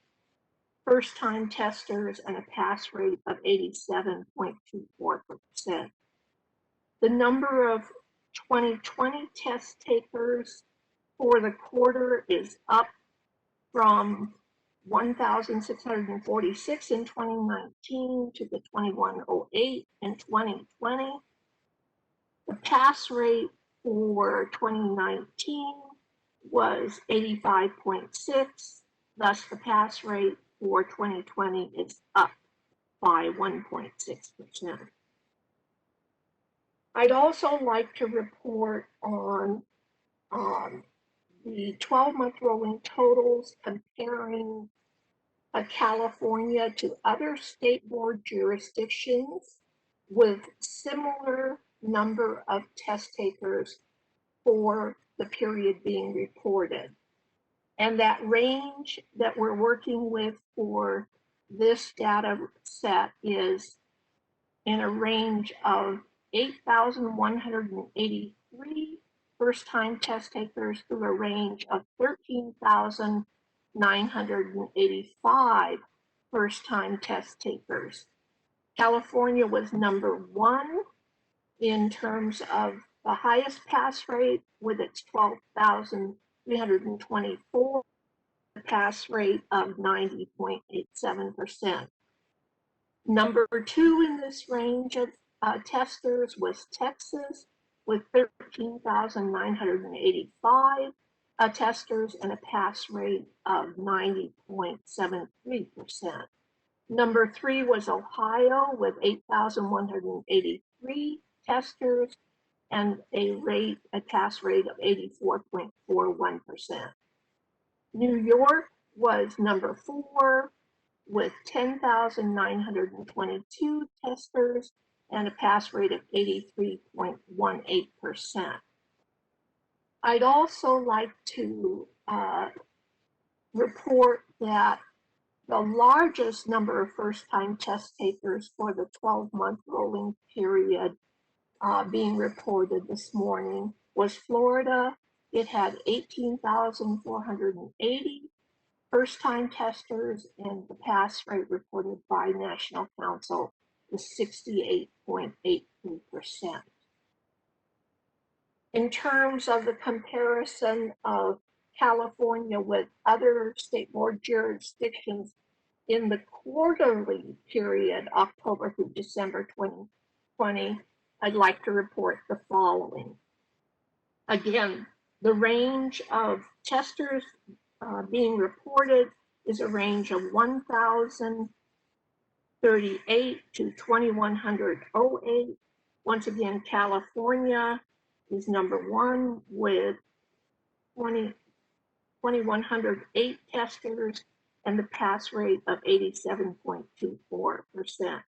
first-time testers and a pass rate of 87.24%. The number of 2020 test takers for the quarter is up from 1,646 in 2019 to the 2,108 in 2020. The pass rate for 2019 was 85.6, thus the pass rate for 2020 is up by 1.6%. I'd also like to report on the 12-month rolling totals comparing California to other state board jurisdictions with similar number of test takers for the period being reported. And that range that we're working with for this data set is in a range of 8,183 first-time test takers to a range of 13,985 first-time test takers. California was number 1 in terms of the highest pass rate with its 12,324, a pass rate of 90.87%. Number 2 in this range of testers was Texas with 13,985 testers and a pass rate of 90.73%. Number 3 was Ohio with 8,183 testers and a pass rate of 84.41%. New York was number 4 with 10,922 testers and a pass rate of 83.18%. I'd also like to report that the largest number of first-time test takers for the 12-month rolling period being reported this morning was Florida. It had 18,480 first-time testers, and the pass rate reported by National Council is 68.83%. In terms of the comparison of California with other state board jurisdictions in the quarterly period, October through December 2020, I'd like to report the following. Again, the range of testers being reported is a range of 1,038 to 2,108. Once again, California is number 1 with 2,108 testers and the pass rate of 87.24%.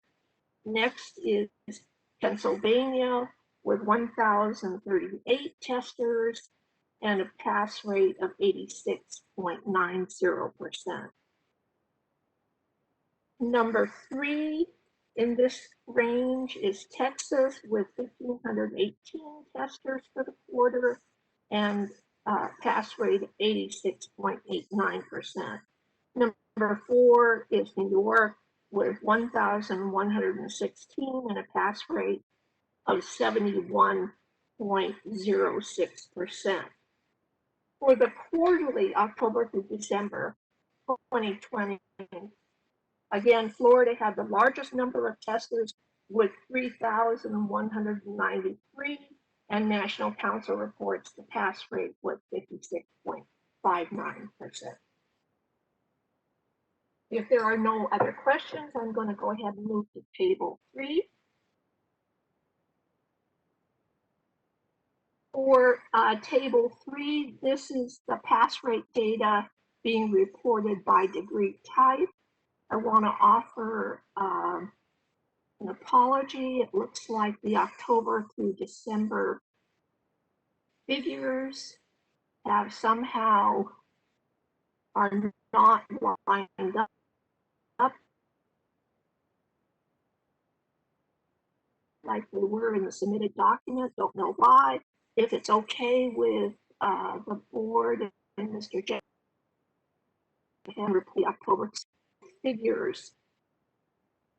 Next is Pennsylvania with 1,038 testers and a pass rate of 86.90%. Number 3 in this range is Texas with 1,518 testers for the quarter and pass rate of 86.89%. Number 4 is New York with 1,116 and a pass rate of 71.06%. For the quarterly October through December 2020, again, Florida had the largest number of testers with 3,193, and National Council reports the pass rate was 56.59%. If there are no other questions, I'm going to go ahead and move to Table 3. For Table 3, this is the pass rate data being reported by degree type. I want to offer an apology. It looks like the October through December figures have somehow are not lined up. like they were in the submitted document. Don't know why. If it's okay with the board and Mr. J. The October figures,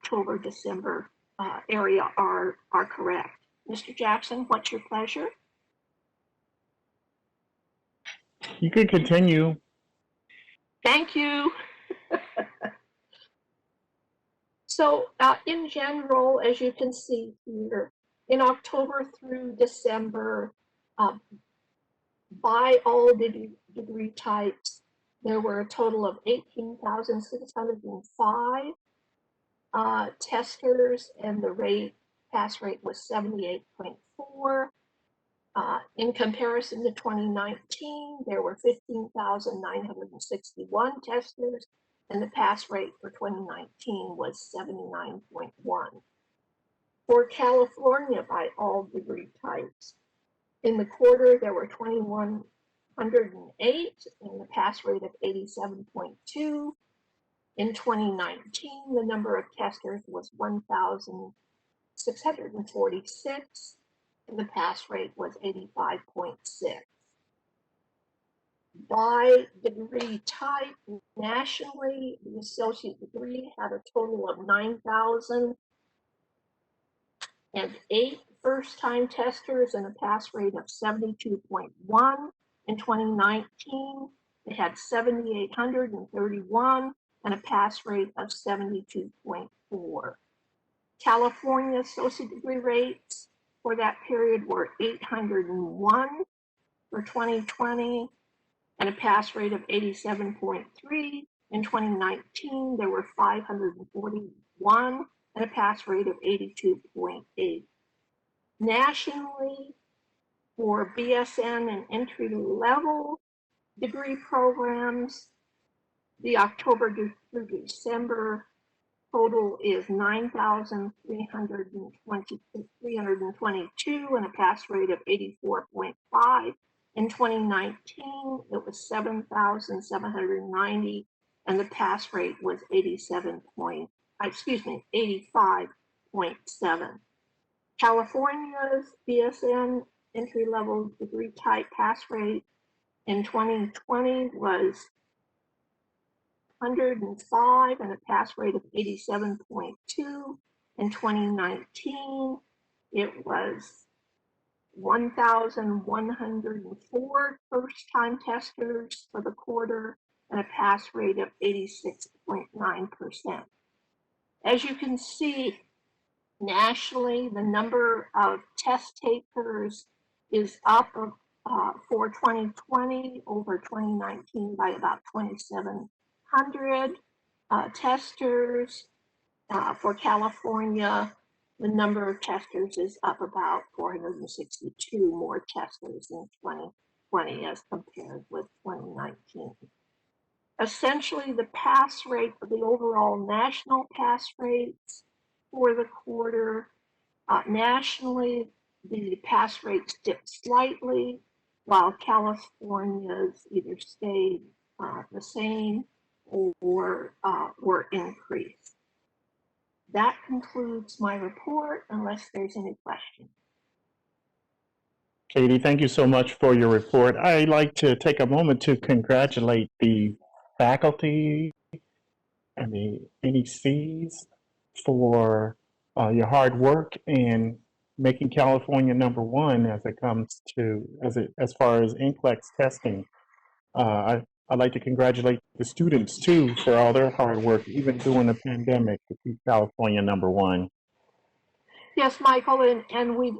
October, December area are correct. Mr. Jackson, what's your pleasure? You can continue. Thank you. So in general, as you can see here, in October through December, by all degree types, there were a total of 18,605 testers, and the pass rate was 78.4. In comparison to 2019, there were 15,961 testers, and the pass rate for 2019 was 79.1. For California, by all degree types, in the quarter, there were 2,108 and the pass rate of 87.2. In 2019, the number of testers was 1,646 and the pass rate was 85.6. By degree type, nationally, the associate degree had a total of 9,008 first-time testers and a pass rate of 72.1. In 2019, they had 7,831 and a pass rate of 72.4. California associate degree rates for that period were 801 for 2020 and a pass rate of 87.3. In 2019, there were 541 and a pass rate of 82.8. Nationally, for BSN and entry-level degree programs, the October through December total is 9,322 and a pass rate of 84.5. In 2019, it was 7,790 and the pass rate was 85.7. California's BSN entry-level degree type pass rate in 2020 was 105 and a pass rate of 87.2. In 2019, it was 1,104 first-time testers for the quarter and a pass rate of 86.9%. As you can see, nationally, the number of test takers is up for 2020 over 2019 by about 2,700 testers. For California, the number of testers is up about 462 more testers in 2020 as compared with 2019. Essentially, the pass rate for the overall national pass rates for the quarter, nationally, the pass rates dipped slightly, while California's either stayed the same or were increased. That concludes my report, unless there's any questions. Katie, thank you so much for your report. I'd like to take a moment to congratulate the faculty and the NECs for your hard work in making California #1 as it comes to as far as NCLEX testing. I'd like to congratulate the students too for all their hard work, even during the pandemic, to keep California #1. Yes, Michael, and we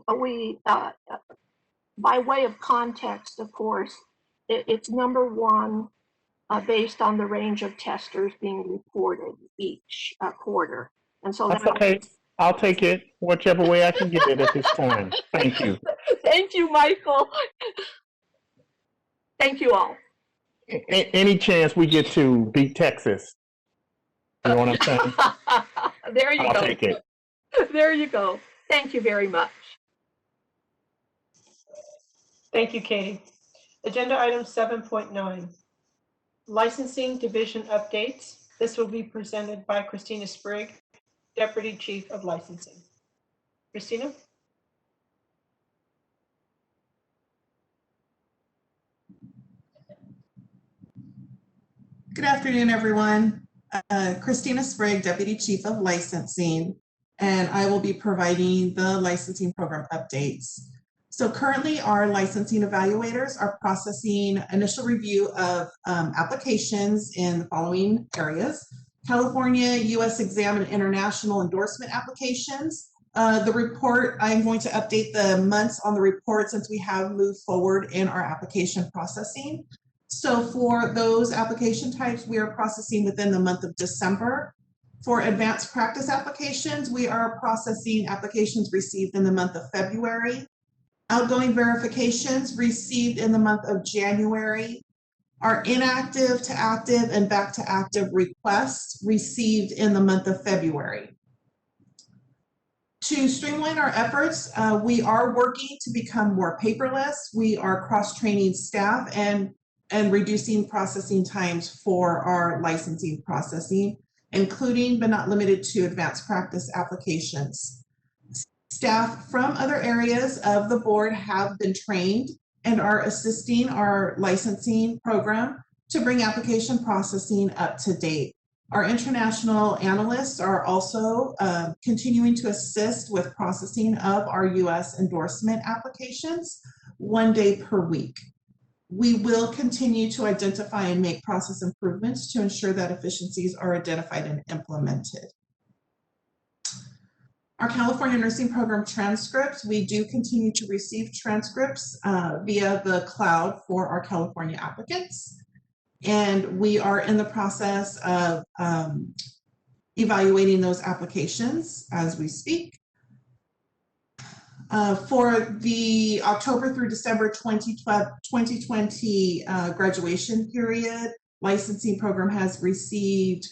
by way of context, of course, it's #1 based on the range of testers being reported each quarter. And so that's okay. I'll take it whichever way I can get it at this time. Thank you. Thank you, Michael. Thank you all. Any chance we get to beat Texas? You know what I'm saying? There you go. I'll take it. There you go. Thank you very much. Thank you, Katie. Agenda item 7.9, licensing division updates. This will be presented by Christina Sprigg, Deputy Chief of Licensing. Christina? Good afternoon, everyone. Christina Sprague, Deputy Chief of Licensing, and I will be providing the licensing program updates. So currently our licensing evaluators are processing initial review of applications in the following areas: California, U.S. exam and international endorsement applications. The report, I'm going to update the months on the report since we have moved forward in our application processing. So for those application types, we are processing within the month of December. For advanced practice applications, we are processing applications received in the month of February. Outgoing verifications received in the month of January. Our inactive to active and back to active requests received in the month of February. To streamline our efforts, we are working to become more paperless. We are cross-training staff and reducing processing times for our licensing processing, including but not limited to advanced practice applications. Staff from other areas of the board have been trained and are assisting our licensing program to bring application processing up to date. Our international analysts are also continuing to assist with processing of our U.S. endorsement applications 1 day per week. We will continue to identify and make process improvements to ensure that efficiencies are identified and implemented. Our California Nursing Program transcripts, we do continue to receive transcripts via the cloud for our California applicants. And we are in the process of evaluating those applications as we speak. For the October through December 2020 graduation period, licensing program has received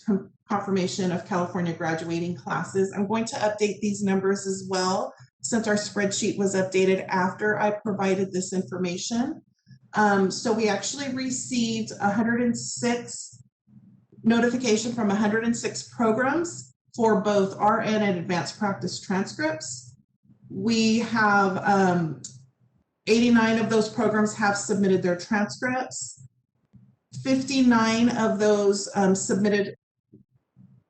confirmation of California graduating classes. I'm going to update these numbers as well, since our spreadsheet was updated after I provided this information. So we actually received 106 notification from 106 programs for both RN and advanced practice transcripts. We have 89 of those programs have submitted their transcripts. 59 of those submitted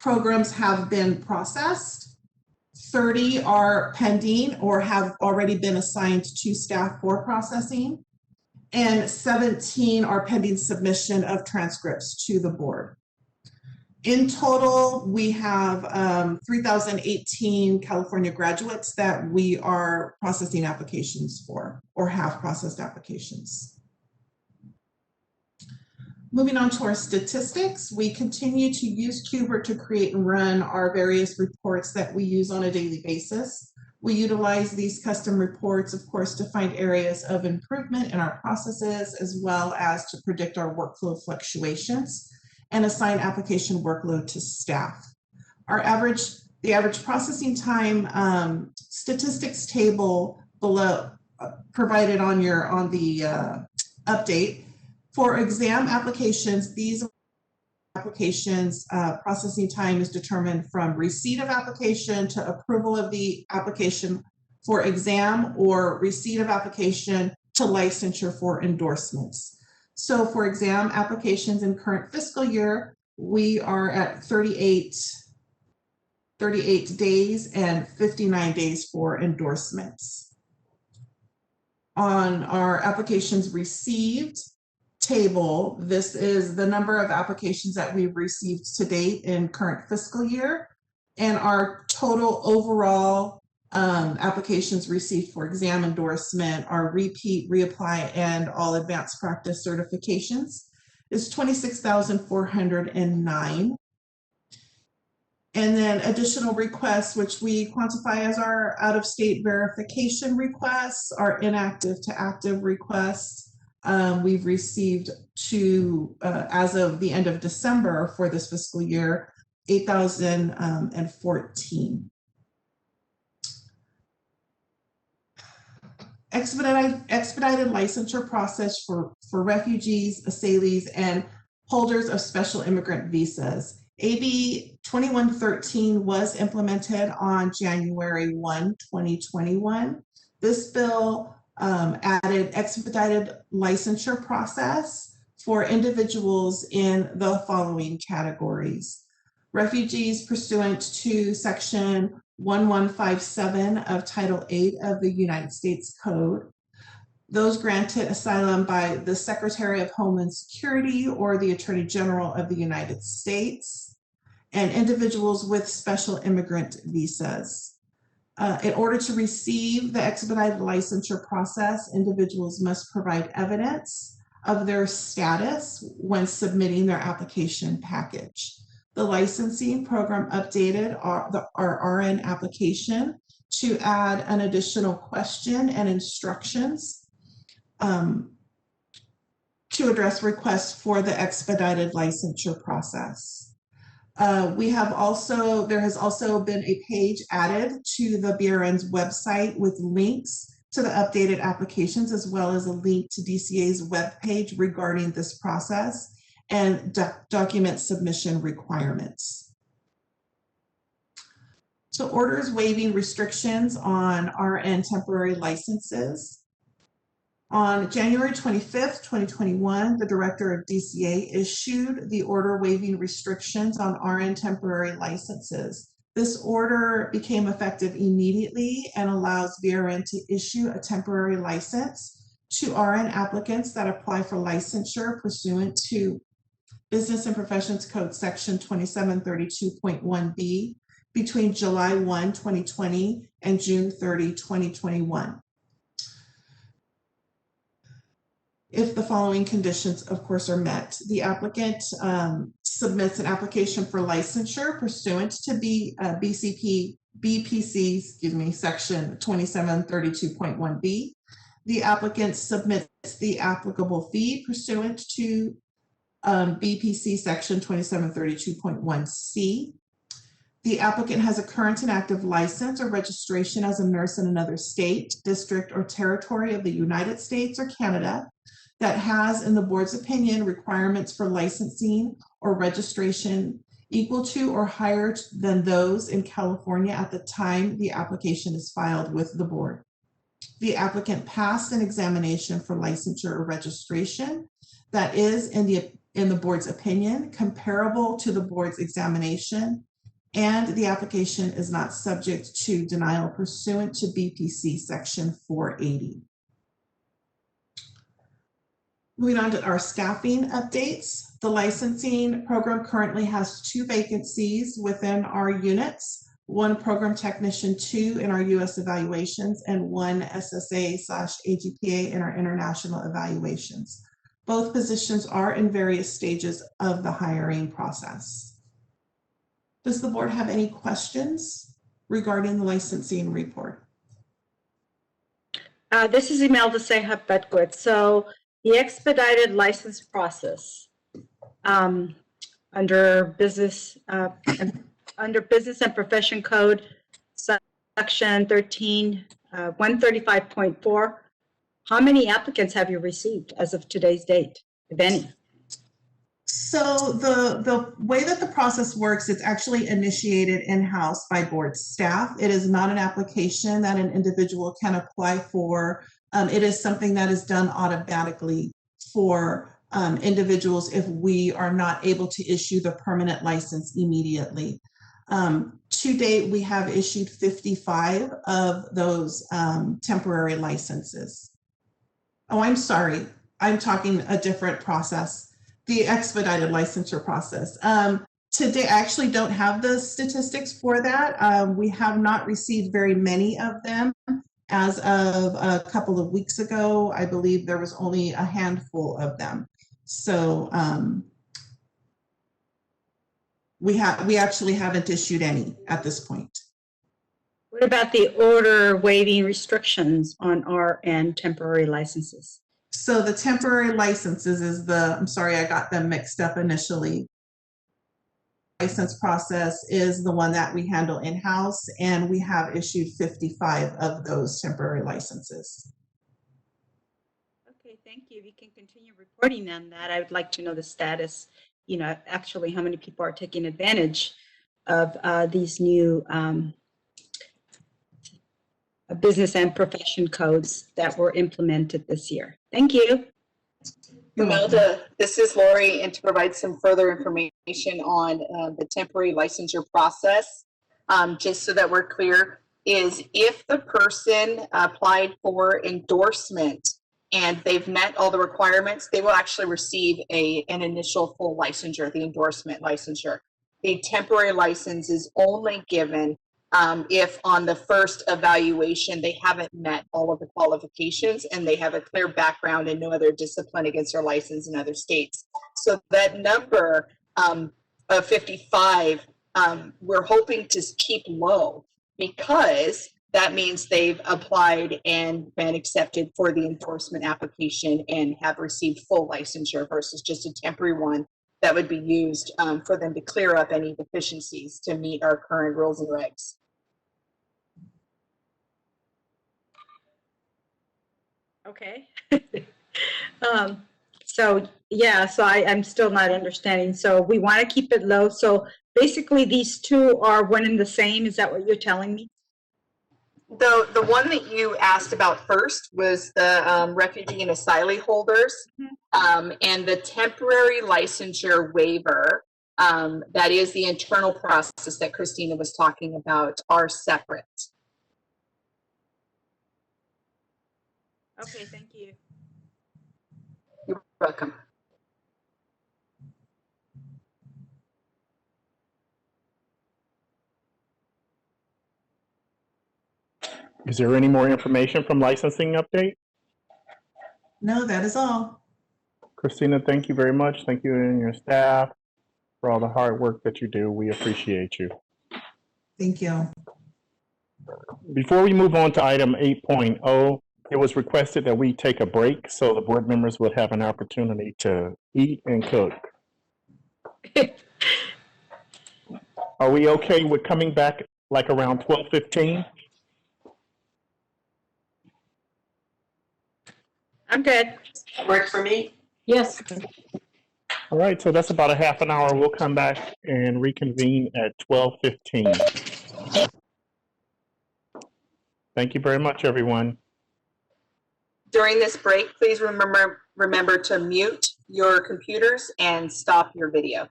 programs have been processed. 30 are pending or have already been assigned to staff for processing. And 17 are pending submission of transcripts to the board. In total, we have 3,018 California graduates that we are processing applications for or have processed applications. Moving on to our statistics, we continue to use Qbert to create and run our various reports that we use on a daily basis. We utilize these custom reports, of course, to find areas of improvement in our processes, as well as to predict our workflow fluctuations and assign application workload to staff. The average processing time statistics table below provided on the update. For exam applications, these applications processing time is determined from receipt of application to approval of the application for exam or receipt of application to licensure for endorsements. So for exam applications in current fiscal year, we are at 38 days and 59 days for endorsements. On our applications received table, this is the number of applications that we've received to date in current fiscal year, and our total overall applications received for exam endorsement, our repeat, reapply, and all advanced practice certifications is 26,409. And then additional requests, which we quantify as our out-of-state verification requests, our inactive to active requests, we've received as of the end of December for this fiscal year, 8,014. Expedited licensure process for refugees, asylees, and holders of special immigrant visas. AB 2113 was implemented on January 1, 2021. This bill added expedited licensure process for individuals in the following categories. Refugees pursuant to Section 1157 of Title 8 of the United States Code. Those granted asylum by the Secretary of Homeland Security or the Attorney General of the United States, and individuals with special immigrant visas. In order to receive the expedited licensure process, individuals must provide evidence of their status when submitting their application package. The licensing program updated our RN application to add an additional question and instructions to address requests for the expedited licensure process. There has also been a page added to the BRN's website with links to the updated applications, as well as a link to DCA's webpage regarding this process and document submission requirements. So orders waiving restrictions on RN temporary licenses. On January 25th, 2021, the Director of DCA issued the order waiving restrictions on RN temporary licenses. This order became effective immediately and allows BRN to issue a temporary license to RN applicants that apply for licensure pursuant to Business and Professions Code Section 2732.1b between July 1, 2020 and June 30, 2021. If the following conditions, of course, are met. The applicant submits an application for licensure pursuant to BPC, Section 2732.1b. The applicant submits the applicable fee pursuant to BPC Section 2732.1c. The applicant has a current and active license or registration as a nurse in another state, district, or territory of the United States or Canada that has, in the board's opinion, requirements for licensing or registration equal to or higher than those in California at the time the application is filed with the board. The applicant passed an examination for licensure or registration that is, in the board's opinion, comparable to the board's examination, and the application is not subject to denial pursuant to BPC Section 480. Moving on to our staffing updates. The licensing program currently has 2 vacancies within our units, 1 program technician 2 in our US evaluations and 1 SSA/AGPA in our international evaluations. Both positions are in various stages of the hiring process. Does the board have any questions regarding the licensing report? This is Imelda Seha Bedgood. So the expedited license process under business and profession code section 135.4. How many applicants have you received as of today's date, if any? So the way that the process works, it's actually initiated in-house by board staff. It is not an application that an individual can apply for. It is something that is done automatically for individuals if we are not able to issue the permanent license immediately. To date, we have issued 55 of those temporary licenses. Oh, I'm sorry. I'm talking a different process. The expedited licensure process. Today, I actually don't have the statistics for that. We have not received very many of them. As of a couple of weeks ago, I believe there was only a handful of them. So we actually haven't issued any at this point. What about the order waiving restrictions on RN temporary licenses? So the temporary licenses is I'm sorry, I got them mixed up initially. License process is the one that we handle in-house, and we have issued 55 of those temporary licenses. Okay, thank you. If you can continue reporting on that, I would like to know the status actually how many people are taking advantage of these new business and profession codes that were implemented this year. Thank you. Imelda, this is Lori, and to provide some further information on the temporary licensure process, just so that we're clear, is if the person applied for endorsement and they've met all the requirements, they will actually receive an initial full licensure, the endorsement licensure. The temporary license is only given if on the first evaluation they haven't met all of the qualifications and they have a clear background and no other discipline against their license in other states. So that number of 55, we're hoping to keep low, because that means they've applied and been accepted for the endorsement application and have received full licensure versus just a temporary one that would be used for them to clear up any deficiencies to meet our current rules and regs. Okay. So I'm still not understanding. So we want to keep it low. So basically these two are one and the same. Is that what you're telling me? The one that you asked about first was the refugee and asylee holders, and the temporary licensure waiver, that is the internal process that Christina was talking about, are separate. Okay, thank you. You're welcome. Is there any more information from licensing update? No, that is all. Christina, thank you very much. Thank you and your staff for all the hard work that you do. We appreciate you. Thank you. Before we move on to item 8.0, it was requested that we take a break so the board members would have an opportunity to eat and cook. Are we okay with coming back like around 12:15? I'm good. Works for me. Yes. All right, so that's about a half an hour. We'll come back and reconvene at 12:15. Thank you very much, everyone. During this break, please remember to mute your computers and stop your video.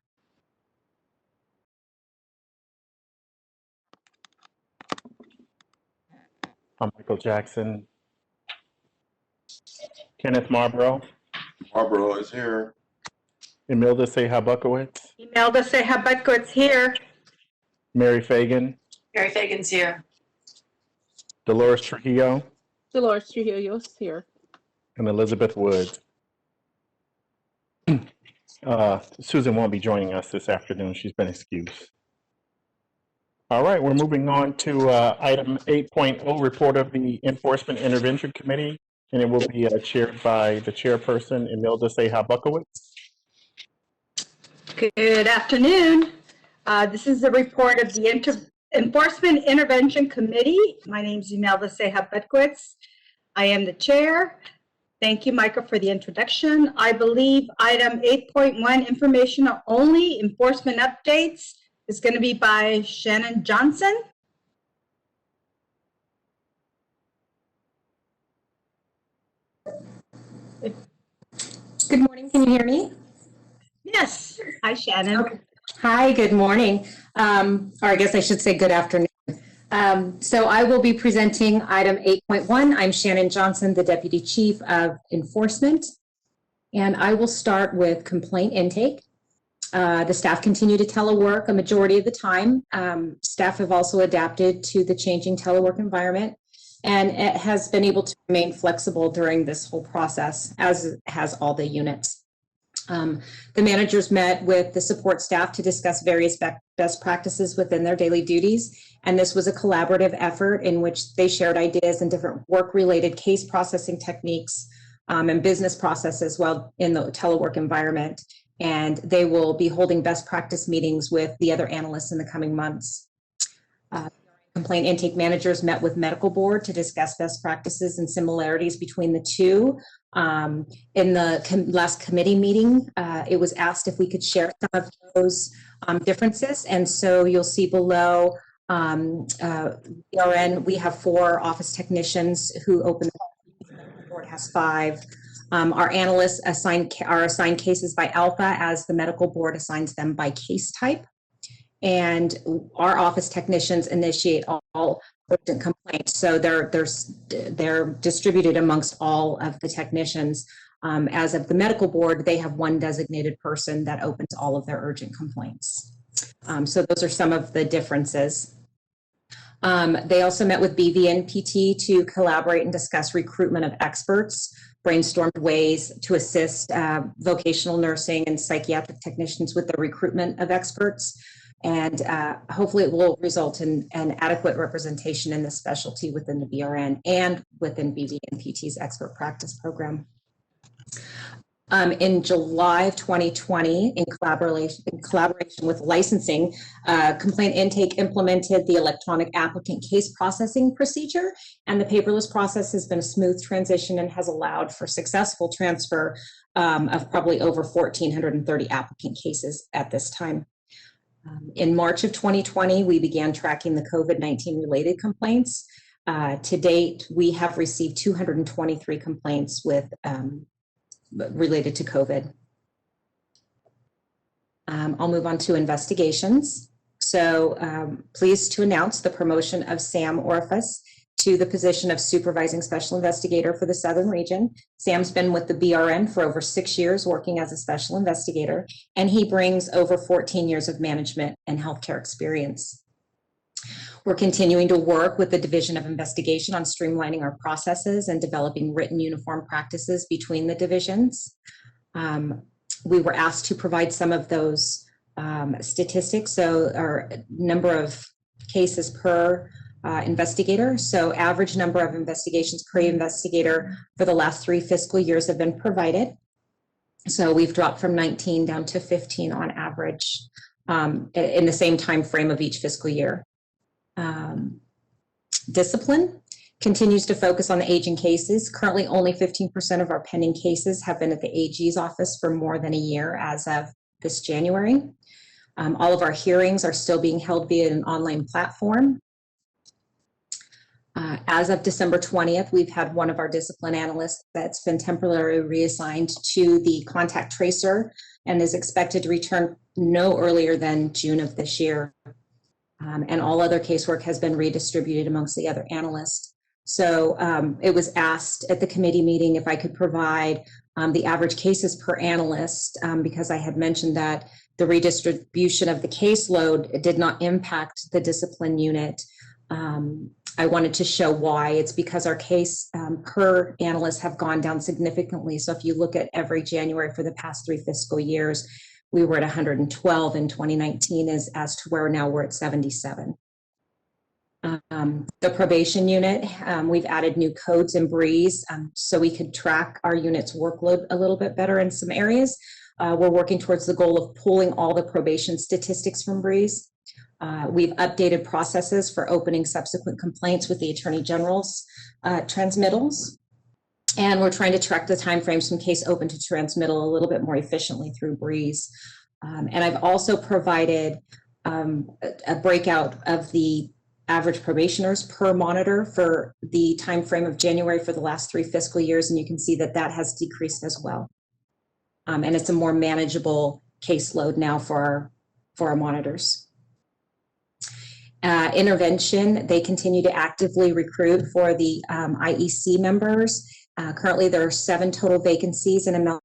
I'm Michael Jackson. Kenneth Marlborough. Marlborough is here. Imelda Seha-Buckowitz. Imelda Seha-Buckowitz here. Mary Fagan. Mary Fagan's here. Dolores Trujillo. Dolores Trujillo's here. And Elizabeth Woods. Susan won't be joining us this afternoon. She's been excused. All right, we're moving on to item 8.0, report of the Enforcement Intervention Committee, and it will be chaired by the chairperson, Imelda Seha-Buckowitz. Good afternoon. This is the report of the Enforcement Intervention Committee. My name is Imelda Seha-Buckowitz. I am the chair. Thank you, Michael, for the introduction. I believe item 8.1, information only, enforcement updates, is going to be by Shannon Johnson. Good morning. Can you hear me? Yes. Hi, Shannon. Okay. Hi, good morning. Or I guess I should say good afternoon. So I will be presenting item 8.1. I'm Shannon Johnson, the Deputy Chief of Enforcement. And I will start with complaint intake. The staff continue to telework a majority of the time. Staff have also adapted to the changing telework environment, and it has been able to remain flexible during this whole process, as has all the units. The managers met with the support staff to discuss various best practices within their daily duties, and this was a collaborative effort in which they shared ideas and different work-related case processing techniques and business processes while in the telework environment. And they will be holding best practice meetings with the other analysts in the coming months. Complaint intake managers met with medical board to discuss best practices and similarities between the two, In the last committee meeting, it was asked if we could share some of those differences. And so you'll see below, BRN, we have 4 office technicians who open, the board has 5. Our analysts are assigned cases by Alpha, as the medical board assigns them by case type. And our office technicians initiate all urgent complaints. So they're distributed amongst all of the technicians. As of the medical board, they have 1 designated person that opens all of their urgent complaints. So those are some of the differences. They also met with BV and PT to collaborate and discuss recruitment of experts, brainstormed ways to assist vocational nursing and psychiatric technicians with the recruitment of experts. And hopefully it will result in an adequate representation in the specialty within the BRN and within BV and PT's expert practice program. In July of 2020, in collaboration with licensing, complaint intake implemented the electronic applicant case processing procedure, and the paperless process has been a smooth transition and has allowed for successful transfer of probably over 1,430 applicant cases at this time. In March of 2020, we began tracking the COVID-19 related complaints. To date, we have received 223 complaints with related to COVID. I'll move on to investigations. So pleased to announce the promotion of Sam Orphis to the position of Supervising Special Investigator for the Southern Region. Sam's been with the BRN for over 6 years working as a special investigator, and he brings over 14 years of management and healthcare experience. We're continuing to work with the Division of Investigation on streamlining our processes and developing written uniform practices between the divisions. We were asked to provide some of those statistics, so our number of cases per investigator. So average number of investigations per investigator for the last 3 fiscal years have been provided. So we've dropped from 19 down to 15 on average in the same time frame of each fiscal year. Discipline continues to focus on the aging cases. Currently, only 15% of our pending cases have been at the AG's office for more than a year as of this January. All of our hearings are still being held via an online platform. As of December 20th, we've had one of our discipline analysts that's been temporarily reassigned to the contact tracer and is expected to return no earlier than June of this year. And all other casework has been redistributed amongst the other analysts. So it was asked at the committee meeting if I could provide the average cases per analyst, because I had mentioned that the redistribution of the caseload did not impact the discipline unit. I wanted to show why. It's because our case per analyst have gone down significantly. So if you look at every January for the past 3 fiscal years, we were at 112 in 2019 as to where now we're at 77. The probation unit, we've added new codes in Breeze so we could track our unit's workload a little bit better in some areas. We're working towards the goal of pulling all the probation statistics from Breeze. We've updated processes for opening subsequent complaints with the Attorney General's transmittals. And we're trying to track the timeframes from case open to transmittal a little bit more efficiently through Breeze. And I've also provided a breakout of the average probationers per monitor for the time frame of January for the last 3 fiscal years. And you can see that that has decreased as well. And it's a more manageable caseload now for our monitors. Intervention, they continue to actively recruit for the IEC members. Currently, there are 7 total vacancies, and Amel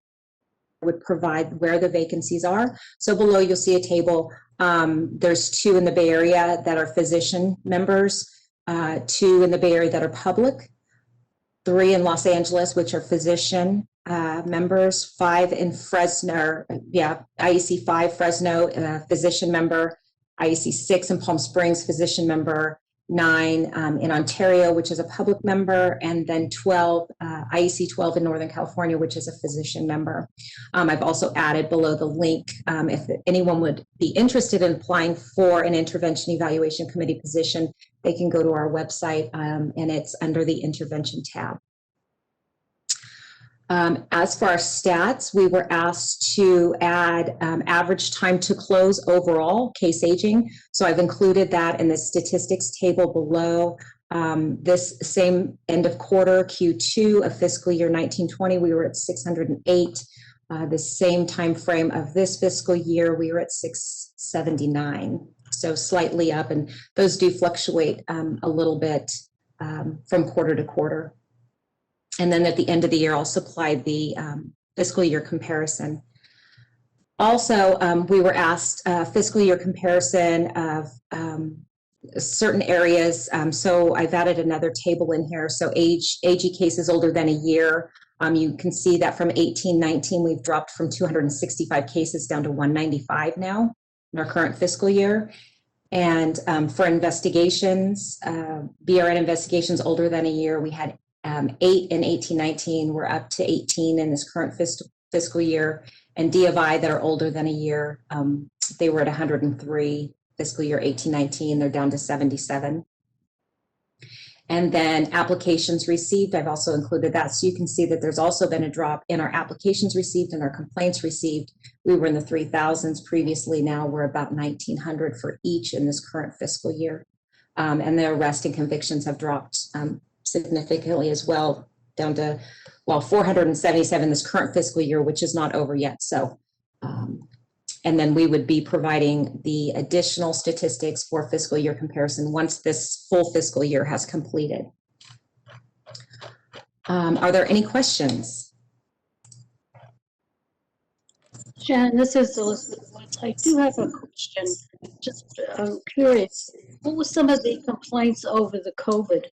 would provide where the vacancies are. So below, you'll see a table. There's 2 in the Bay Area that are physician members, 2 in the Bay Area that are public, 3 in Los Angeles, which are physician members, 5 in Fresno, IEC 5 Fresno, physician member, IEC 6 in Palm Springs, physician member, 9 in Ontario, which is a public member, and then 12, IEC 12 in Northern California, which is a physician member. I've also added below the link, if anyone would be interested in applying for an intervention evaluation committee position, they can go to our website and it's under the intervention tab. As for our stats, we were asked to add average time to close overall, case aging. So I've included that in the statistics table below. This same end of quarter, Q2 of fiscal year 1920, we were at 608. The same time frame of this fiscal year, we were at 679. So slightly up, and those do fluctuate a little bit from quarter to quarter. And then at the end of the year, I'll supply the fiscal year comparison. Also, we were asked a fiscal year comparison of certain areas. So I've added another table in here. So AG cases older than a year. You can see that from 18-19, we've dropped from 265 cases down to 195 now in our current fiscal year. And for investigations, BRN investigations older than a year, we had 8 in 18-19. We're up to 18 in this current fiscal year. And D of I that are older than a year, they were at 103 fiscal year 18-19. They're down to 77. And then applications received, I've also included that. So you can see that there's also been a drop in our applications received and our complaints received. We were in the 3,000s previously. Now we're about 1,900 for each in this current fiscal year. And the arrest and convictions have dropped significantly as well, down to, well, 477 this current fiscal year, which is not over yet. So, and then we would be providing the additional statistics for fiscal year comparison once this full fiscal year has completed. Are there any questions? Shannon, this is Elizabeth. I do have a question. Just curious, what were some of the complaints over the COVID?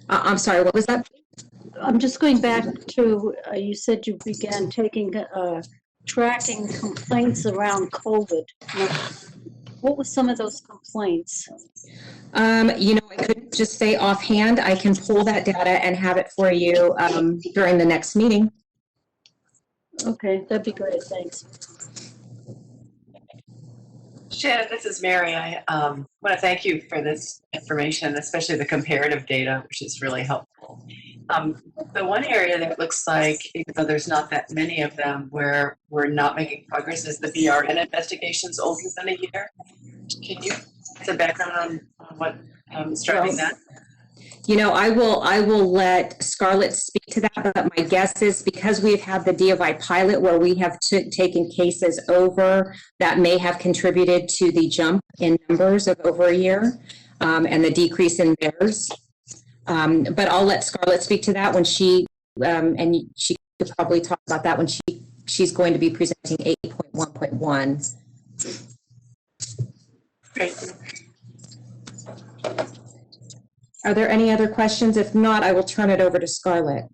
I'm sorry, what was that? I'm just going back to, you said you began taking, tracking complaints around COVID. What were some of those complaints? You know, I couldn't just say offhand. I can pull that data and have it for you during the next meeting. Okay, that'd be great. Thanks. Shannon, this is Mary. I want to thank you for this information, especially the comparative data, which is really helpful. The one area that looks like, even though there's not that many of them, where we're not making progress is the BRN investigations older than a year. Can you give some background on what is driving that? You know, I will let Scarlett speak to that, but my guess is because we've had the D of I pilot where we have taken cases over, that may have contributed to the jump in numbers of over a year and the decrease in theirs. But I'll let Scarlett speak to that when she, and she could probably talk about that when she's going to be presenting 8.1.1. Great. Are there any other questions? If not, I will turn it over to Scarlett.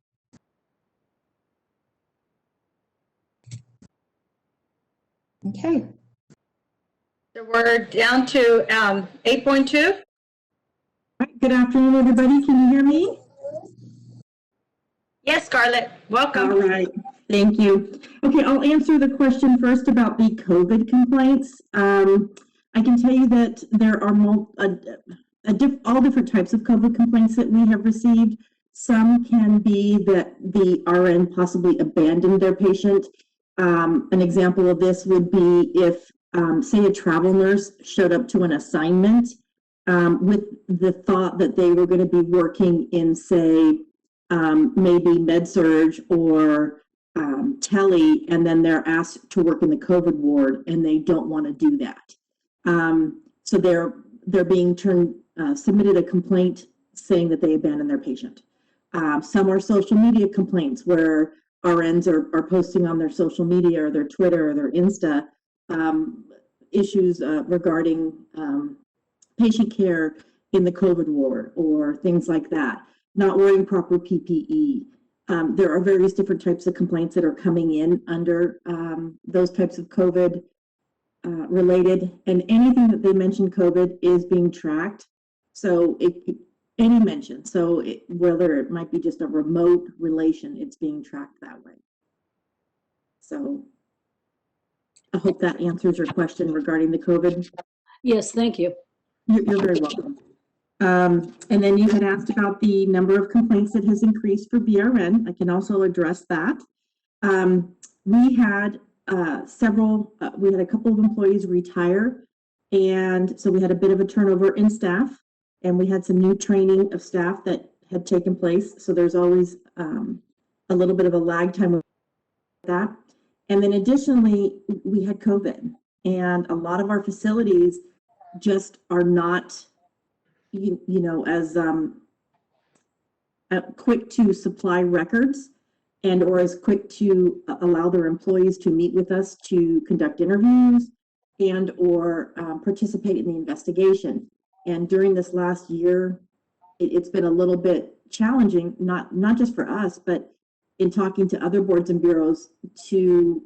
Okay. So we're down to 8.2. Good afternoon, everybody. Can you hear me? Yes, Scarlett. Welcome. All right. Thank you. Okay, I'll answer the question first about the COVID complaints. I can tell you that there are all different types of COVID complaints that we have received. Some can be that the RN possibly abandoned their patient. An example of this would be if, say, a travel nurse showed up to an assignment with the thought that they were going to be working in, say, maybe med-surg or tele, and then they're asked to work in the COVID ward, and they don't want to do that. So they're being submitted a complaint saying that they abandoned their patient. Some are social media complaints where RNs are posting on their social media or their Twitter or their Insta issues regarding patient care in the COVID ward or things like that, not wearing proper PPE. There are various different types of complaints that are coming in under those types of COVID related, and anything that they mention COVID is being tracked. So any mention, so whether it might be just a remote relation, it's being tracked that way. So I hope that answers your question regarding the COVID. Yes, thank you. You're very welcome. And then you had asked about the number of complaints that has increased for BRN. I can also address that. We had we had a couple of employees retire, and so we had a bit of a turnover in staff, and we had some new training of staff that had taken place. So there's always a little bit of a lag time with that. And then additionally, we had COVID, and a lot of our facilities just are not, you know, as quick to supply records and or as quick to allow their employees to meet with us to conduct interviews and or participate in the investigation. And during this last year, it's been a little bit challenging, not just for us, but in talking to other boards and bureaus to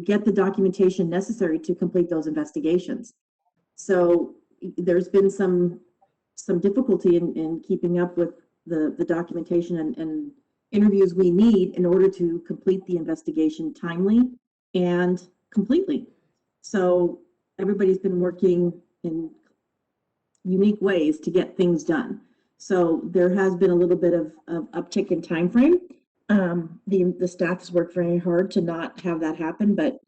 get the documentation necessary to complete those investigations. So there's been some difficulty in keeping up with the documentation and interviews we need in order to complete the investigation timely and completely. So everybody's been working in unique ways to get things done. So there has been a little bit of uptick in time frame. The staff has worked very hard to not have that happen, but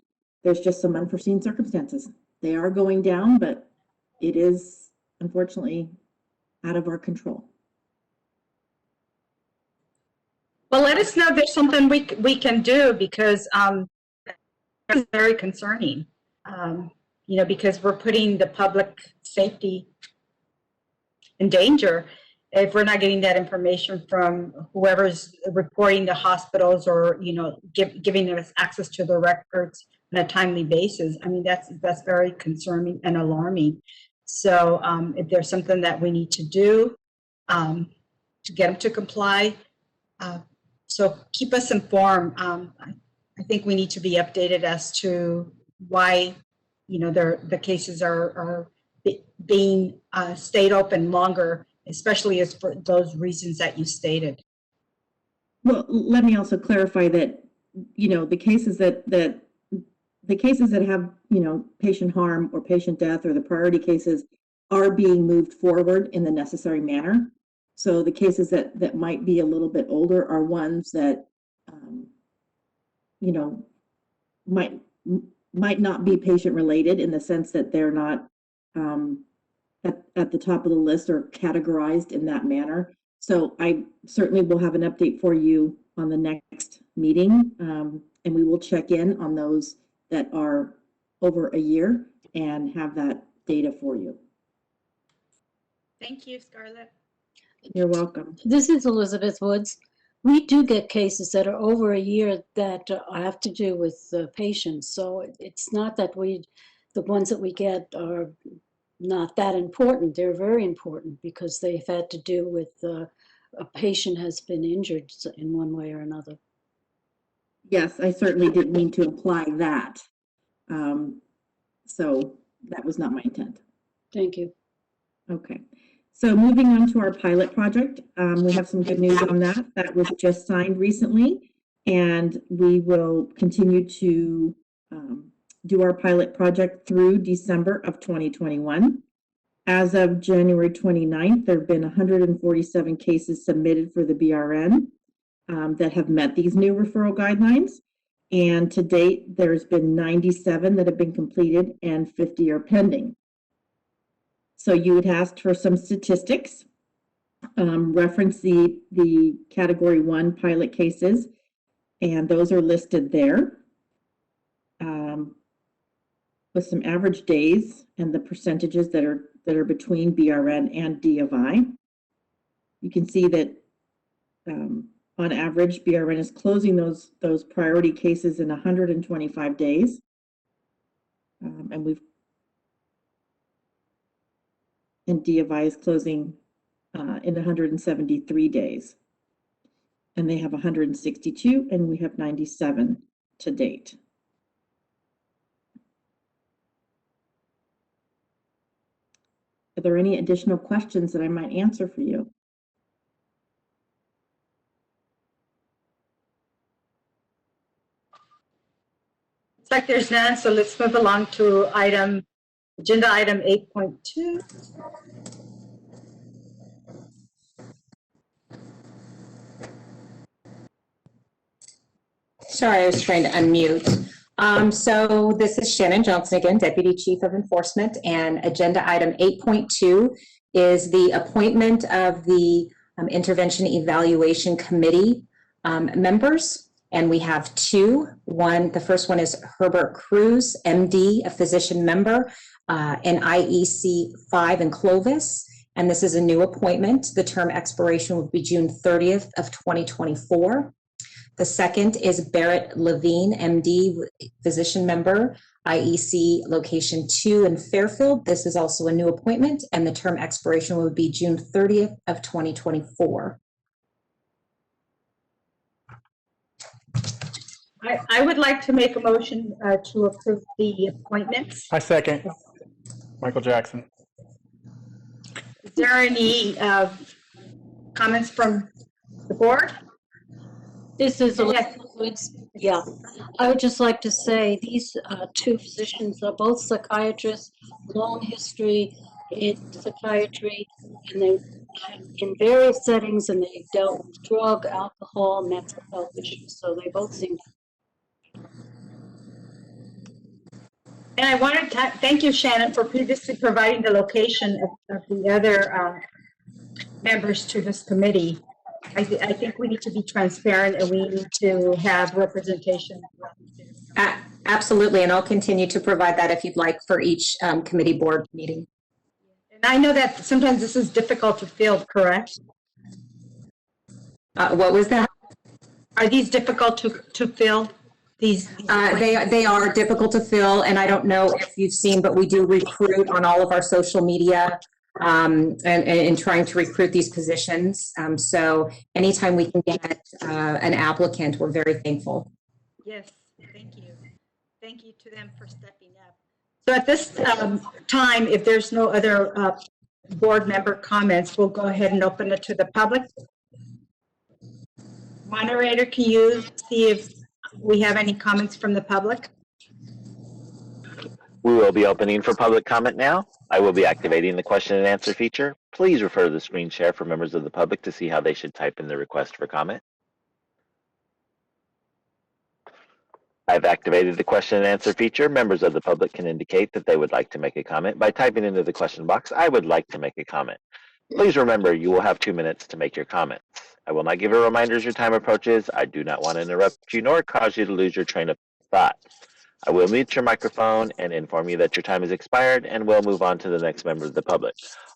there's just some unforeseen circumstances. They are going down, but it is unfortunately out of our control. Well, let us know if there's something we can do, because it's very concerning. You know, because we're putting the public safety in danger if we're not getting that information from whoever's reporting to hospitals or, you know, giving us access to the records on a timely basis. I mean, that's very concerning and alarming. So if there's something that we need to do to get them to comply, so keep us informed. I think we need to be updated as to why, you know, the cases are being stayed open longer, especially as for those reasons that you stated. Well, let me also clarify that, you know, the cases that have, you know, patient harm or patient death or the priority cases are being moved forward in the necessary manner. So the cases that might be a little bit older are ones that, you know, might not be patient related in the sense that they're not at the top of the list or categorized in that manner. So I certainly will have an update for you on the next meeting, and we will check in on those that are over a year and have that data for you. Thank you, Scarlett. You're welcome. This is Elizabeth Woods. We do get cases that are over a year that have to do with patients. So it's not that the ones that we get are not that important. They're very important because they've had to do with a patient has been injured in one way or another. Yes, I certainly didn't mean to imply that. So that was not my intent. Thank you. Okay. So moving on to our pilot project, we have some good news on that. That was just signed recently, and we will continue to do our pilot project through December of 2021. As of January 29th, there have been 147 cases submitted for the BRN that have met these new referral guidelines. And to date, there's been 97 that have been completed and 50 are pending. So you would ask for some statistics, reference the category 1 pilot cases, and those are listed there with some average days and the percentages that are between BRN and D of I. You can see that on average, BRN is closing those priority cases in 125 days, and D of I is closing in 173 days. And they have 162, and we have 97 to date. Are there any additional questions that I might answer for you? It's like there's none, so let's move along to agenda item 8.2. Sorry, I was trying to unmute. So this is Shannon Johnson again, Deputy Chief of Enforcement, and agenda item 8.2 is the appointment of the Intervention Evaluation Committee members. And we have two. The first one is Herbert Cruz, MD, a physician member in IEC 5 in Clovis. And this is a new appointment. The term expiration will be June 30th of 2024. The second is Barrett Levine, MD, physician member, IEC location 2 in Fairfield. This is also a new appointment, and the term expiration will be June 30th of 2024. I would like to make a motion to approve the appointments. I second. Michael Jackson. Is there any comments from the board? This is yeah. I would just like to say these two physicians are both psychiatrists, long history in psychiatry, and they in various settings, and they've dealt with drug, alcohol, mental health issues. So they both seem. And I wanted to thank you, Shannon, for previously providing the location of the other members to this committee. I think we need to be transparent, and we need to have representation. Absolutely, and I'll continue to provide that if you'd like for each committee board meeting. And I know that sometimes this is difficult to fill, correct? What was that? Are these difficult to fill? They are difficult to fill, and I don't know if you've seen, but we do recruit on all of our social media and trying to recruit these positions. So anytime we can get an applicant, we're very thankful. Yes, thank you. Thank you to them for stepping up. So at this time, if there's no other board member comments, we'll go ahead and open it to the public. Moderator, can you see if we have any comments from the public? We will be opening for public comment now. I will be activating the question and answer feature. Please refer to the screen share for members of the public to see how they should type in their request for comment. I've activated the question and answer feature. Members of the public can indicate that they would like to make a comment by typing into the question box, "I would like to make a comment." Please remember, you will have 2 minutes to make your comments. I will not give a reminder as your time approaches. I do not want to interrupt you nor cause you to lose your train of thought. I will mute your microphone and inform you that your time has expired, and we'll move on to the next member of the public.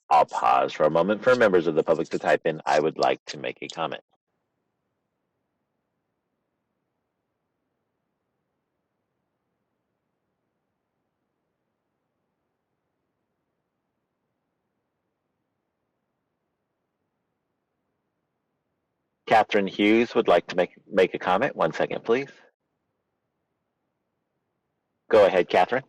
I'll pause for a moment for members of the public to type in, "I would like to make a comment." Catherine Hughes would like to make a comment. 1 second, please. Go ahead, Catherine.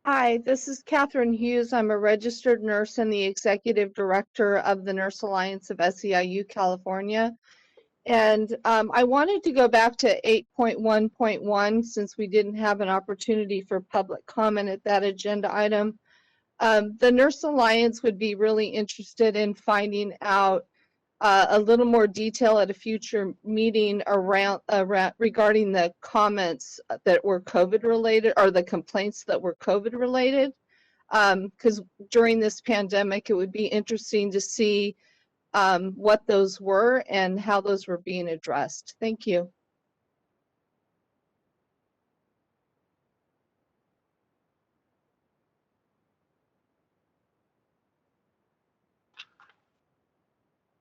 Hi, this is Catherine Hughes. I'm a registered nurse and the executive director of the Nurse Alliance of SEIU California. And I wanted to go back to 8.1.1 since we didn't have an opportunity for public comment at that agenda item. The Nurse Alliance would be really interested in finding out a little more detail at a future meeting around regarding the comments that were COVID related, or the complaints that were COVID related. Because during this pandemic, it would be interesting to see what those were and how those were being addressed. Thank you.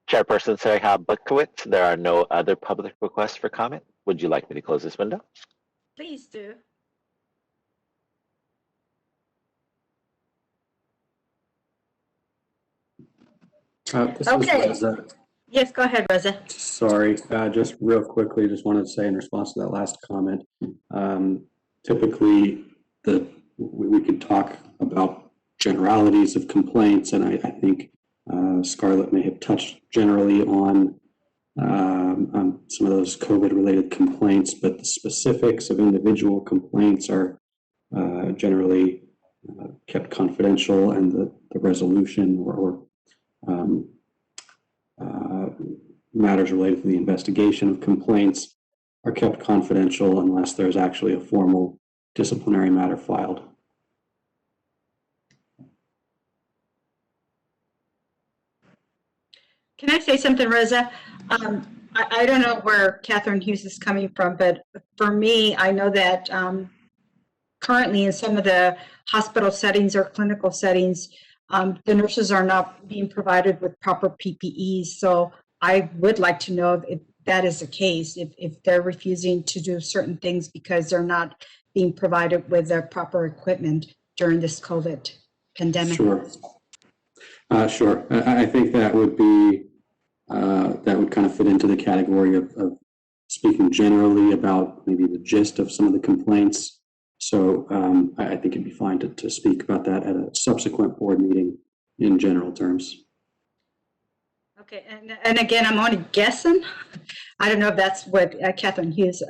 Chairperson Sarah Buckowitz, there are no other public requests for comment. Would you like me to close this window? Please do. Okay. Yes, go ahead, Reza. Sorry, just real quickly, just wanted to say in response to that last comment, typically we could talk about generalities of complaints, and I think Scarlett may have touched generally on some of those COVID-related complaints, but the specifics of individual complaints are generally kept confidential, and the resolution or matters related to the investigation of complaints are kept confidential unless there's actually a formal disciplinary matter filed. Can I say something, Rosa? I don't know where Catherine Hughes is coming from, but for me, I know that currently in some of the hospital settings or clinical settings, the nurses are not being provided with proper PPEs. So I would like to know if that is the case, if they're refusing to do certain things because they're not being provided with the proper equipment during this COVID pandemic. Sure. Sure. I think that would be, that would kind of fit into the category of speaking generally about maybe the gist of some of the complaints. So I think it'd be fine to speak about that at a subsequent board meeting in general terms. Okay, and again, I'm only guessing. I don't know if that's what Catherine Hughes,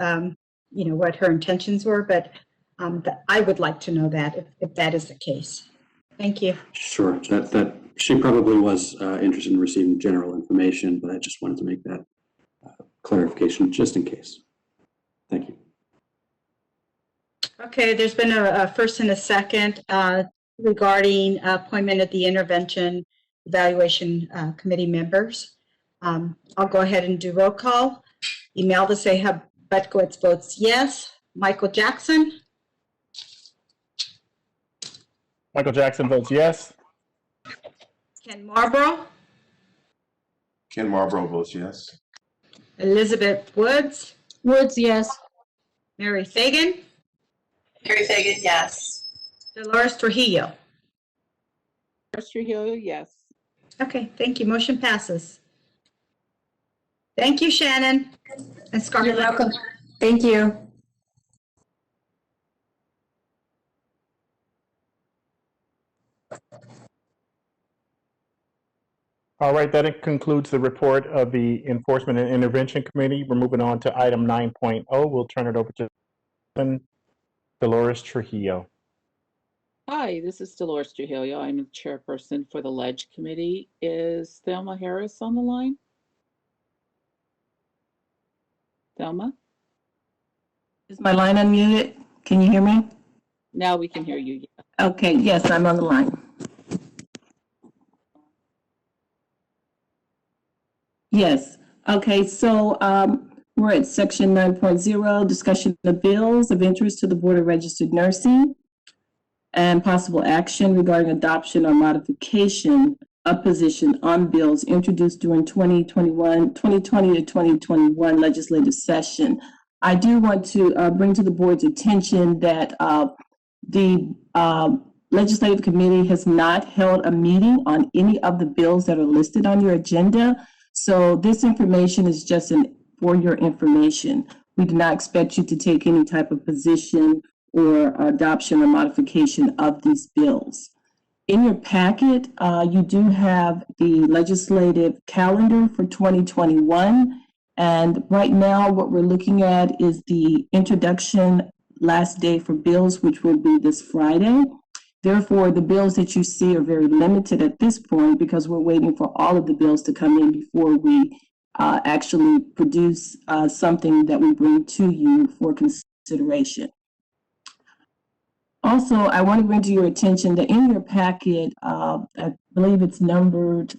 what her intentions were, but I would like to know that if that is the case. Thank you. Sure. That she probably was interested in receiving general information, but I just wanted to make that clarification just in case. Thank you. Okay, there's been a first and a second regarding appointment of the Intervention Evaluation Committee members. I'll go ahead and do roll call. Imelda Sehab Butkowitz votes yes. Michael Jackson? Michael Jackson votes yes. Ken Marlborough? Ken Marlborough votes yes. Elizabeth Woods? Woods, yes. Mary Fagan? Mary Fagan, yes. Dolores Trujillo? Dolores Trujillo, yes. Okay, thank you. Motion passes. Thank you, Shannon and Scarlett. You're welcome. Thank you. All right, that concludes the report of the Enforcement and Intervention Committee. We're moving on to item 9.0. We'll turn it over to Dolores Trujillo. Hi, this is Dolores Trujillo. I'm the chairperson for the Ledge Committee. Is Thelma Harris on the line? Thelma? Is my line unmuted? Can you hear me? Now we can hear you. Okay, yes, I'm on the line. Yes, okay, so we're at section 9.0, discussion of bills of interest to the Board of Registered Nursing and possible action regarding adoption or modification of position on bills introduced during 2020 to 2021 legislative session. I do want to bring to the board's attention that the legislative committee has not held a meeting on any of the bills that are listed on your agenda. So this information is just for your information. We do not expect you to take any type of position or adoption or modification of these bills. In your packet, you do have the legislative calendar for 2021. And right now, what we're looking at is the introduction last day for bills, which will be this Friday. Therefore, the bills that you see are very limited at this point because we're waiting for all of the bills to come in before we actually produce something that we bring to you for consideration. Also, I want to bring to your attention that in your packet, I believe it's numbered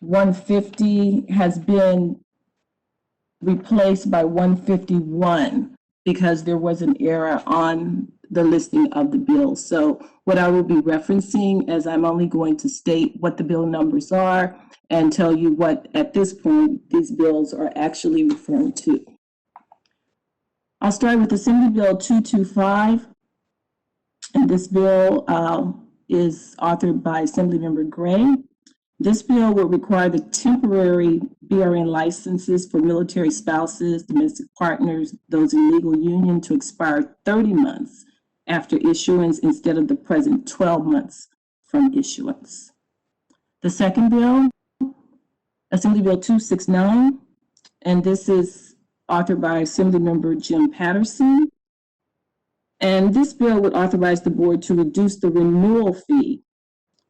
150 has been replaced by 151 because there was an error on the listing of the bills. So what I will be referencing is I'm only going to state what the bill numbers are and tell you what at this point these bills are actually referring to. I'll start with Assembly Bill 225. And this bill is authored by Assemblymember Gray. This bill will require the temporary BRN licenses for military spouses, domestic partners, those in legal union to expire 30 months after issuance instead of the present 12 months from issuance. The second bill, Assembly Bill 269, and this is authored by Assemblymember Jim Patterson. And this bill would authorize the board to reduce the renewal fee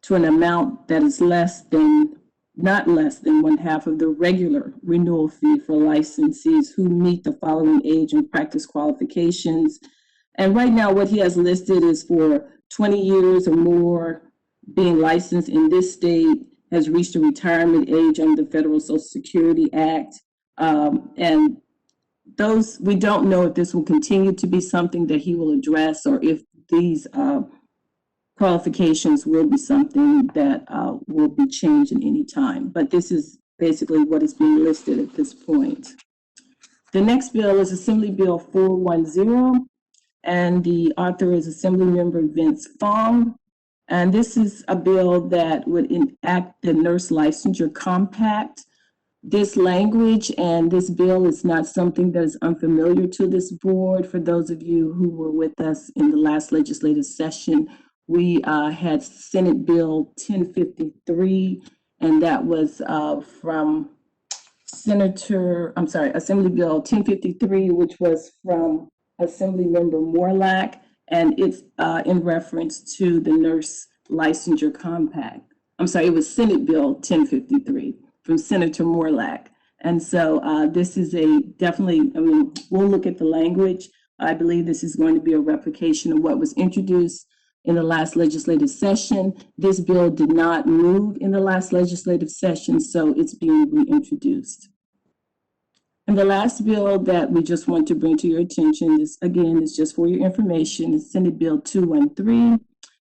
to an amount that is less than not less than 1/2 of the regular renewal fee for licensees who meet the following age and practice qualifications. And right now, what he has listed is for 20 years or more, being licensed in this state, has reached a retirement age under the Federal Social Security Act. And those, we don't know if this will continue to be something that he will address, or if these qualifications will be something that will be changed in any time. But this is basically what is being listed at this point. The next bill is Assembly Bill 410, and the author is Assembly Member Vince Fong. And this is a bill that would enact the Nurse Licensure Compact. This language and this bill is not something that is unfamiliar to this board. For those of you who were with us in the last legislative session, we had Senate Bill 1053, and that was from Assembly Bill 1053, which was from Assembly Member Morlack, and it's in reference to the Nurse Licensure Compact. It was Senate Bill 1053 from Senator Morlack. And so this is definitely, we'll look at the language. I believe this is going to be a replication of what was introduced in the last legislative session. This bill did not move in the last legislative session, so it's being reintroduced. And the last bill that we just want to bring to your attention is, again, is just for your information, is Senate Bill 213,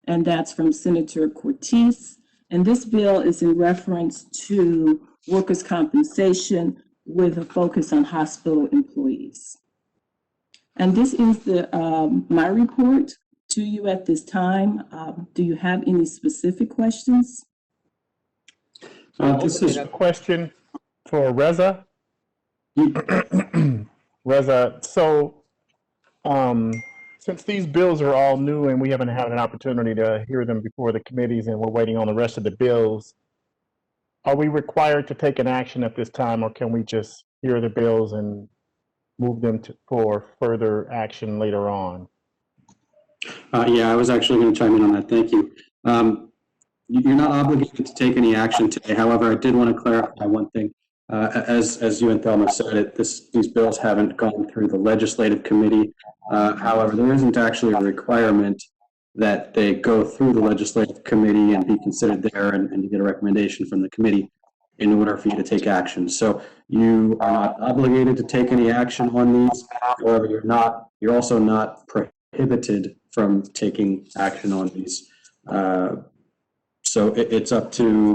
and that's from Senator Cortez. And this bill is in reference to workers' compensation with a focus on hospital employees. And this is my report to you at this time. Do you have any specific questions? This is a question for Reza. Reza, so since these bills are all new and we haven't had an opportunity to hear them before the committees and we're waiting on the rest of the bills, are we required to take an action at this time, or can we just hear the bills and move them for further action later on? Yeah, I was actually going to chime in on that. Thank you. You're not obligated to take any action today. However, I did want to clarify one thing. As you and Thelma said, these bills haven't gone through the legislative committee. However, there isn't actually a requirement that they go through the legislative committee and be considered there and you get a recommendation from the committee in order for you to take action. So you are not obligated to take any action on these. However, you're also not prohibited from taking action on these. So it's up to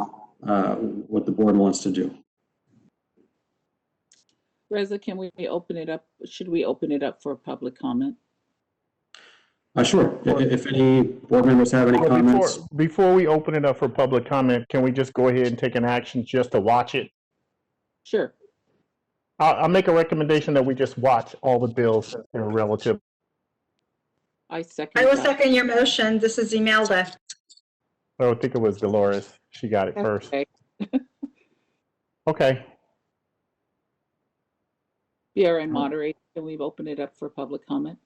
what the board wants to do. Reza, can we open it up? Should we open it up for public comment? Sure. If any board members have any comments. Before we open it up for public comment, can we just go ahead and take an action just to watch it? Sure. I'll make a recommendation that we just watch all the bills since they're relative. I second. I will second your motion. This is Imelda. I think it was Dolores. She got it first. Okay. Okay. BRN moderator, can we open it up for public comment?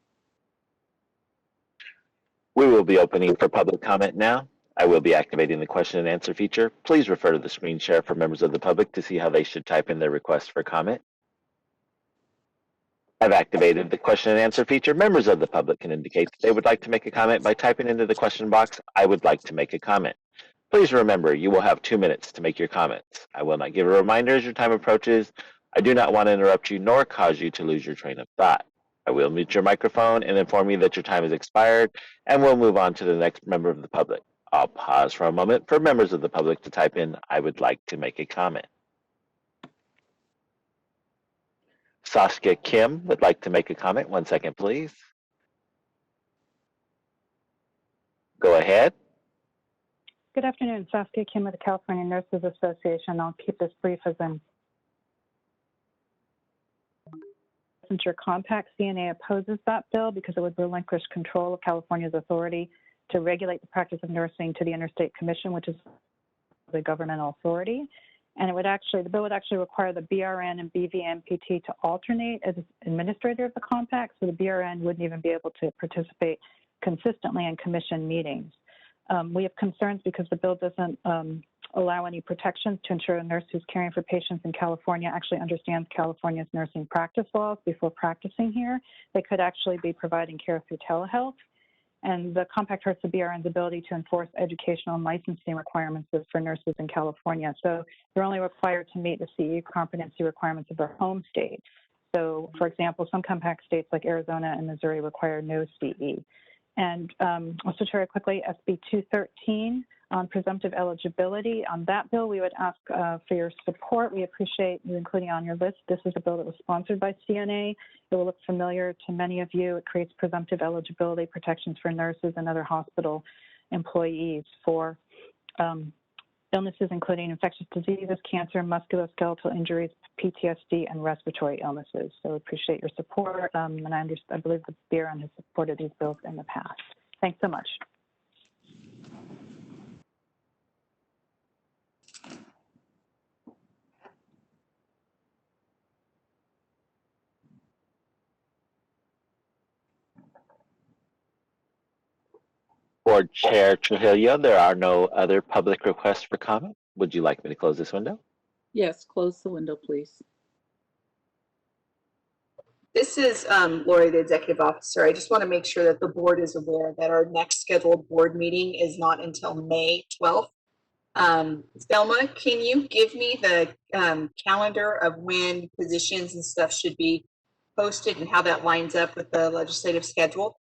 We will be opening for public comment now. I will be activating the question and answer feature. Please refer to the screen share for members of the public to see how they should type in their request for comment. I've activated the question and answer feature. Members of the public can indicate that they would like to make a comment by typing into the question box, "I would like to make a comment." Please remember, you will have 2 minutes to make your comments. I will not give a reminder as your time approaches. I do not want to interrupt you nor cause you to lose your train of thought. I will mute your microphone and inform you that your time has expired, and we'll move on to the next member of the public. I'll pause for a moment for members of the public to type in, "I would like to make a comment." Saskia Kim would like to make a comment. 1 second, please. Go ahead. Good afternoon, Saskia Kim with the California Nurses Association. I'll keep this brief as I'm Licensure Compact. CNA opposes that bill because it would relinquish control of California's authority to regulate the practice of nursing to the Interstate Commission, which is the governmental authority. And it would actually, the bill would actually require the BRN and BVMPT to alternate as administrator of the compact, so the BRN wouldn't even be able to participate consistently in commission meetings. We have concerns because the bill doesn't allow any protections to ensure a nurse who's caring for patients in California actually understands California's nursing practice laws before practicing here. They could actually be providing care through telehealth. And the compact hurts the BRN's ability to enforce educational and licensing requirements for nurses in California. So they're only required to meet the CE competency requirements of their home state. So, for example, some compact states like Arizona and Missouri require no CE. And also very quickly, SB 213 on presumptive eligibility. On that bill, we would ask for your support. We appreciate you including on your list. This is a bill that was sponsored by CNA. It will look familiar to many of you. It creates presumptive eligibility protections for nurses and other hospital employees for illnesses including infectious diseases, cancer, musculoskeletal injuries, PTSD, and respiratory illnesses. So appreciate your support, and I believe the BRN has supported these bills in the past. Thanks so much. Board Chair Trujillo, there are no other public requests for comment. Would you like me to close this window? Yes, close the window, please. This is Lori, the executive officer. I just want to make sure that the board is aware that our next scheduled board meeting is not until May 12th. Thelma, can you give me the calendar of when positions and stuff should be posted and how that lines up with the legislative schedule?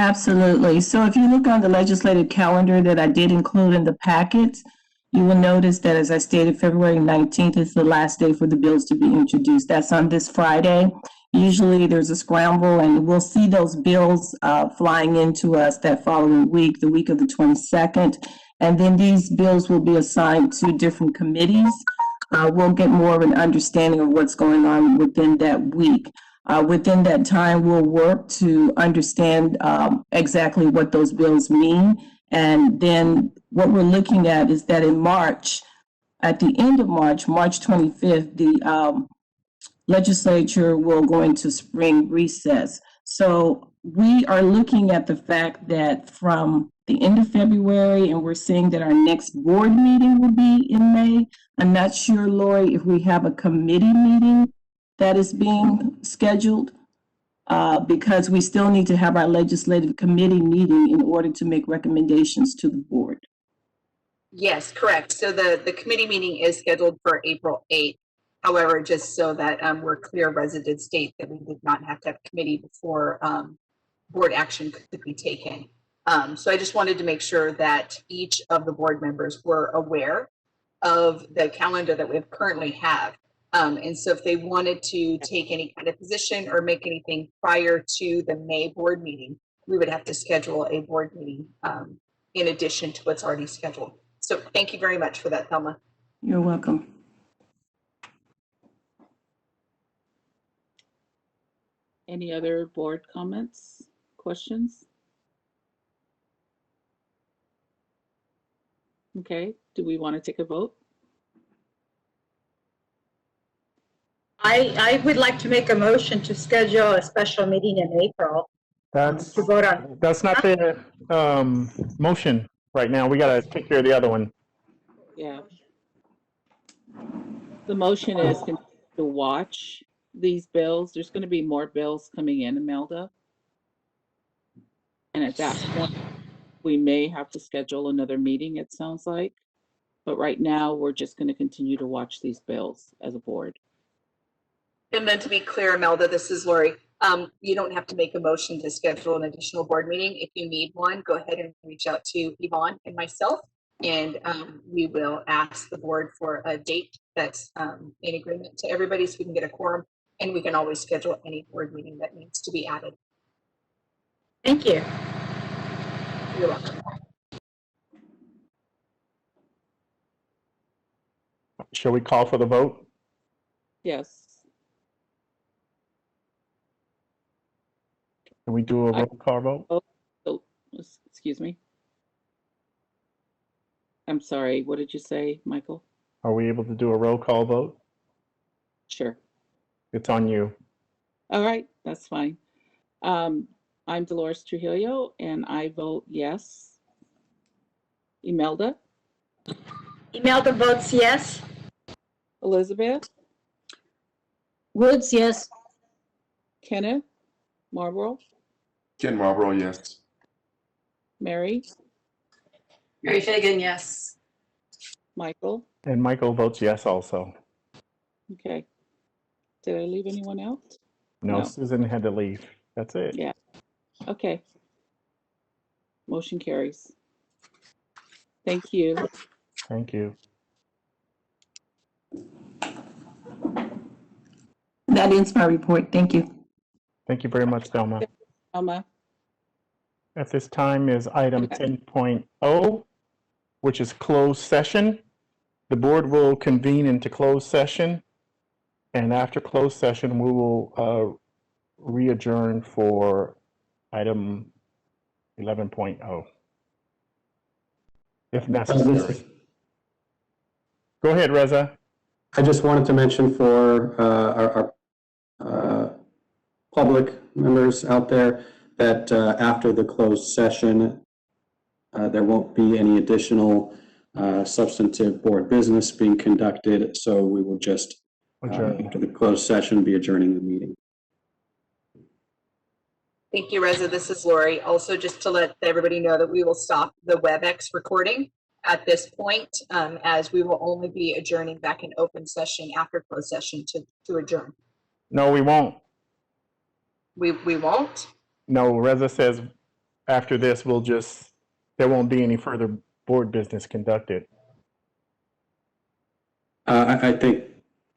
Absolutely. So if you look on the legislative calendar that I did include in the packets, you will notice that, as I stated, February 19th is the last day for the bills to be introduced. That's on this Friday. Usually there's a scramble, and we'll see those bills flying into us that following week, the week of the 22nd. And then these bills will be assigned to different committees. We'll get more of an understanding of what's going on within that week. Within that time, we'll work to understand exactly what those bills mean. And then what we're looking at is that in March, at the end of March, March 25th, the legislature will go into spring recess. So we are looking at the fact that from the end of February, and we're seeing that our next board meeting will be in May. I'm not sure, Lori, if we have a committee meeting that is being scheduled because we still need to have our legislative committee meeting in order to make recommendations to the board. Yes, correct. So the committee meeting is scheduled for April 8th. However, just so that we're clear, resident state that we did not have to have committee before board action could be taken. So I just wanted to make sure that each of the board members were aware of the calendar that we currently have. And so if they wanted to take any kind of position or make anything prior to the May board meeting, we would have to schedule a board meeting in addition to what's already scheduled. So thank you very much for that, Thelma. You're welcome. Any other board comments, questions? Okay, do we want to take a vote? I would like to make a motion to schedule a special meeting in April to vote on. That's not the motion right now. We got to take care of the other one. Yeah. The motion is to watch these bills. There's going to be more bills coming in, Imelda. And at that point, we may have to schedule another meeting, it sounds like. But right now, we're just going to continue to watch these bills as a board. And then to be clear, Imelda, this is Lori. You don't have to make a motion to schedule an additional board meeting. If you need one, go ahead and reach out to Yvonne and myself, and we will ask the board for a date that's in agreement to everybody so we can get a quorum, and we can always schedule any board meeting that needs to be added. Thank you. You're welcome. Shall we call for the vote? Yes. Can we do a roll call vote? Oh, excuse me. I'm sorry, what did you say, Michael? Are we able to do a roll call vote? Sure. It's on you. All right, that's fine. I'm Dolores Trujillo, and I vote yes. Imelda? Imelda votes yes. Elizabeth, Woods, yes. Kenneth, Marlboro, Ken Marlboro, yes. Mary, Mary Fagan, yes. Michael. And Michael votes yes also. Okay. Did I leave anyone else? No, No. Susan had to leave. That's it. Yeah. Okay. Motion carries. Thank you. Thank you. That ends my report. Thank you. Thank you very much, Thelma. Alma, At this time is item 10.0, which is closed session. The board will convene into closed session, and after closed session, we will re-adjourn for item 11.0, if necessary. Go ahead, Reza. I just wanted to mention for our public members out there that after the closed session, there won't be any additional substantive board business being conducted, so we will just, after the closed session, be adjourning the meeting. Thank you, Reza. This is Lori. Also, just to let everybody know that we will stop the WebEx recording at this point, as we will only be adjourning back in open session after closed session to adjourn. No, we won't. We won't? No, Reza says after this, there won't be any further board business conducted. I think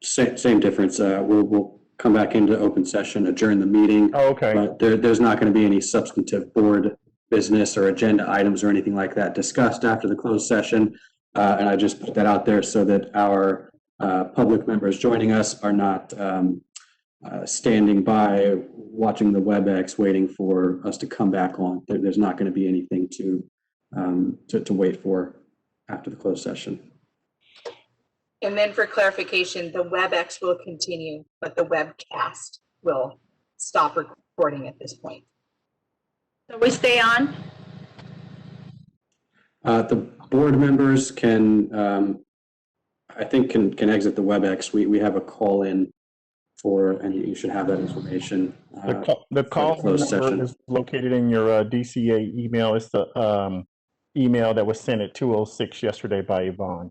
same difference. We'll come back into open session, adjourn the meeting. Oh, okay. But there's not going to be any substantive board business or agenda items or anything like that discussed after the closed session. And I just put that out there so that our public members joining us are not standing by watching the WebEx waiting for us to come back on. There's not going to be anything to wait for after the closed session. And then for clarification, the WebEx will continue, but the webcast will stop recording at this point. So we stay on? The board members can, I think, can exit the WebEx. We have a call in for, and you should have that information. The call number is located in your DCA email. It's the email that was sent at 2:06 yesterday by Yvonne.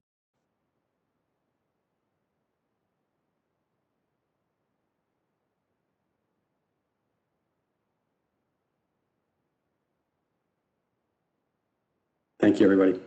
Thank you, everybody.